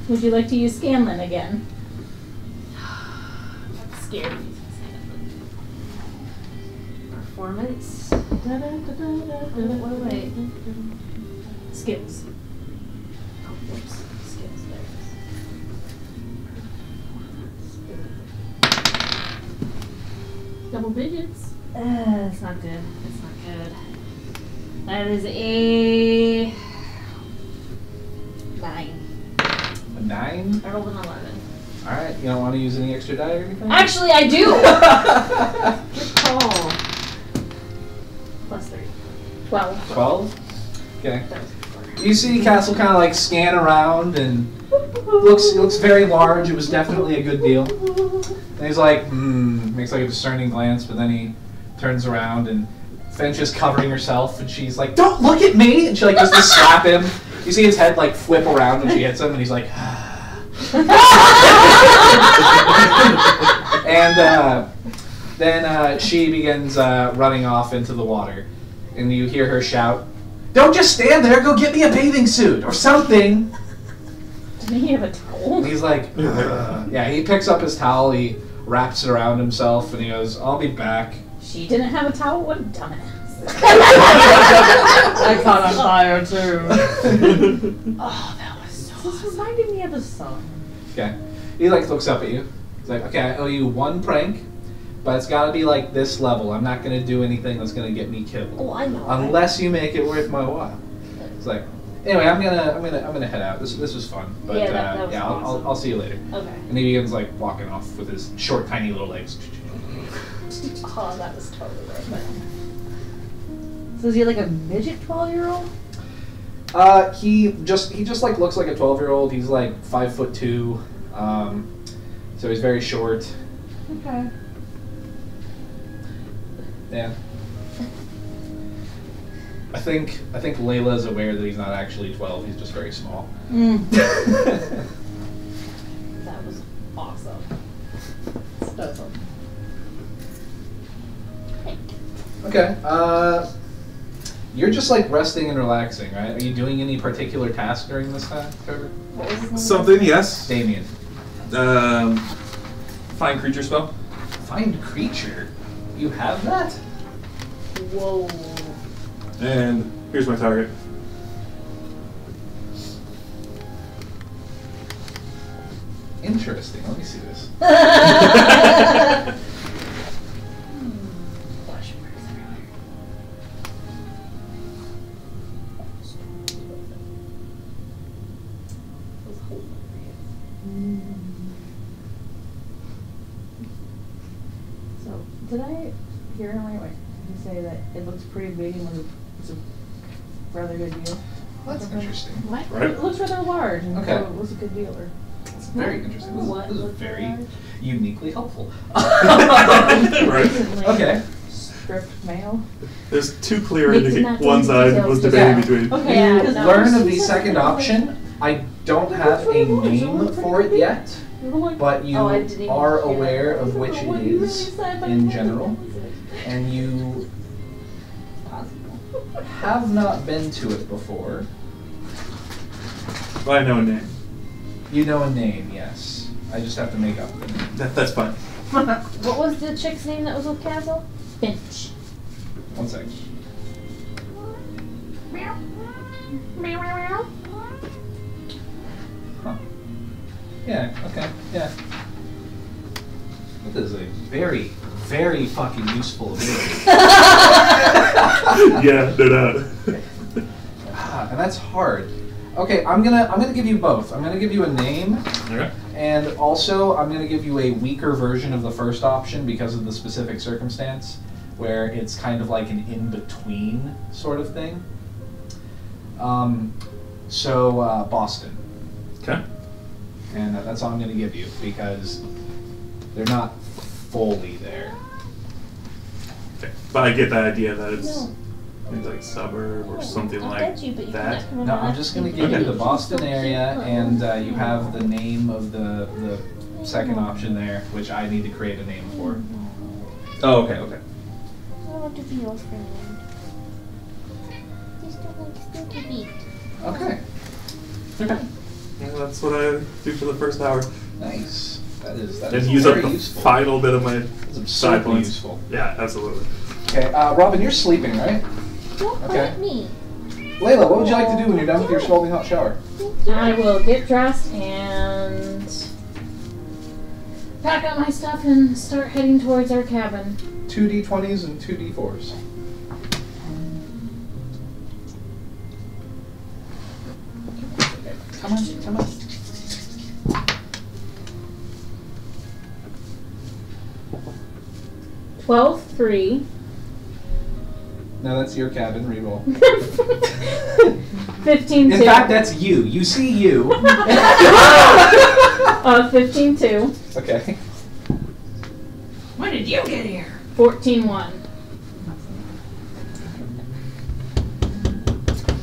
Would you like to use Scanlan again? That's scary. Performance. Wait. Skills. Oh, whoops. Skills. There it is. Double digits. It's not good. It's not good. That is a 9. A 9? I rolled an 11. All right. You don't want to use any extra die or anything? Actually, I do. Good call. Plus 3. 12. 12. Okay. That was 4. You see Castle kind of like scan around and looks very large. It was definitely a good deal. And he's like, makes like a discerning glance, but then he turns around and Finch is covering herself, and she's like, "Don't look at me!" And she like goes to slap him. You see his head like flip around when she hits him, and he's like, and then she begins running off into the water, and you hear her shout, "Don't just stand there! Go get me a bathing suit or something!" Didn't he have a towel? And he's like, yeah, he picks up his towel, he wraps it around himself, and he goes, "I'll be back." She didn't have a towel? What a dumbass. I caught on fire too. Oh, that was so This reminded me of a song. Okay. He like looks up at you. He's like, "Okay, I owe you 1 prank, but it's gotta be like this level. I'm not gonna do anything that's gonna get me killed. Oh, I know. Unless you make it worth my while." It's like, anyway, I'm gonna head out. This was fun. But Yeah, that was yeah, awesome. I'll see you later. Okay. And he begins like walking off with his short, tiny little legs. Oh, that was totally worth it. So is he like a midget 12-year-old? He just like looks like a 12-year-old. He's like 5'2", so he's very short. Okay. Yeah. I think Layla's aware that he's not actually 12. He's just very small. That was awesome. That's awesome. Okay. You're just like resting and relaxing, right? Are you doing any particular task during this time, Trevor? What was his name? Something, yes. Damien. Find creature spell. Find creature. You have that? Whoa. And here's my target. Interesting. Let me see this. So, did I hear him right? He say that it looks pretty big and was a rather good deal? That's interesting. What? Right. It looks rather large, and Okay. so it was a good deal. Or It's very interesting. This is very uniquely helpful. Right. Okay. stripped mail. There's two clear Mix indicate. nuts One and side details was to debating that. between. Okay. You Yeah, no. learn of the second option. I don't have a name for it yet, but you Oh, I didn't even are hear aware that. of which it is in general, and you have not been to it before. Well, I know a name. You know a name, yes. I just have to make up the name. That's fine. What was the chick's name that was with Castle? Finch. 1 second. Huh. Yeah, okay, yeah. That is a very, very fucking useful ability. Yeah, no doubt. And that's hard. Okay, I'm gonna give you both. I'm gonna give you a name, Okay. and also I'm gonna give you a weaker version of the first option because of the specific circumstance, where it's kind of like an in-between sort of thing. Boston. Okay. And that's all I'm going to give you, because they're not fully there. Okay. But I get the idea that it's No. maybe like suburb or something I'll like get you, but you that. cannot No, I'm just going to give you the Boston area, and you have the name of the second option there, which I need to create a name for. Oh, okay, okay. I want to be your friend. Just don't like stinky feet. Okay, Okay. Yeah, that's what I do for the first hour. nice. That is And use up very the useful. final bit of my That's side absurdly points. useful. Yeah, absolutely. Okay, Robin, you're sleeping, right? Don't Okay. bite me. Layla, what would you like to do when you're done with your scalding hot shower? I will get dressed and pack up my stuff and start heading towards our cabin. 2 D20s and 2 D4s. Come on, come on. Twelve, 3. No, that's your cabin. Reroll. 15, 2. In fact, that's you. You see you. 15, 2. Okay. When did you get here? 14, 1.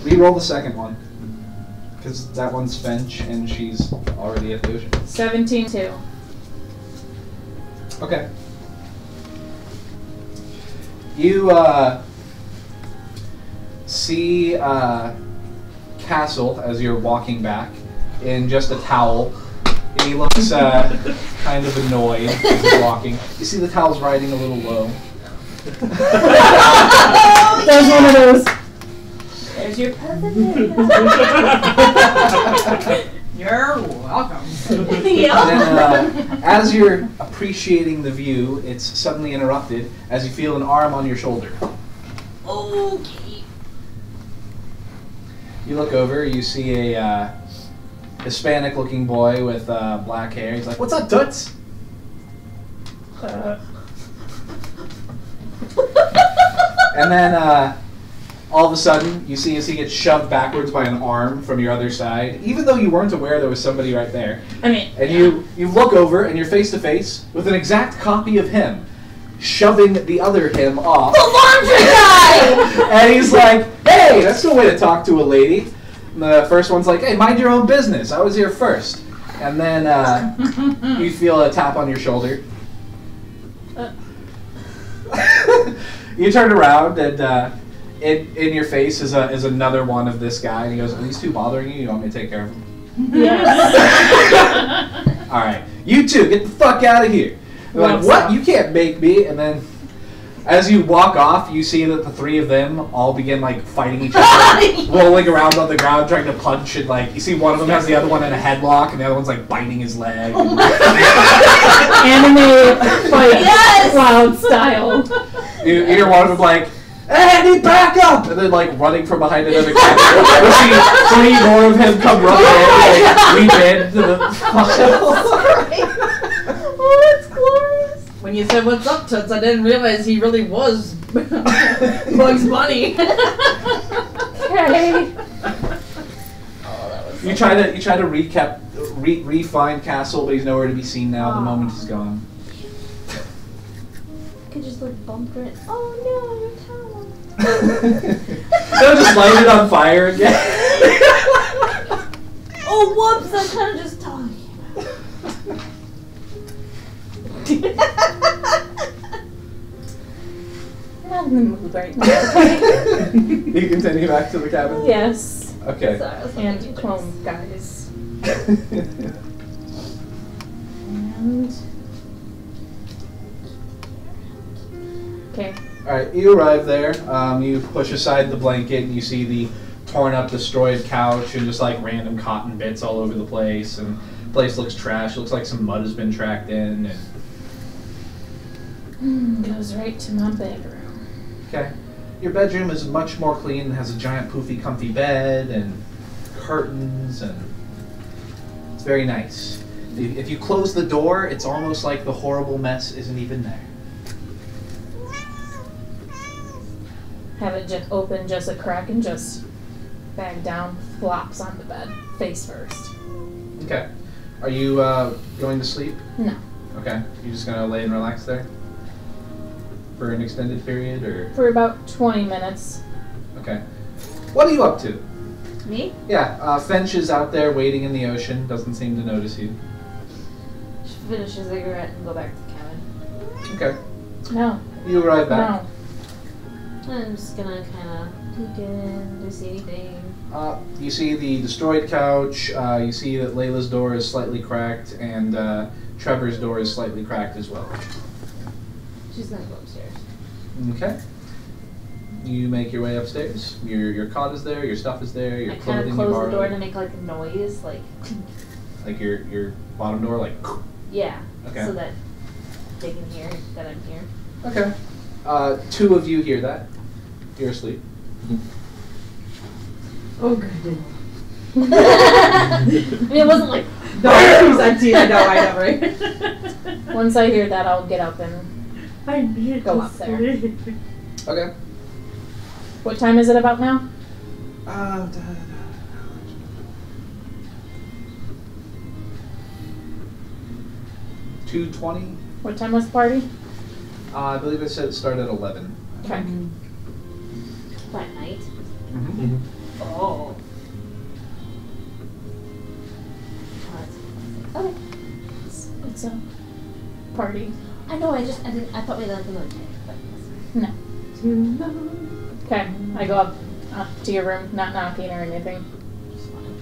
Reroll the second one. Because that one's Finch, and she's already at the ocean. 17, 2. Okay. You, see, Castle as you're walking back in just a towel. And he looks, kind of annoyed as he's walking. You see the towel's riding a little low. That was one of those. There's your perfect You're welcome. And then, as you're appreciating the view, it's suddenly interrupted as you feel an arm on your shoulder. Okay. You look over, you see a Hispanic-looking boy with black hair. He's like, "What's up, Toots?" And then, all of a sudden, you see as he gets shoved backwards by an arm from your other side, even though you weren't aware there was somebody right there. I mean, And you look over, and you're face to face with an exact copy of him, shoving the other him off. The laundry guy! And he's like, "Hey, that's no way to talk to a lady." And the first one's like, "Hey, mind your own business. I was here first." And then you feel a tap on your shoulder. You turn around, and in your face is another one of this guy, and he goes, "Are these two bothering you? You want me to take care of them?" Yes. All right, you two, get the fuck out of here. They're like, "What? You can't make me!" And then, as you walk off, you see that the three of them all begin like fighting each other, rolling around on the ground, trying to punch. And like, you see one of them has the other one in a headlock, and the other one's like biting his leg. Anime fight, cloud style. You hear one of them like, "Hey, I need backup!" And then like running from behind another cabin. You see 3 more of him come running in, like, leap into the Oh, that's glorious. When you said "What's up, Toots," I didn't realize he really was Bugs Bunny. Okay. You try to re-find Castle, but he's nowhere to be seen now. The moment he's gone. I could just like bump it. Oh no, your towel. They'll just light it on fire again. Oh whoops! I'm kind of just talking. I'm not in the mood right now. You continue back to the cabin? Yes. Okay. Sorry, I was And looking at clone guys. And okay. Alright, you arrive there. You push aside the blanket and you see the torn up, destroyed couch and just like random cotton bits all over the place. And the place looks trash. It looks like some mud has been tracked in. And Goes right to my bedroom. okay. Your bedroom is much more clean. It has a giant poofy comfy bed and curtains and it's very nice. If you close the door, it's almost like the horrible mess isn't even there. Have it just open just a crack and just bag down, flops on the bed, face first. Okay. Are you going to sleep? No. Okay. You just gonna lay and relax there? For an extended period, or? For about 20 minutes. Okay. What are you up to? Me? Yeah, Fench is out there waiting in the ocean, doesn't seem to notice you. Should finish a cigarette and go back to the cabin. Okay. No. You arrive back. No. I'm just gonna kind of peek in to see anything. You see the destroyed couch, you see that Layla's door is slightly cracked, and Trevor's door is slightly cracked as well. She's gonna go upstairs. Okay. You make your way upstairs. Your cot is there, your stuff is there, your I kind clothing of you close borrowed. the door to make like a noise, like Like your bottom door, like. yeah, Okay. so that they can hear that I'm here. Okay. 2 of you hear that. You're asleep. Oh, good. I mean, it wasn't like No, I know, right? Once I hear that, I'll get up and I need go up there. Okay. What time is it about now? 2:20. What time was the party? I believe it said it started at 11. Okay. by night. Mm-hmm. Oh. Okay. It's a party. I know. I thought we had another day. But No. Okay. I go up to your room, not knocking or anything. just fine.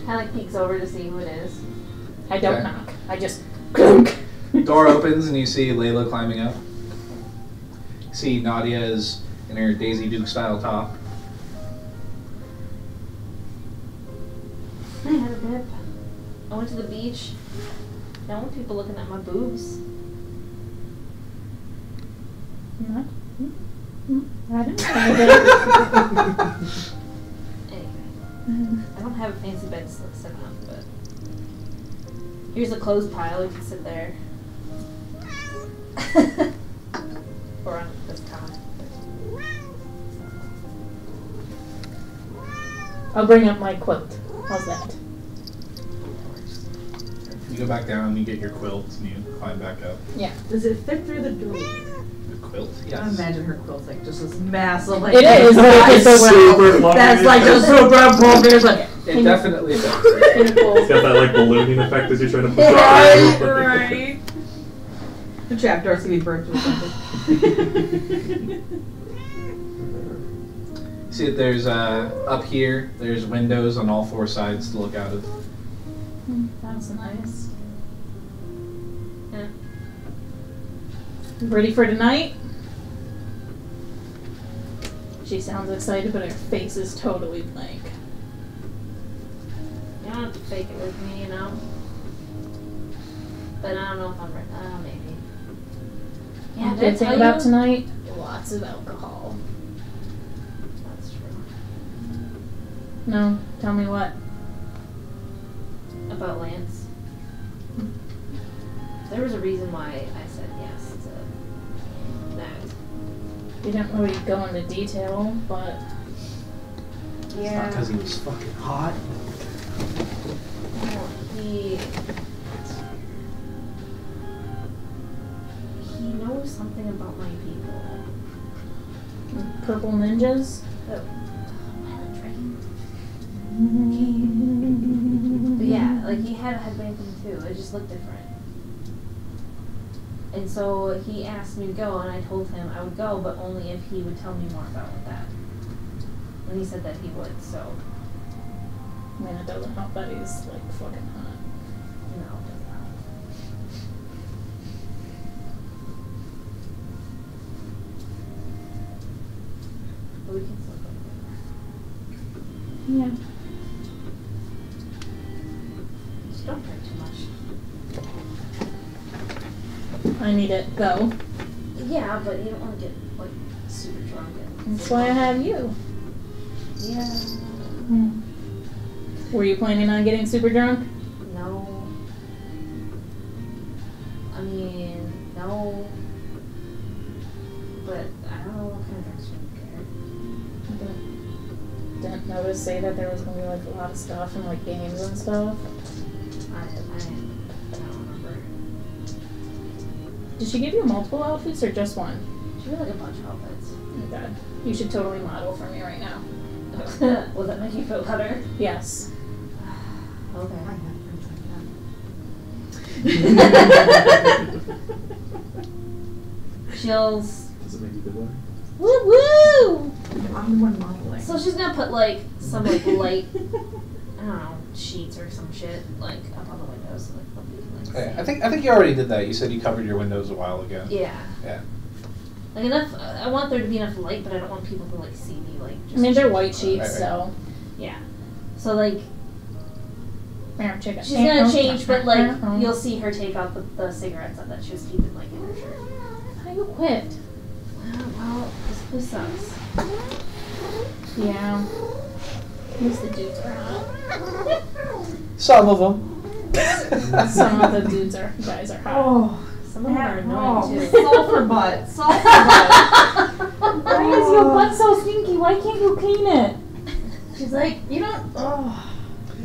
Kind of like peeks over to see who it is. I don't Okay. knock. I just clunk. Door opens and you see Layla climbing up. You see Nadia is in her Daisy Duke style top. I had a dip. I went to the beach. I don't want people looking at my boobs. Not. I didn't say Anyway, I don't have a fancy bed to sit on, but here's a clothes pile. You can sit there. Or on this cot. I'll bring up my quilt. How's that? You go back down and you get your quilt and you climb back up. Yeah. Does it fit through the door? The quilt? I Yes. imagine her quilt's like just this massive, like It is, but it's size so super quilt that's like just super bulky. It's like It definitely does. It's got that like ballooning effect as you're trying to push right, it. right. The trapdoor's gonna be burnt or something. See that there's up here. There's windows on all 4 sides to look out of. That's nice. Yeah. Ready for tonight? She sounds excited, but her face is totally blank. You don't have to fake it with me, you know? But I don't know if I'm ready. Maybe. Yeah, Good did I thing tell about you? tonight? Lots of alcohol. That's true. No, tell me what. About Lance. There was a reason why I said yes to that. You didn't really go into detail, but It's not because he was fucking hot. No, he knows something about my people. purple ninjas. But yeah, like he had a headband thing too. It just looked different. And so he asked me to go, and I told him I would go, but only if he would tell me more about that. And he said that he would, so I mean, it doesn't help that he's like fucking hot. no, it does not. But we can still go. Yeah. Just don't drink too much. I need it though. Yeah, but you don't want to get like super drunk. That's why I have you. Yeah. Were you planning on getting super drunk? No. I mean, no. But I don't know what kind of drinks you Didn't notice say that there was gonna be like a lot of stuff and like games and stuff. I don't remember. Did she give you multiple outfits or just one? She had like a bunch of outfits. Oh my god. You should totally model for me right now. Will that make you feel better? Yes. Okay. Chills. Does it make you feel better? Woo woo! I'm the one modeling. So she's gonna put like some like light, I don't know, sheets or some shit like up on the windows, so, like nobody can like Okay, see. I think you already did that. You said you covered your windows a while ago. Yeah. Yeah. Like enough. I want there to be enough light, but I don't want people to like see me like. Just I mean, they're white sheets, Right. so. Yeah. So like Chicken. she's gonna change, but like you'll see her take out the cigarettes that she was keeping like in her shirt. How you quit? Well, this place sucks. Yeah. At least the dudes are hot. Some of them. Some of the guys are hot. Oh, Some of them are annoying too. sulfur butt. Sulfur butt. Why is your butt so stinky? Why can't you clean it? She's like, you don't. Oh,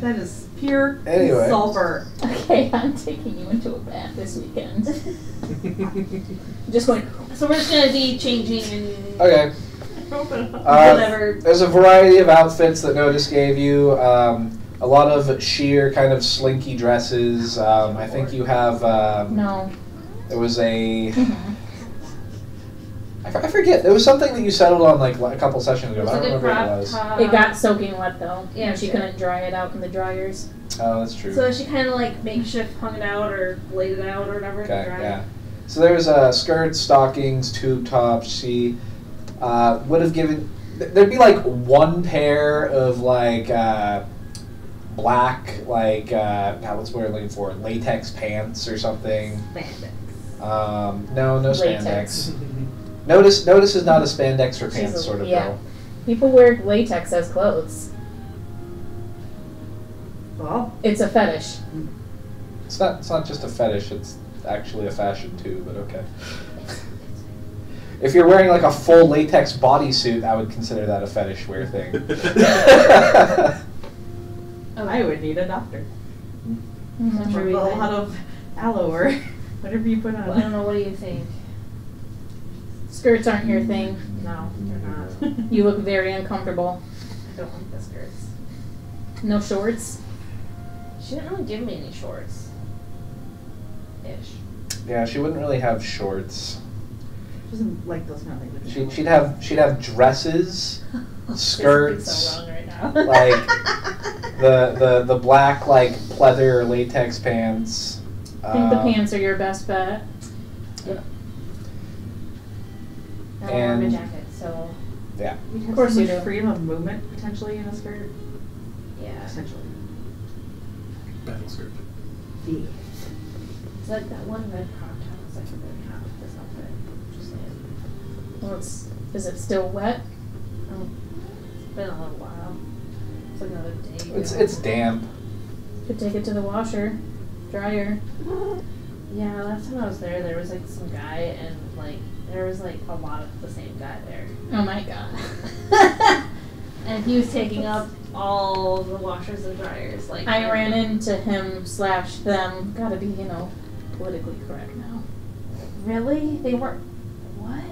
that is pure Anyway. sulfur. Okay, I'm taking you into a bath this weekend. Just going. So we're just gonna be changing and Okay. whatever. There's a variety of outfits that Notice gave you. A lot of sheer kind of slinky dresses. I think you have. No. There was a. I forget. There was something that you settled on like a couple sessions ago. It was I like don't a remember what it crop was. top. It got soaking wet though. Yeah, and she sure. couldn't dry it out in the dryers. Oh, that's true. So she kind of like makeshift hung it out or laid it out or whatever. Okay, dry. yeah. So there was skirts, stockings, tube tops. She would have given. There'd be like one pair of like black, like what's what we're looking for? Latex pants or something. Spandex. No Latex. spandex. Notice is not a spandex for pants She's a- sort of yeah. girl. People wear latex as clothes. Well, It's a fetish. It's not just a fetish. It's actually a fashion too. But okay. If you're wearing like a full latex bodysuit, I would consider that a fetish wear thing. I would need a doctor. Mhm. Sure. A lot of aloe or whatever you put on. Well, I don't know. What do you think? Skirts aren't your thing. No, they're not. You look very uncomfortable. I don't like the skirts. No shorts. She didn't really give me any shorts. Ish. Yeah, she wouldn't really have shorts. She doesn't like those kind of things. She'd have dresses, skirts, so wrong right now. like the black like pleather or latex pants. I think the pants are your best bet. I don't have a jacket, so Yeah. You'd have Of course so you much do. freedom of movement potentially in a skirt. yeah. Potentially. Battle skirt. It's like that one red crop top is like really hot with this outfit. Just saying. Well, is it still wet? It's been a little while. It's like another day. It's damp. Could take it to the washer, dryer. Yeah, last time I was there was like some guy and like there was like a lot of the same guy there. Oh my god. And he was taking up all the washers and dryers. Like I ran into him/them. Gotta be, politically correct now. Really? They were what?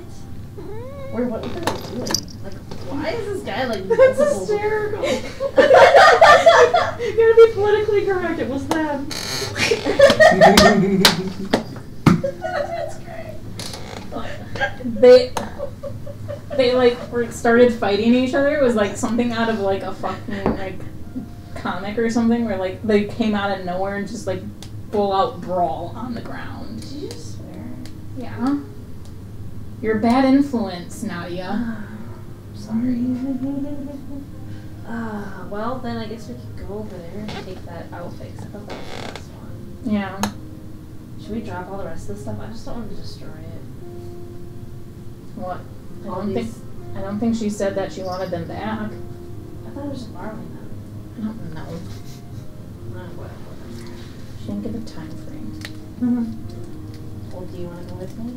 What were they doing? Like, why is this guy like That's multiple- hysterical. You gotta be politically correct. It was them. That's great. They like started fighting each other. It was like something out of like a fucking like comic or something where like they came out of nowhere and just like full out brawl on the ground. Did you just swear? Yeah. You're a bad influence, Nadia. Sorry. Well, then I guess we could go over there and take that outfit. 'Cause I thought that was the best one. Yeah. Should we drop all the rest of the stuff? I just don't want to destroy it. What? I All don't these- think I don't think she said that she wanted them back. I thought it was just borrowing them. I don't know. Whatever. She didn't give a time frame. Well, do you want to go with me?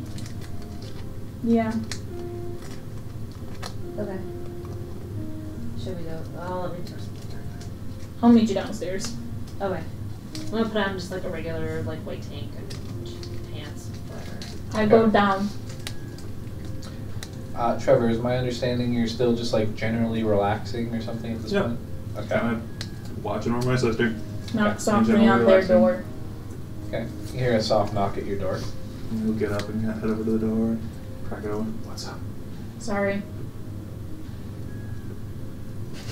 Yeah. Okay. Should we go? Oh, let me just. I'll meet you downstairs. Okay. I'm gonna put on just like a regular like white tank and pants, whatever. I go down. Trevor, is my understanding you're still just like generally relaxing or something at this Yeah. point? Okay. Kind of watching over my sister. Knock Okay. softly Generally on their relaxing. door. Okay. You hear a soft knock at your door. And we'll get up and head over to the door and crack it open. What's up? Sorry.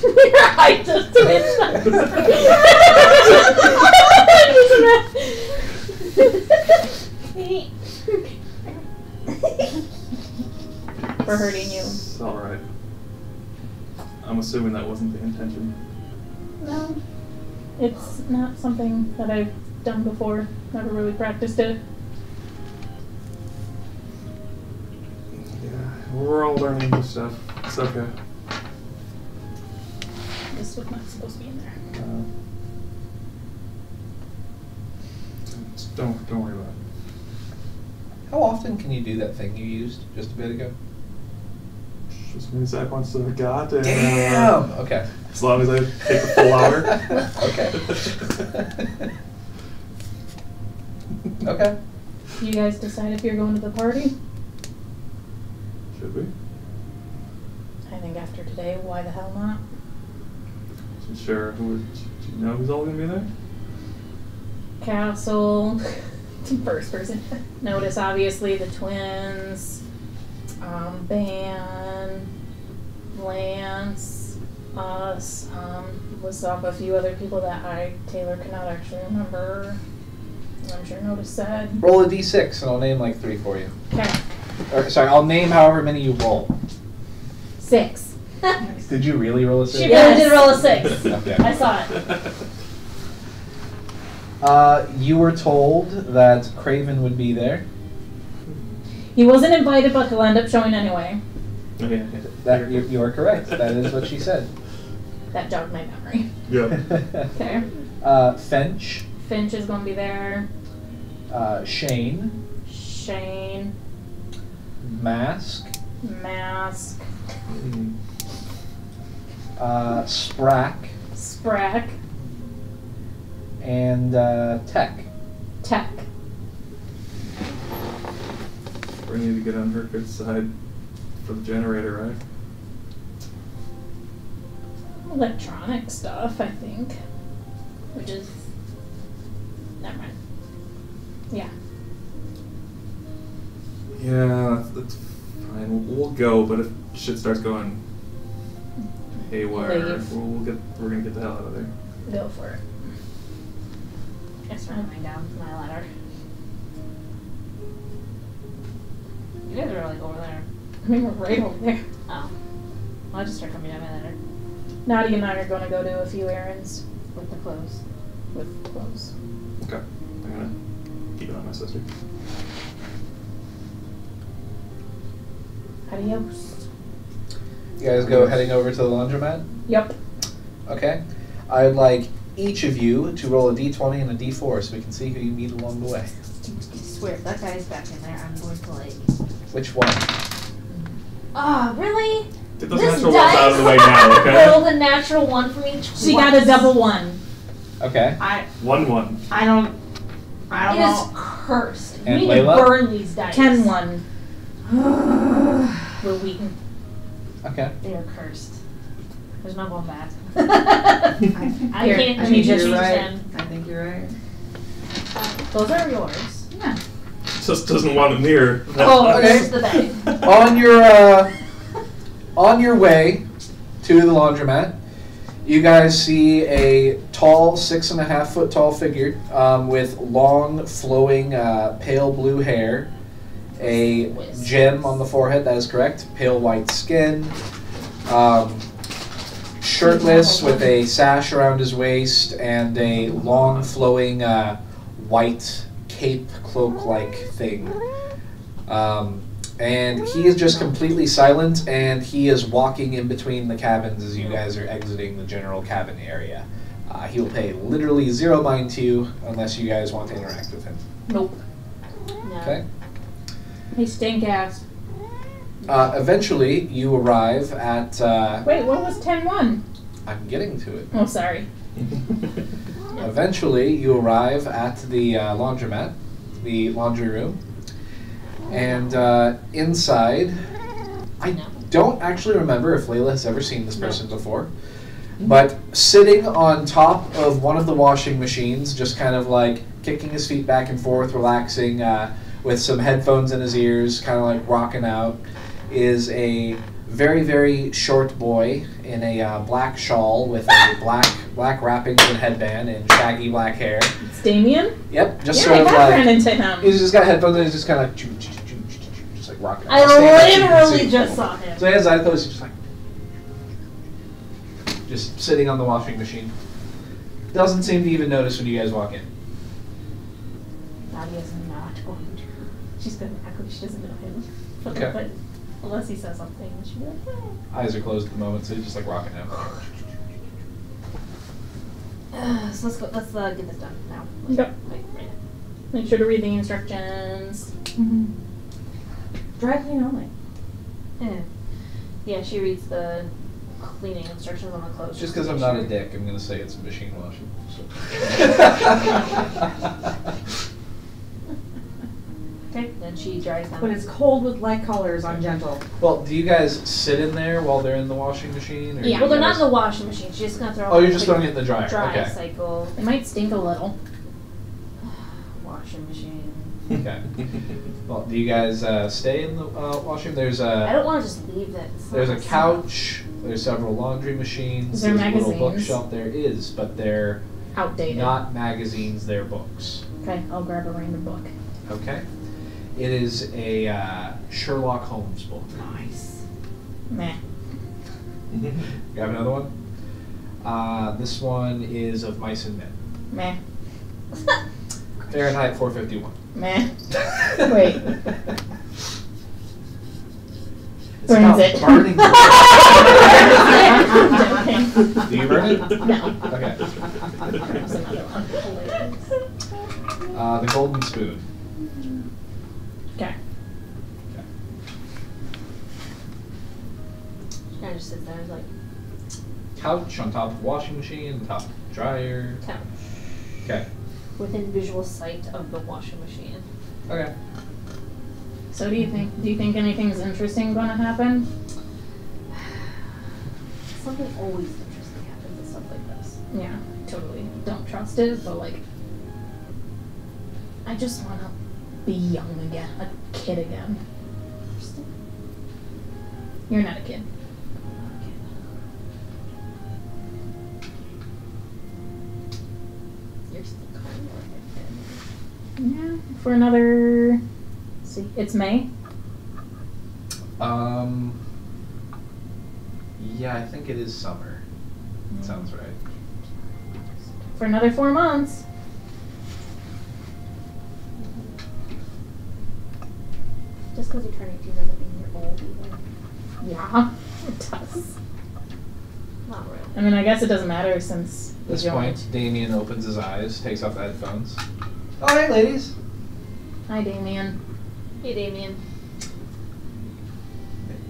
I just We're hurting you. It's alright. I'm assuming that wasn't the intention. No. It's not something that I've done before. Never really practiced it. Yeah, we're all learning new stuff. It's okay. This was not supposed to be in there. Don't worry about it. How often can you do that thing you used just a bit ago? Just many seconds I got. And, Damn! Okay. As long as I take the full hour. Okay. Okay. You guys decide if you're going to the party? Should we? I think after today, why the hell not? Sure. Do you know who's all gonna be there? Castle. First person. Notice obviously the twins. Ban. Lance. Us. Lists off a few other people that Taylor cannot actually remember. I'm sure Notice said. Roll a d6 and I'll name like 3 for you. Okay. Or, sorry, I'll name however many you roll. 6. Did you really roll a 6? She really did roll a 6. Okay. I saw it. You were told that Craven would be there. He wasn't invited, but he'll end up showing anyway. Okay. That you are correct. That is what she said. That jogged my memory. Yeah. Okay. Finch, Finch is going to be there. Shane, Shane. Mask, Mask. Sprack, Sprack. and Tech. Tech. We need to get on her good side for the generator, right? Electronic stuff, I think. Which is... Never mind. Yeah. Yeah, that's fine. We'll go, but if shit starts going haywire. Leave. We're gonna get the hell out of there. Go for it. I start coming down to my ladder. You guys are like over there. I mean, we're right over there. Oh. Well, I just start coming down my ladder Nadia and I are going to go do a few errands with the clothes. with clothes. Okay. I'm gonna keep it on my sister. Adios. You guys go heading over to the laundromat? Yep. Okay. I'd like each of you to roll a d20 and a d4 so we can see who you meet along the way. I swear, if that guy's back in there, I'm going to like. Which one? Oh, really? Get those This natural ones out of the way now, okay? Rolled a natural one for me. She got a double 1. Okay. 1-1. I don't It know. is cursed. And You need to Layla? burn these dice. 10-1. We're weakened. Okay. They are cursed. There's no going back. I Here, can't I need change you to them. I think you're right. Those are yours. Yeah. Just doesn't want it near. Oh, okay. this is the bag. On your way to the laundromat, you guys see a tall, 6.5 foot tall figure with long, flowing, pale blue hair, a gem on the forehead. That is correct. Pale white skin. Shirtless with a sash around his waist and a long, flowing, white cape cloak-like thing. And he is just completely silent, and he is walking in between the cabins as you guys are exiting the general cabin area. He will pay literally 0 mind to you unless you guys want to interact with him. Nope. No. Okay? He stink ass. Eventually, you arrive at... Wait, what was 10-1? I'm getting to it. Oh, sorry. Eventually, you arrive at the laundromat, the laundry room, and inside, I don't actually remember if Layla has ever seen this person before, but sitting on top of one of the washing machines, just kind of like kicking his feet back and forth, relaxing, with some headphones in his ears, kind of like rocking out, is a very, very short boy in a black shawl with a black wrappings and headband and shaggy black hair. It's Damien? Yep, just Yeah, sort I of have ran like into him. he's just got headphones and he's just kind of just like rocking. I out. Stand up so you can literally see. just saw him. So he has his eyes closed. He's just sitting on the washing machine. Doesn't seem to even notice when you guys walk in. Nadia's not going to. She's going to act like she doesn't know him. Okay. But unless he says something, she'll be like, hey. Eyes are closed at the moment, so he's just like rocking out. So let's go. Let's get this done now. Yep. Right. Make sure to read the instructions. Mm-hmm. Dry clean only. Yeah, she reads the cleaning instructions on the clothes. Just because I'm not a dick, I'm gonna say it's machine washing. Okay, then she dries them. But it's cold with light colors on gentle. Well, do you guys sit in there while they're in the washing machine? Or do Yeah. you Well, they're not guys- in the washing machine. She's just gonna throw. Oh, them you're in just the throwing it in the dryer. dry Okay. cycle. It might stink a little. Washing machine. Okay. Well, do you guys stay in the washroom? There's I a don't want to just leave it. It's not there's a myself. couch. There's several laundry machines. Is there there's a little magazines? bookshelf. There is, but they're Outdated. not magazines. They're books. Okay, I'll grab a random book. Okay. It is a Sherlock Holmes book. Nice. Meh. Grab another one. This one is of Mice and Men. Meh. Fahrenheit 451. Meh. Wait. It's Burns about it. burning. I'm joking. Do you burn it? No. Okay. There's another one. The Golden Spoon. Okay. She kind of just sits there and is like, Couch on top of washing machine, on top of dryer. couch. Okay. Within visual sight of the washing machine. Okay. So do you think anything's interesting gonna happen? Something always interesting happens with stuff like this. Yeah, totally. Don't trust it, but like, I just wanna be young again, a kid again. You're not a kid. You're still calling Yeah, for another. Let's see, it's May. Yeah, I think it is summer. Sounds right. For another 4 months. Just because you're turning 2 doesn't mean you're old either. Yeah, it does. Not really. I mean, I guess it doesn't matter since. At this he's young. point, Damien opens his eyes, takes off the headphones. Oh, hey, ladies. Hi, Damien. Hey, Damien.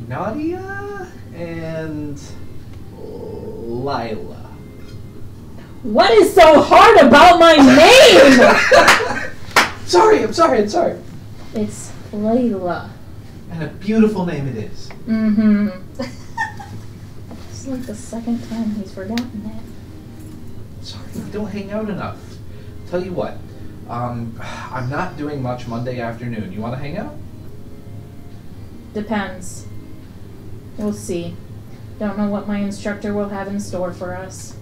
Nadia and Lila. What is so hard about my name? I'm sorry. It's Layla. And a beautiful name it is. Mm-hmm. It's like the second time he's forgotten that. Sorry, we don't hang out enough. Tell you what, I'm not doing much Monday afternoon. You want to hang out? Depends. We'll see. Don't know what my instructor will have in store for us.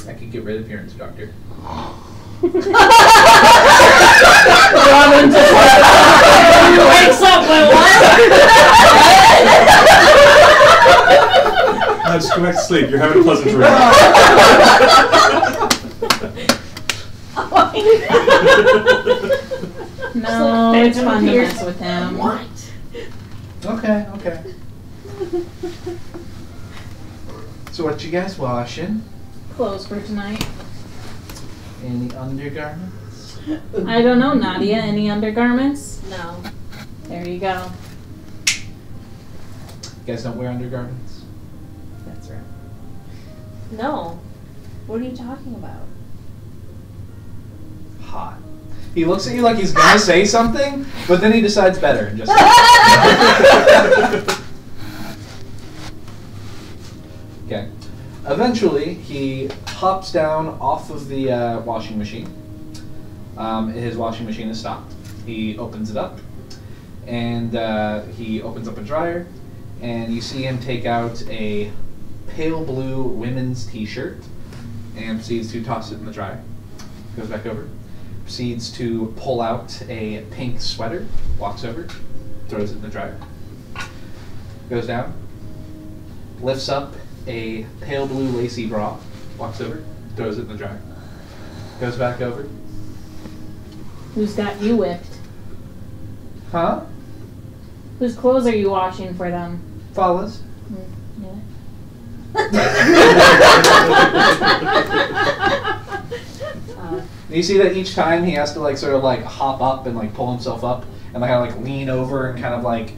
I could get rid of your instructor. Robin just wakes up with what? Just go back to sleep. You're having a pleasant dream. No, it's fun to mess with him. What? Okay. So what you guys washing? Clothes for tonight. Any undergarments? I don't know, Nadia. Any undergarments? No. There you go. You guys don't wear undergarments? That's right. No. What are you talking about? Hot. He looks at you like he's gonna say something, but then he decides better and just. Okay. Eventually, he hops down off of the washing machine. His washing machine is stopped. He opens it up, and he opens up a dryer, and you see him take out a pale blue women's t-shirt and proceeds to toss it in the dryer. Goes back over. Proceeds to pull out a pink sweater, walks over, throws it in the dryer. Goes down, lifts up a pale blue lacy bra, walks over, throws it in the dryer. Goes back over. Who's got you whipped? Huh? Whose clothes are you washing for them? Follows. You see that each time he has to like sort of like hop up and like pull himself up and like kind of like lean over and kind of like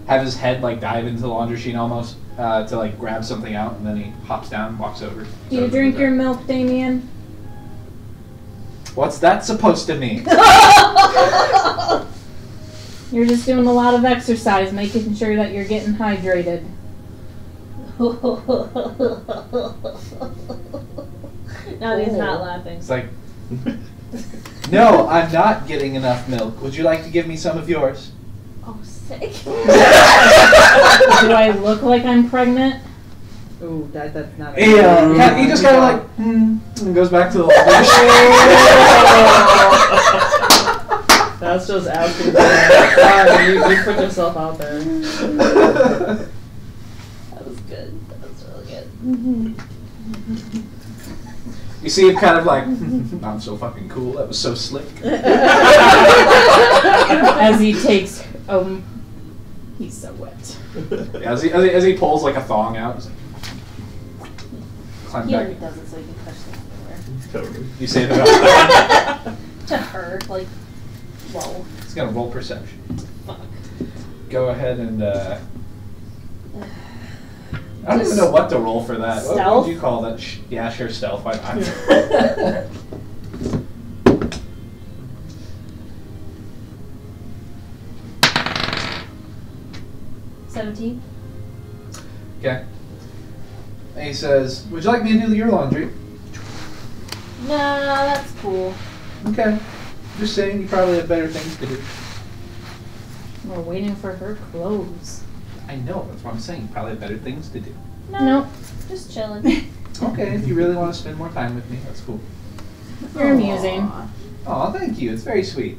have his head like dive into the laundry machine almost to like grab something out, and then he hops down, walks over. Do you drink your milk, Damien? What's that supposed to mean? You're just doing a lot of exercise, making sure that you're getting hydrated. Nadia's not laughing. It's like, no, I'm not getting enough milk. Would you like to give me some of yours? Oh, sick. Do I look like I'm pregnant? Ooh, that's not. He just kind of like, and goes back to the laundry machine. That's just asking. Sorry, you put yourself out there. That was good. That was really good. You see him kind of like, I'm so fucking cool. That was so slick. As he takes, he's so wet. As he pulls like a thong out, he's like, climb He already back. does it so he can touch the underwear. Totally. You say that. To her, like, whoa. He's gonna roll perception. Fuck. Go ahead and. I don't even know what to roll for that. What Stealth? would you call that? Yeah, sure, stealth. Why not? 17? Okay. And he says, "Would you like me to do your laundry?" No, that's cool. Okay. Just saying, you probably have better things to do. We're waiting for her clothes. I know. That's what I'm saying. You probably have better things to do. No, just chilling. Okay, if you really want to spend more time with me, that's cool. You're amusing. Oh, thank you. It's very sweet.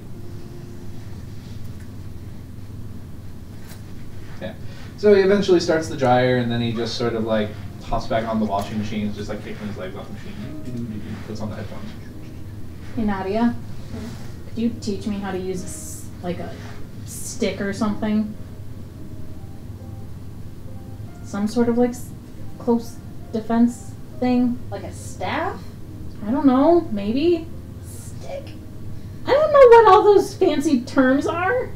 Yeah. So he eventually starts the dryer, and then he just sort of like hops back on the washing machine, just like kicking his legs off the machine. Puts on the headphones. Hey Nadia, could you teach me how to use like a stick or something? Some sort of like close defense thing? Like a staff? I don't know, maybe? Stick? I don't know what all those fancy terms are.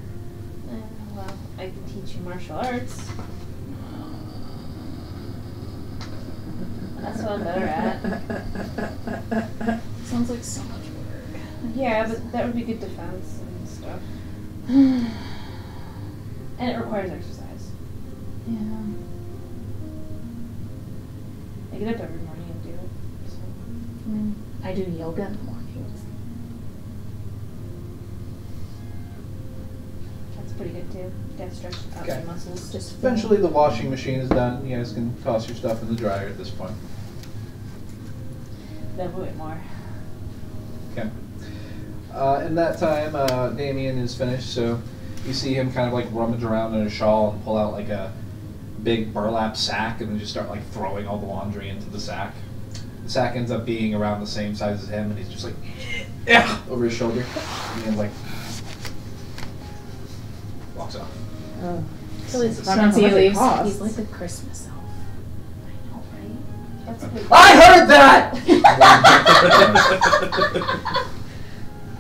Well, I can teach you martial arts. That's what I'm better at. Sounds like so much work. Yeah, but that would be good defense and stuff. And it requires exercise. Yeah. I get up every morning and do it. So. I do yoga in the mornings. That's pretty good too. You gotta stretch out Okay. your muscles. Just Eventually, the washing machine is done. You guys can toss your stuff in the dryer at this point. No, wait more. Okay. In that time, Damien is finished, so you see him kind of like rummage around in a shawl and pull out like a big burlap sack and then just start like throwing all the laundry into the sack. The sack ends up being around the same size as him, and he's just like, yeah, over his shoulder, and like walks off. Oh. Till his I don't know fancy how much it leaves. costs. He's like a Christmas elf. I know, right? That's a good. I heard that.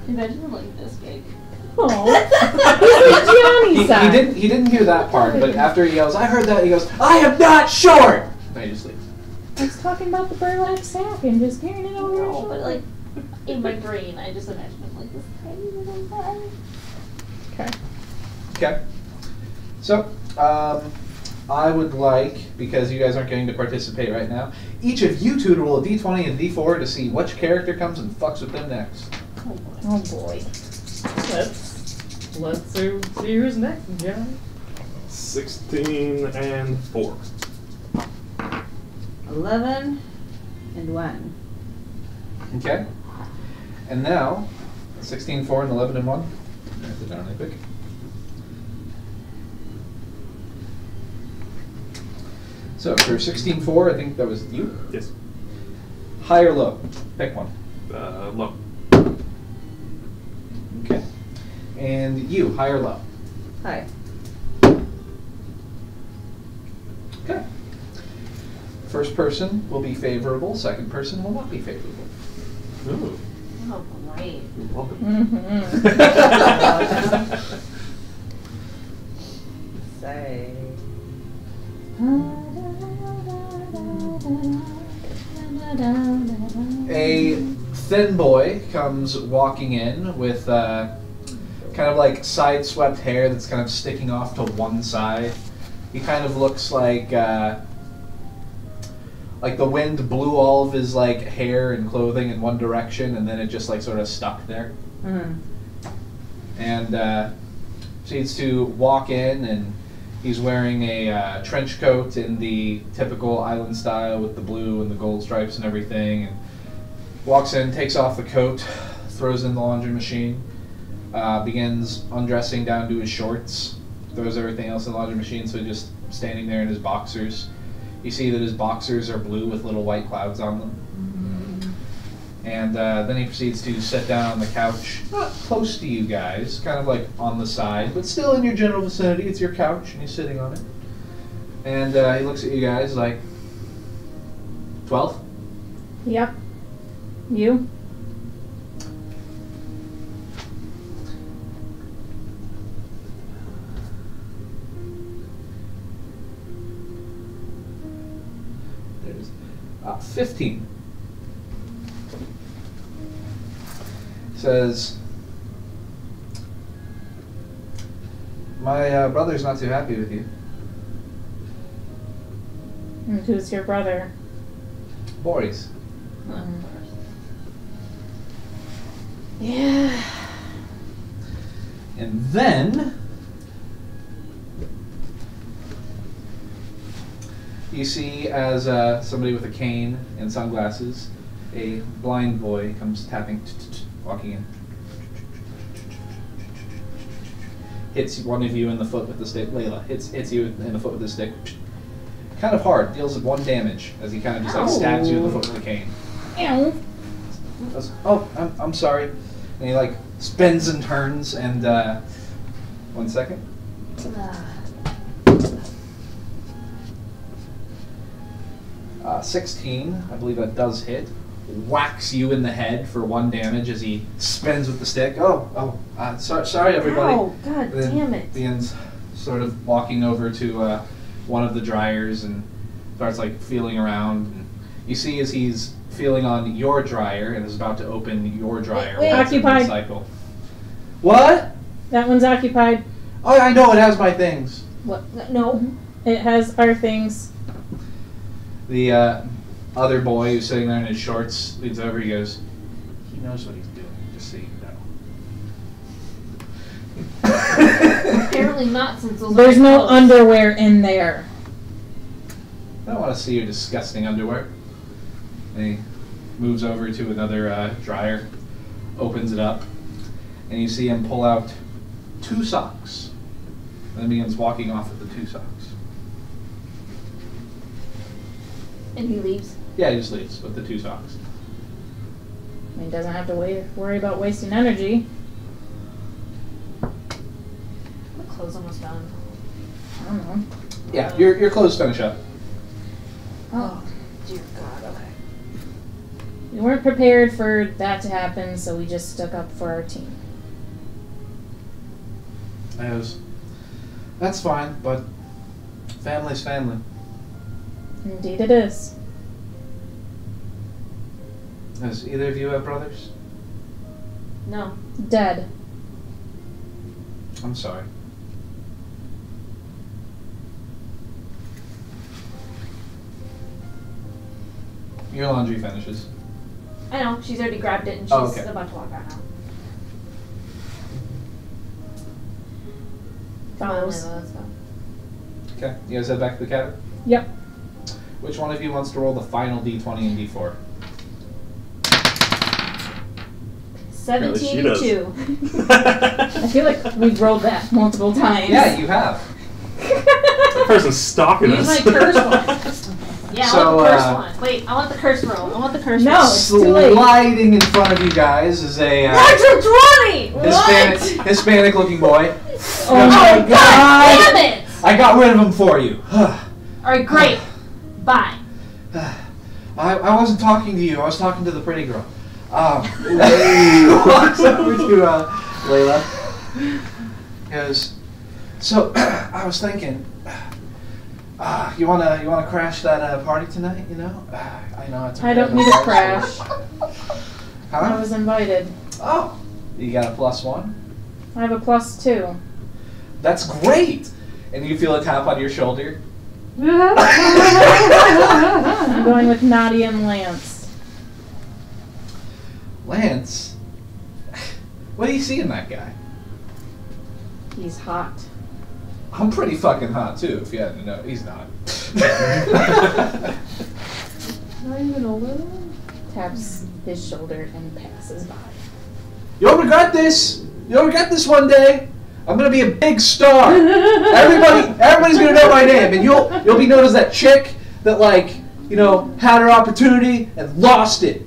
Imagine like this big. Oh, he's like Johnny He didn't hear that part, but after he yells, I heard that, he goes, I am not short! And he just leaves. He's talking about the burlap sack and just carrying it over his No, shoulder. but like in my brain, I just imagine him like this tiny little guy. Okay. Okay. So, I would like, because you guys aren't getting to participate right now, each of you two to roll a d20 and a d4 to see which character comes and fucks with them next. Oh boy. Oh boy. Let's see who's next, John. 16 and 4. 11 and 1. Okay. And now, 16, 4, and 11 and 1. Write it down really quick. So for 16, 4, I think that was you. Yes. High or low? Pick one. Low. Okay. And you, high or low? Hi. Okay. First person will be favorable, second person will not be favorable. Ooh. Oh great. You're welcome. Mm-hmm. Say. A thin boy comes walking in with kind of like side-swept hair that's kind of sticking off to one side. He kind of looks like the wind blew all of his like hair and clothing in one direction, and then it just like sort of stuck there. Mm. And proceeds to walk in, and he's wearing a trench coat in the typical island style with the blue and the gold stripes and everything, and walks in, takes off the coat, throws it in the laundry machine, begins undressing down to his shorts, throws everything else in the laundry machine, so he's just standing there in his boxers. You see that his boxers are blue with little white clouds on them. And then he proceeds to sit down on the couch, not close to you guys, kind of like on the side, but still in your general vicinity. It's your couch, and he's sitting on it. And he looks at you guys like, 12? Yep. You? There's 15. Says, my brother's not too happy with you. And who's your brother? Boris. Yeah. And then You see as somebody with a cane and sunglasses, a blind boy comes tapping, walking in. Hits one of you in the foot with the stick. Layla hits you in the foot with the stick. Kind of hard. Deals 1 damage as he kind of just like stabs you in the foot with the cane. Ow. Goes, oh, I'm sorry. And he like spins and turns and 1 second. 16, I believe that does hit. Whacks you in the head for 1 damage as he spins with the stick. Sorry everybody. Oh, god Then damn it. Begins sort of walking over to one of the dryers and starts like feeling around. And you see as he's feeling on your dryer and is about to open your dryer. Wait. once in Occupied. Cycle. What? That one's occupied. Oh, I know it has my things. What? No. It has our things. The other boy who's sitting there in his shorts leans over. He goes, "He knows what he's doing. Just so you know." Apparently not, since those There's are no clothes. underwear in there. I don't want to see your disgusting underwear. And he moves over to another dryer, opens it up, and you see him pull out 2 socks. And then begins walking off with the 2 socks. And he leaves. Yeah, he just leaves with the 2 socks. I mean, doesn't have to worry about wasting energy. My clothes almost done. I don't know. Yeah, your clothes finish up. Oh, dear God, okay. We weren't prepared for that to happen, so we just stuck up for our team. I goes, "That's fine, but family's family." Indeed it is. Does either of you have brothers? No. Dead. I'm sorry. Your laundry finishes. I know, she's already grabbed it and she's Oh, okay. about to walk out now. Come on, Follows. Layla, let's go. Okay, you guys head back to the cabin? Yep. Which one of you wants to roll the final d20 and d4? 17 she and does. 2. I feel like we've rolled that multiple times. Yeah, you have. That person's stalking Use us. my curse one. Yeah, So, I want the curse uh, one. Wait, I want the curse roll. I want the curse No. roll. it's too late. Sliding in front of you guys is a Natural 20! What? Hispanic looking boy. Oh my God god! damn it! I got rid of him for you. Alright, great. Bye. I wasn't talking to you. I was talking to the pretty girl. He walks over to Layla. He goes, "So I was thinking, you wanna crash that party tonight? You know, I know it's. I don't need a crash. I Huh? was invited. Oh, you got a +1. I have a +2. That's great. And you feel a tap on your shoulder. I'm going with Nadia and Lance. Lance, what do you see in that guy? He's hot. I'm pretty fucking hot too, if you hadn't known. He's not. Not even a little. Taps his shoulder and passes by. You'll regret this. You'll regret this one day. I'm gonna be a big star. Everybody's gonna know my name, and you'll be known as that chick that had her opportunity and lost it.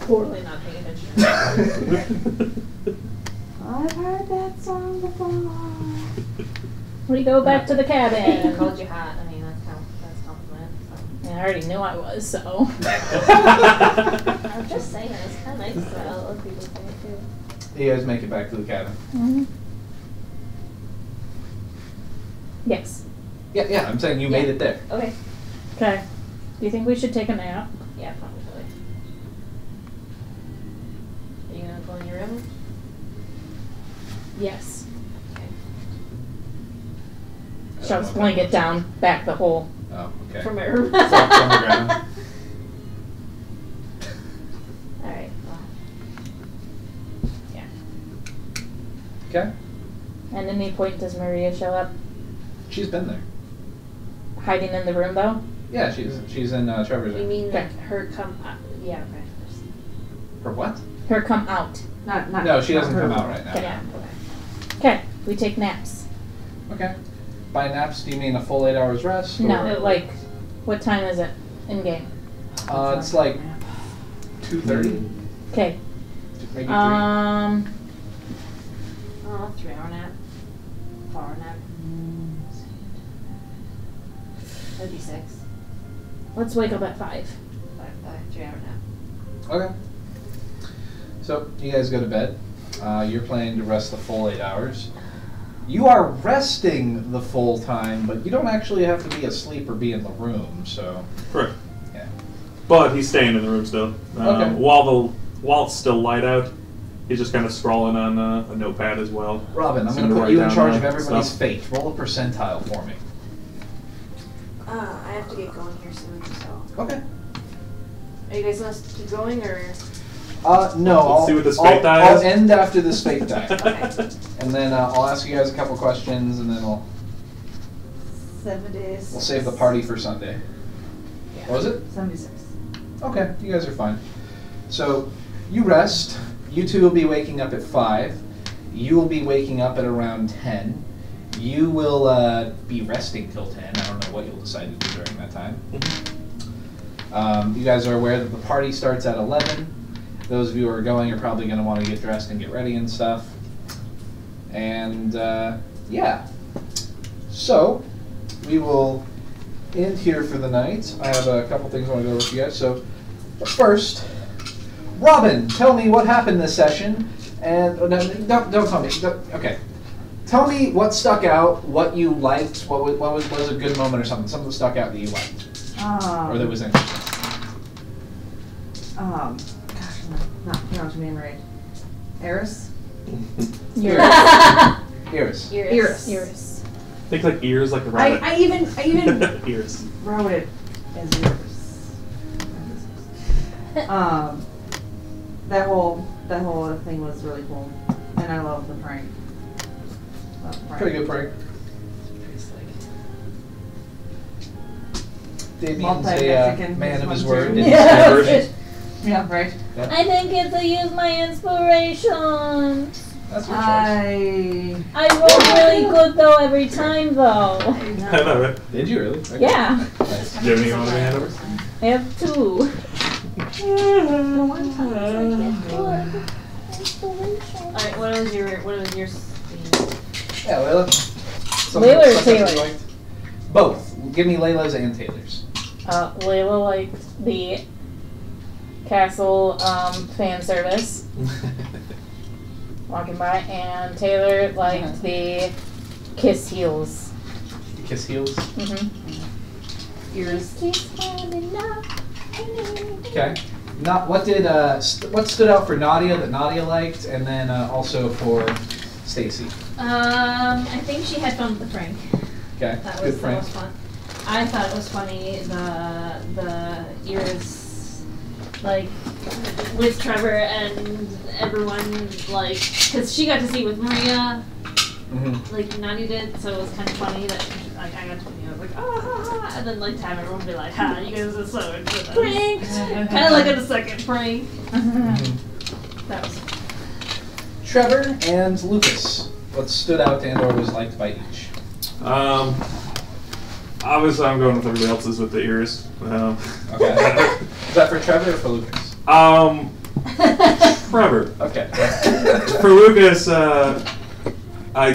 Totally not paying attention. I've heard that song before. We go back to the I cabin. called you hot. I mean, that's compliment. So. I already knew I was, so. I'm just saying, it's kind of nice that other people say it too. You guys make it back to the cabin. Mhm. Yes. Yeah. I'm saying you made it there. Okay. Okay. Do you think we should take a nap? Yeah, probably. Are you gonna go in your room? Yes. Okay. Shoves blanket down, back the hole. Oh, okay. From my room. Flops on the ground. Alright, well. Okay. And at any point does Maria show up? She's been there. Hiding in the room, though? Yeah, she's in Trevor's You room. mean Okay. like her come up? Yeah, okay. Her what? Her come out. Not No, she not doesn't her come out room. right now. Okay. Yeah, okay. Okay, we take naps. Okay. By naps, do you mean a full 8 hours rest? No, or- like, what time is it in game? It's like 2:30, Okay. maybe 3. Oh, 3 hour nap. 4 hour nap. That'd be 6. Let's wake up at 5. 3 hour nap. Okay. So you guys go to bed. You're planning to rest the full 8 hours. You are resting the full time, but you don't actually have to be asleep or be in the room. So Correct. yeah. But he's staying in the room still. Okay. While it's still light out, he's just kind of scrawling on a notepad as well. Robin, I'm Soon going to to put write you in down, charge of everybody's stuff. fate. Roll a percentile for me. I have to get going here soon, so. Okay. Are you guys gonna keep going or? No. Let's see what this fate die I'll is. end after this fate die, Okay. and then I'll ask you guys a couple questions, and then we'll 76. save the party for Sunday. What was it? 76. Okay, you guys are fine. So, you rest. You two will be waking up at 5. You will be waking up at around 10. You will be resting till 10. I don't know what you'll decide to do during that time. You guys are aware that the party starts at 11. Those of you who are going are probably going to want to get dressed and get ready and stuff. And, yeah. So, we will end here for the night. I have a couple things I want to go over with you guys. So, first, Robin, tell me what happened this session. And no, don't tell me. Okay, tell me what stuck out, what you liked, what was a good moment or something. Something that stuck out that you liked or that was interesting. Gosh, I'm not pronouncing your name right. Eris. Iris. Iris. Think like ears, like a rabbit. I even Ears. wrote it as Iris. That whole thing was really cool, and I love the prank. Pretty good prank. Damien's a Multi-Mexican man of his one, word. too. Didn't Yeah. say version. Yeah, right. I didn't get to use my inspiration. That's your choice. I rolled really good though every time though. I know, right? Did you really? Okay. Yeah, Nice. Do you have any on the hand over? I have 2. Alright, what was your Yeah, Layla. Layla or Something you Taylor? liked? Both. Give me Layla's and Taylor's. Layla liked the castle fan service walking by, and Taylor liked the kiss heels. Kiss heels. Ears. Okay. What did what stood out for Nadia that Nadia liked, and then also for Stacy? I think she had fun with the prank. Okay. That Good was prank. most fun. I thought it was funny the ears, like with Trevor and everyone, like because she got to see with Maria, like Nadia did, so it was kind of funny that like I got to I was like ah ha, ha, and then like to have everyone be like ha you guys are so into this. Pranked, kind of like a second prank. That was fun. Trevor and Lucas. What stood out and or was liked by each? Obviously, I'm going with everybody else's with the ears. Okay. Is that for Trevor or for Lucas? Trevor. Okay. For Lucas, I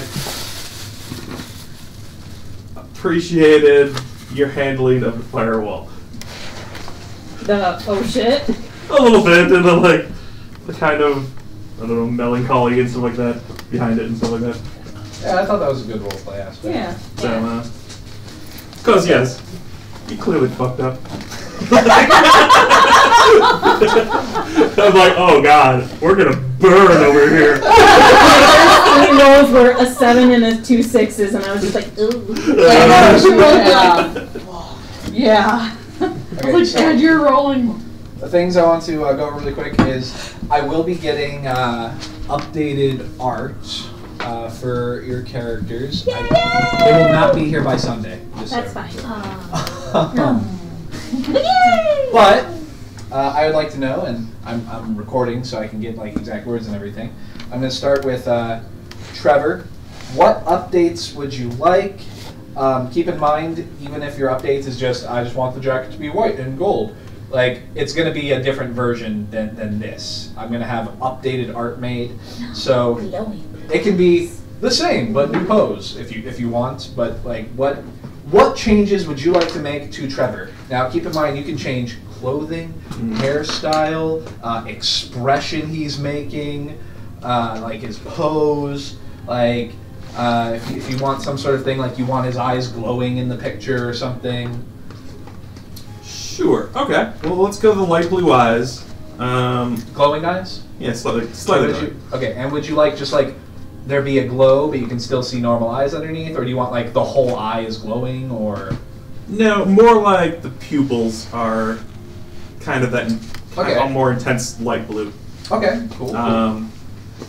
appreciated your handling of the firewall. The oh shit. A little bit, and the kind of, I don't know, melancholy and stuff like that behind it and stuff like that. Yeah, I thought that was a good roleplay aspect. Yeah. So, because yes, you clearly fucked up. I'm like, oh god, we're gonna burn over here. Three rolls were a 7 and a 2 6s, and I was just like, ooh. Yeah. Okay, so you're rolling. the things I want to go over really quick is I will be getting updated art for your characters. They will not be here by Sunday. Just That's so. fine. But I would like to know, and I'm recording so I can get like exact words and everything. I'm going to start with Trevor. What updates would you like? Keep in mind, even if your updates is just, I just want the jacket to be white and gold, like, it's going to be a different version than this. I'm going to have updated art made, so it can be the same, but new pose if you want. But like, what changes would you like to make to Trevor? Now, keep in mind, you can change clothing, hairstyle, expression he's making, like his pose, like if you want some sort of thing, like you want his eyes glowing in the picture or something. Sure. Okay. Well, let's go the light blue eyes. Glowing eyes? Yeah, slightly glowing. Okay, and would you like just like there be a glow, but you can still see normal eyes underneath, or do you want like the whole eye is glowing, or? No, more like the pupils are kind of that a more intense light blue. Okay, cool.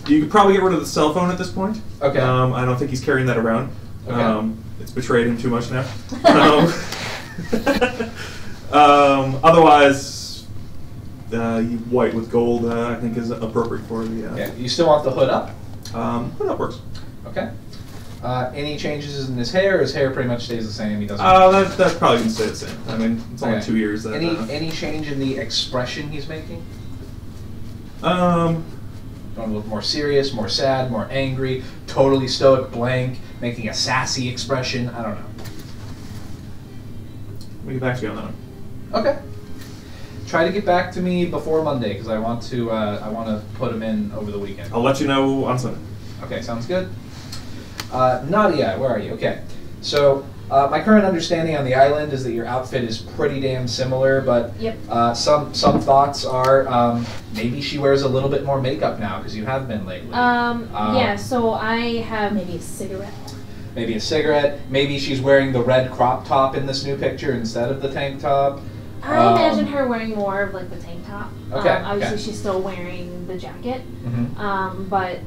You could probably get rid of the cell phone at this point. Okay. I don't think he's carrying that around. Okay. It's betrayed him too much now. Otherwise, white with gold, I think, is appropriate for the. Yeah. You still want the hood up? Hood up works. Okay. Any changes in his hair? His hair pretty much stays the same. He doesn't. That's probably gonna stay the same. I mean, it's only 2 years. That, any change in the expression he's making? Want to look more serious, more sad, more angry, totally stoic, blank, making a sassy expression? I don't know. We'll get back to you on that one. Okay. Try to get back to me before Monday because I want to put him in over the weekend. I'll let you know on Sunday. Okay, sounds good. Nadia, where are you? Okay. So my current understanding on the island is that your outfit is pretty damn similar, but some thoughts are maybe she wears a little bit more makeup now because you have been lately. Yeah, so I have Maybe a cigarette. Maybe a cigarette. Maybe she's wearing the red crop top in this new picture instead of the tank top. I imagine her wearing more of like the tank top. Okay. Obviously, she's still wearing the jacket. Mm-hmm. But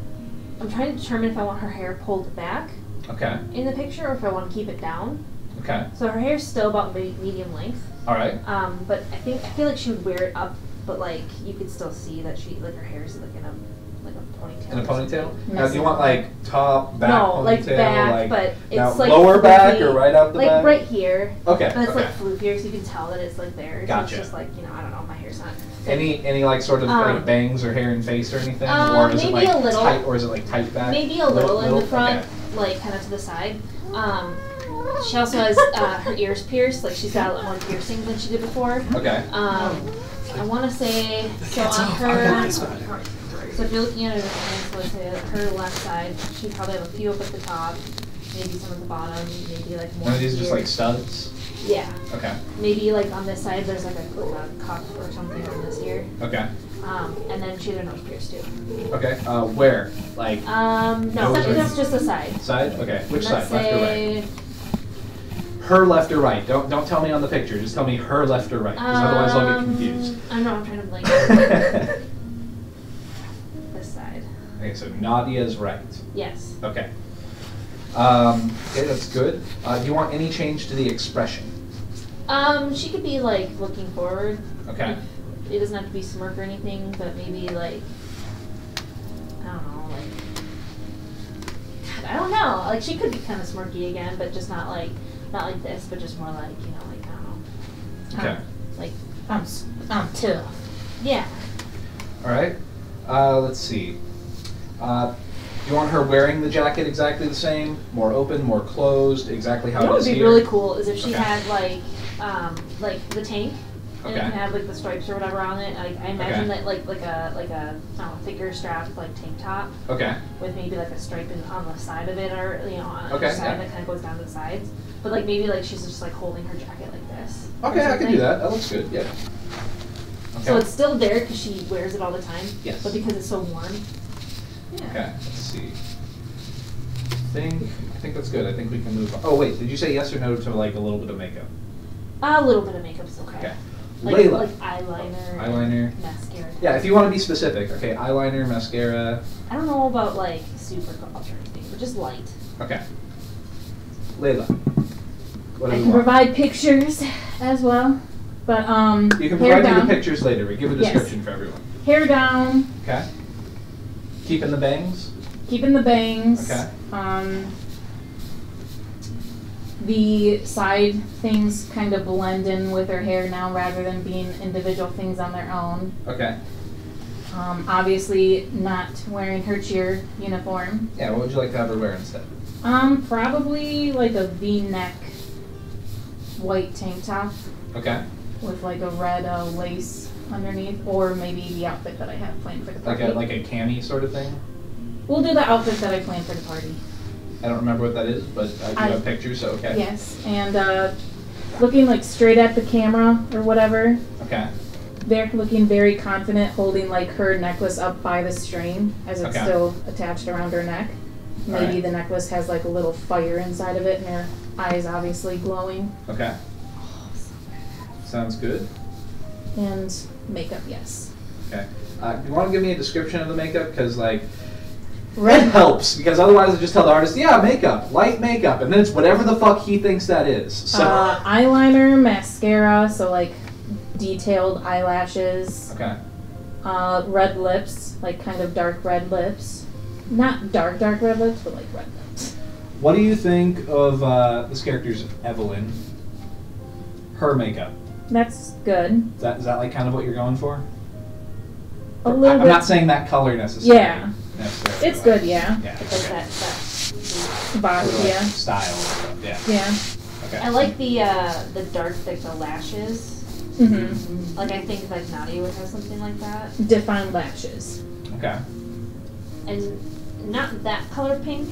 I'm trying to determine if I want her hair pulled back Okay. in the picture or if I want to keep it down. Okay. So her hair's still about medium length. All right. But I feel like she would wear it up, but like you could still see that she her hair's like in a ponytail. In a ponytail? Now, do you want like top, back no, ponytail? like back, but it's now, like lower floofy, back or right out the like back? right here. Okay. But it's okay. like floofier, so you can tell that it's like there. Gotcha. So it's just like I don't know, my hair's not. Any like sort of like bangs or hair and face or anything, or is it maybe like a little. tight, or is it like tight back? Maybe a little in the front, okay. like kind of to the side. She also has her ears pierced. Like she's got a lot more piercings than she did before. Okay. I want to say so on her. So if you're looking at her, so let's say her left side, she probably have a few up at the top, maybe some at the bottom, maybe like more. Are these here. just like studs? Yeah. Okay. Maybe like on this side, there's like a cup or something on this ear. Okay. And then she had her nose pierced too. Okay. Where? Like. No, it's just the side. Side? Okay. Which Let's side? Left or right? Her left or right? Don't tell me on the picture. Just tell me her left or right, because otherwise I'll get confused. I know. I'm trying to blink. This side. Okay, so Nadia's right. Yes. Okay. Okay, that's good. Do you want any change to the expression? She could be like looking forward. Okay. It doesn't have to be smirk or anything, but maybe like I don't know, like God, I don't know. Like she could be kind of smirky again, but just not like this, but just more like like I don't know. Okay. Like I'm tough. yeah. All right. Let's see. You want her wearing the jacket exactly the same? More open, more closed? Exactly how What it would is be here? really cool is if she Okay. had like the tank. And it Okay. can have like the stripes or whatever on it. Like I imagine that like a I don't know, thicker strapped like tank top Okay. with maybe like a stripe on the side of it or on Okay, the side yeah. that kind of goes down to the sides. But like maybe like she's just like holding her jacket like this. or Okay, I can something. do that. That looks good. Yeah. Okay. So it's still there because she wears it all the time. Yes. But because it's so warm. Yeah. Okay. Let's see. I think that's good. I think we can move on. Oh wait, did you say yes or no to like a little bit of makeup? A little bit of makeup's okay. Okay. Like Layla. like eyeliner. Eyeliner. Mascara. Yeah, if you want to be specific. Okay, eyeliner, mascara. I don't know about like super goth or anything, but just light. Okay. Layla. What do I we can want? provide pictures as well. But You can hair provide me down. the pictures later. We give a Yes. description for everyone. Hair down. Okay. Keeping the bangs. Keeping the bangs. Okay. The side things kind of blend in with her hair now rather than being individual things on their own. Okay. Obviously not wearing her cheer uniform. Yeah. What would you like to have her wear instead? Probably like a V-neck white tank top Okay. with like a red lace underneath, or maybe the outfit that I have planned for the party. Like a cami sort of thing. We'll do the outfit that I planned for the party. I don't remember what that is, but I do have pictures, so okay. Yes, and looking like straight at the camera or whatever. Okay. They're looking very confident, holding like her necklace up by the string as it's Okay. still attached around her neck. Maybe Alright. the necklace has like a little fire inside of it, and her eyes obviously glowing. Okay. Sounds good. And makeup, yes. Okay. Do you want to give me a description of the makeup? Because like, it Red helps. Because otherwise, I just tell the artist, yeah, makeup, light makeup, and then it's whatever the fuck he thinks that is. So. eyeliner, mascara, so like detailed eyelashes. Okay. Red lips, like kind of dark red lips. Not dark red lips, but like red lips. What do you think of this character's Evelyn? Her makeup. That's good. Is that like kind of what you're going for? A little I'm bit. not saying that color necessarily. Yeah. Necessarily, It's like- good, yeah. Yeah. Because Okay. that Vibe, Sort of like yeah. style and stuff. Yeah. Yeah. Okay. I like the dark, like the lashes. Mm-hmm. Like I think like Nadia would have something like that, Defined lashes. Okay. and not that color pink.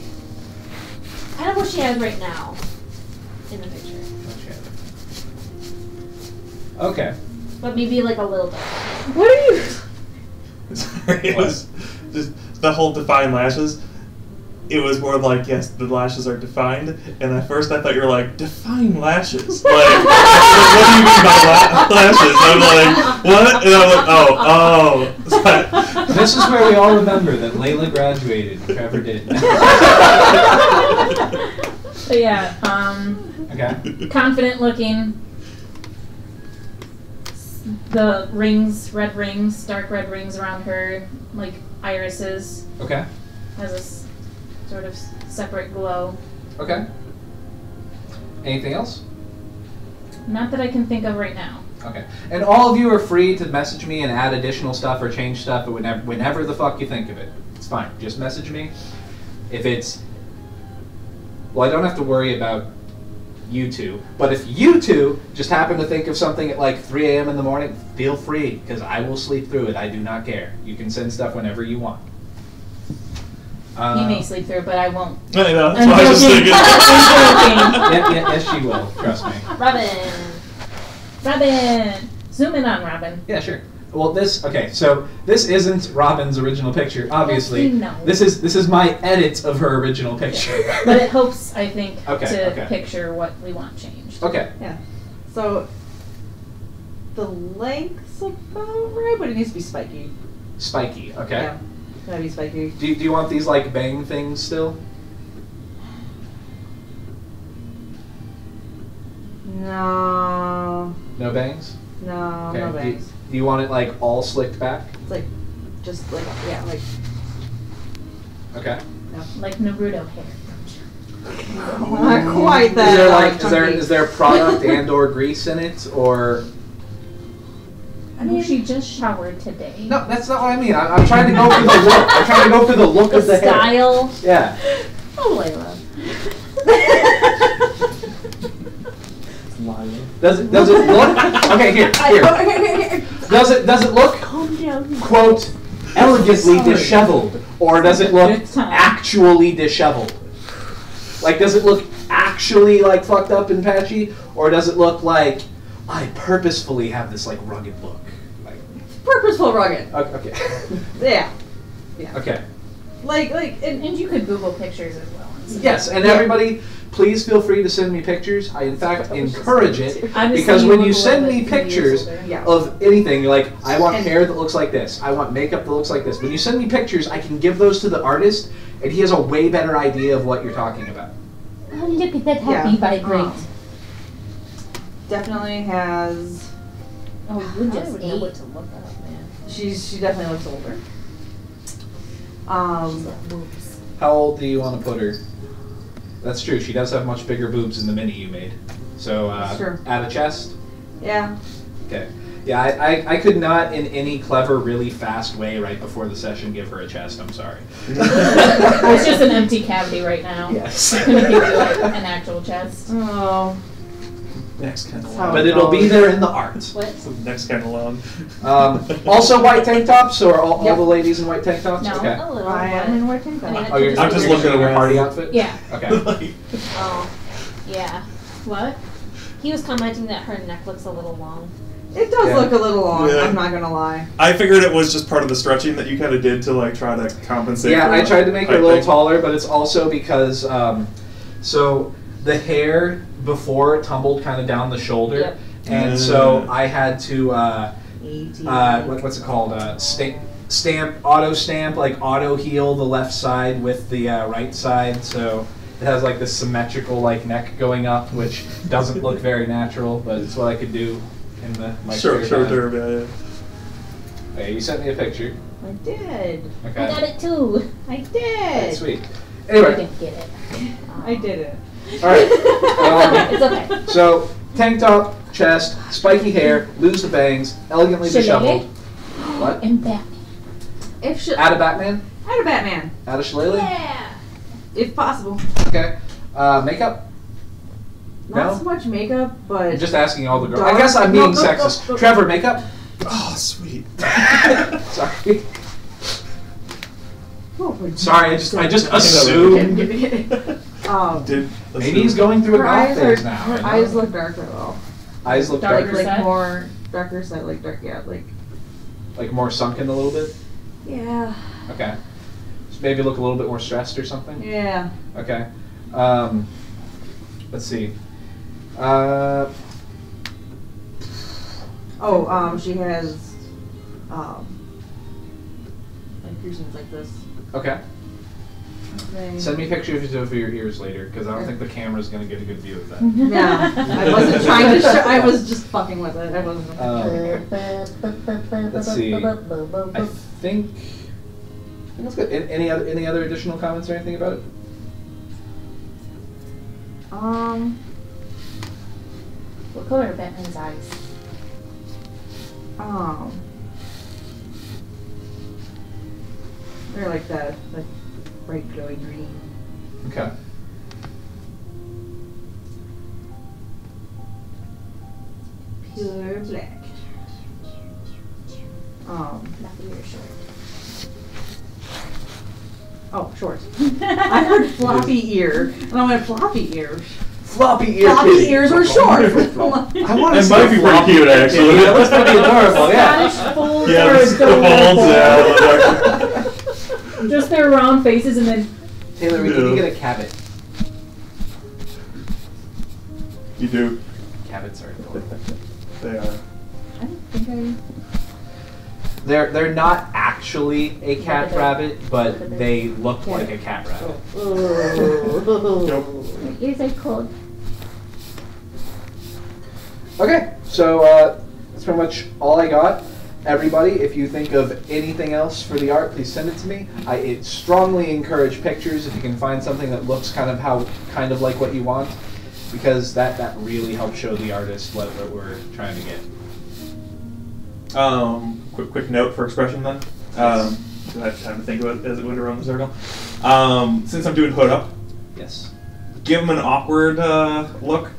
Kind of what she has right now in the picture, Okay. but maybe like a little bit. What are you? Sorry, it was just the whole defined lashes. It was more like, yes, the lashes are defined, and at first I thought you were like, define lashes? Like, what do you mean by lashes? I'm like, what? And I'm like, oh. This is where we all remember that Layla graduated. Trevor didn't. But yeah, Okay. confident looking. The rings, red rings, dark red rings around her, like irises, Okay. has a sort of separate glow. Okay. Anything else? Not that I can think of right now. Okay. And all of you are free to message me and add additional stuff or change stuff whenever the fuck you think of it. It's fine. Just message me. If it's... Well, I don't have to worry about you two. But if you two just happen to think of something at like 3 a.m. in the morning, feel free, because I will sleep through it. I do not care. You can send stuff whenever you want. He may sleep through, but I won't. I know, that's I'm what I was just joking. thinking. Yes, she will. Trust me. Robin. Robin! Zoom in on Robin. Yeah, sure. Well, so this isn't Robin's original picture, obviously. Yes, we know. This is my edit of her original picture. But it helps, I think, Okay, to okay. picture what we want changed. Okay. Yeah. So the length's about right, but it needs to be spiky. Spiky, okay. Yeah. Gotta be spiky. Do you want these like bang things still? No. No bangs? No. Okay. No Do bangs. you want it like all slicked back? It's like, just like, yeah, like. Okay. Like Naruto hair. Not quite that. Is there like chunky. is there product and or grease in it or? I mean, she just showered today. No, that's not what I mean. I'm trying to go for the look. I'm trying to go for the look The of the hair. style. Yeah. Oh, Layla. Does it look? Okay, here. Does it look Calm down. quote elegantly disheveled, or does it look Good time. actually disheveled? Like, does it look actually like fucked up and patchy, or does it look like I purposefully have this like rugged look? Like, Purposeful rugged. okay, Yeah. okay. Like, And you could Google pictures as well. and see. Yes, and everybody, please feel free to send me pictures. I in fact encourage it I'm just because saying when look you a send little me bit 3 years pictures older. yeah. of anything, you're like, I want And- hair that looks like this. I want makeup that looks like this. When you send me pictures, I can give those to the artist, and he has a way better idea of what you're talking about. Oh, look at that Yeah. happy vibrate. Definitely has Oh, you I don't just even know what ate. to look up, man. She definitely looks older. She's got boobs. How old do you want to put her? That's true. She does have much bigger boobs than the mini you made. So That's true. add a chest. Yeah. Okay. Yeah, I could not in any clever, really fast way right before the session give her a chest. I'm sorry. It's just an empty cavity right now. Yes. I'm gonna give you like an actual chest. Oh. Next kind of How- long. But it'll be there in the art. What? So next kind of long. Also white tank tops, or all Yep. the ladies in white tank tops? No. Okay. A little, I am in but- white tank I mean, top. Oh, you're I'm just looking at your around. party outfit? Yeah. Okay. Like, Oh, yeah. What? He was commenting that her neck looks a little long. It does Yeah. look a little long, Yeah. I'm not gonna lie. I figured it was just part of the stretching that you kind of did to like try to compensate. Yeah, for I the tried to make her a height little thing. taller, but it's also because, so the hair before tumbled kind of down the shoulder, Yep. and so I had to, 18. what's it called? Auto stamp, like auto heal the left side with the right side, so it has like this symmetrical like neck going up, which doesn't look very natural, but it's what I could do in my Sure, spare sure, time. yeah. Okay, you sent me a picture. I did. Okay. I got it too. I Okay, did. sweet. I Anyway, didn't get it. I did it. all right. It's okay. So, tank top, chest, spiky hair, lose the bangs, elegantly Shillelagh? disheveled. What? And Batman. If she, Add a Batman? add a Batman, Add a shillelagh? Yeah. if possible. Okay. Makeup? Not No? so much makeup, but I'm just asking all the girls. Dark- I guess I'm being No, no, sexist. no, no. Trevor, makeup? Oh, sweet. Sorry. Oh, my Sorry, I just God. assumed. Did Maybe he's going through a her goth eyes phase are, now. her you know? eyes look darker though. Eyes look Darker darker. Like set? more darker side, like dark, yeah, like Like more sunken a little bit? yeah, Okay. Just maybe look a little bit more stressed or something? yeah. Okay. Let's see. She has like piercings like this. Okay. They- Send me pictures of your ears later, because I don't think the camera's going to get a good view of that. Yeah, I wasn't trying to show. I was just fucking with it. I wasn't. Let's see. I think that's good. Any other additional comments or anything about it? What color are Batman's eyes? They're like the bright glowing green. Okay. Pure black. Not the ear short. Oh, short. I heard floppy ear, and I went floppy ears. Floppy ear Floppy kitty. ears are short. I want to It see might a be pretty floppy cute, ear actually. kitty. That looks pretty adorable. Yeah. Scottish folds Yeah, are the adorable. folds, yeah. Just their round faces and then Taylor, we need to get a cabot. You do. Cabots are adorable. They are. I don't think They're not actually a cat rabbit, but they look like a cat rabbit. Nope. My ears are cold. Okay, so that's pretty much all I got. Everybody, if you think of anything else for the art, please send it to me. I strongly encourage pictures if you can find something that looks kind of like what you want, because that really helps show the artist what we're trying to get. Quick note for expression then. I have time to think about it as it went around the circle. Since I'm doing hood up, Yes. give him an awkward look.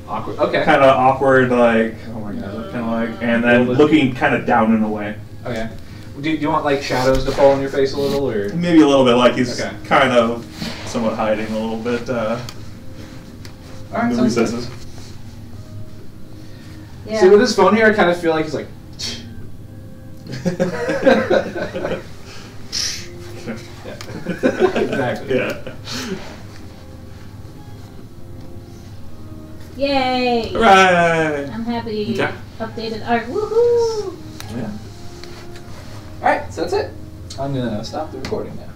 Awkward. Okay. Kind of awkward, like, oh my god, kind of like, and then looking kind of down in a way. Okay. Do you want like shadows to fall on your face a little, or? Maybe a little bit like he's Okay. kind of somewhat hiding a little bit All right. in the Sounds good. recesses. Yeah. See, with his phone here, I kind of feel like he's like. Exactly. Yeah. Yay! Hooray! I'm happy. Okay. Updated art. Woohoo! Yeah. All right, so that's it. I'm gonna stop the recording now.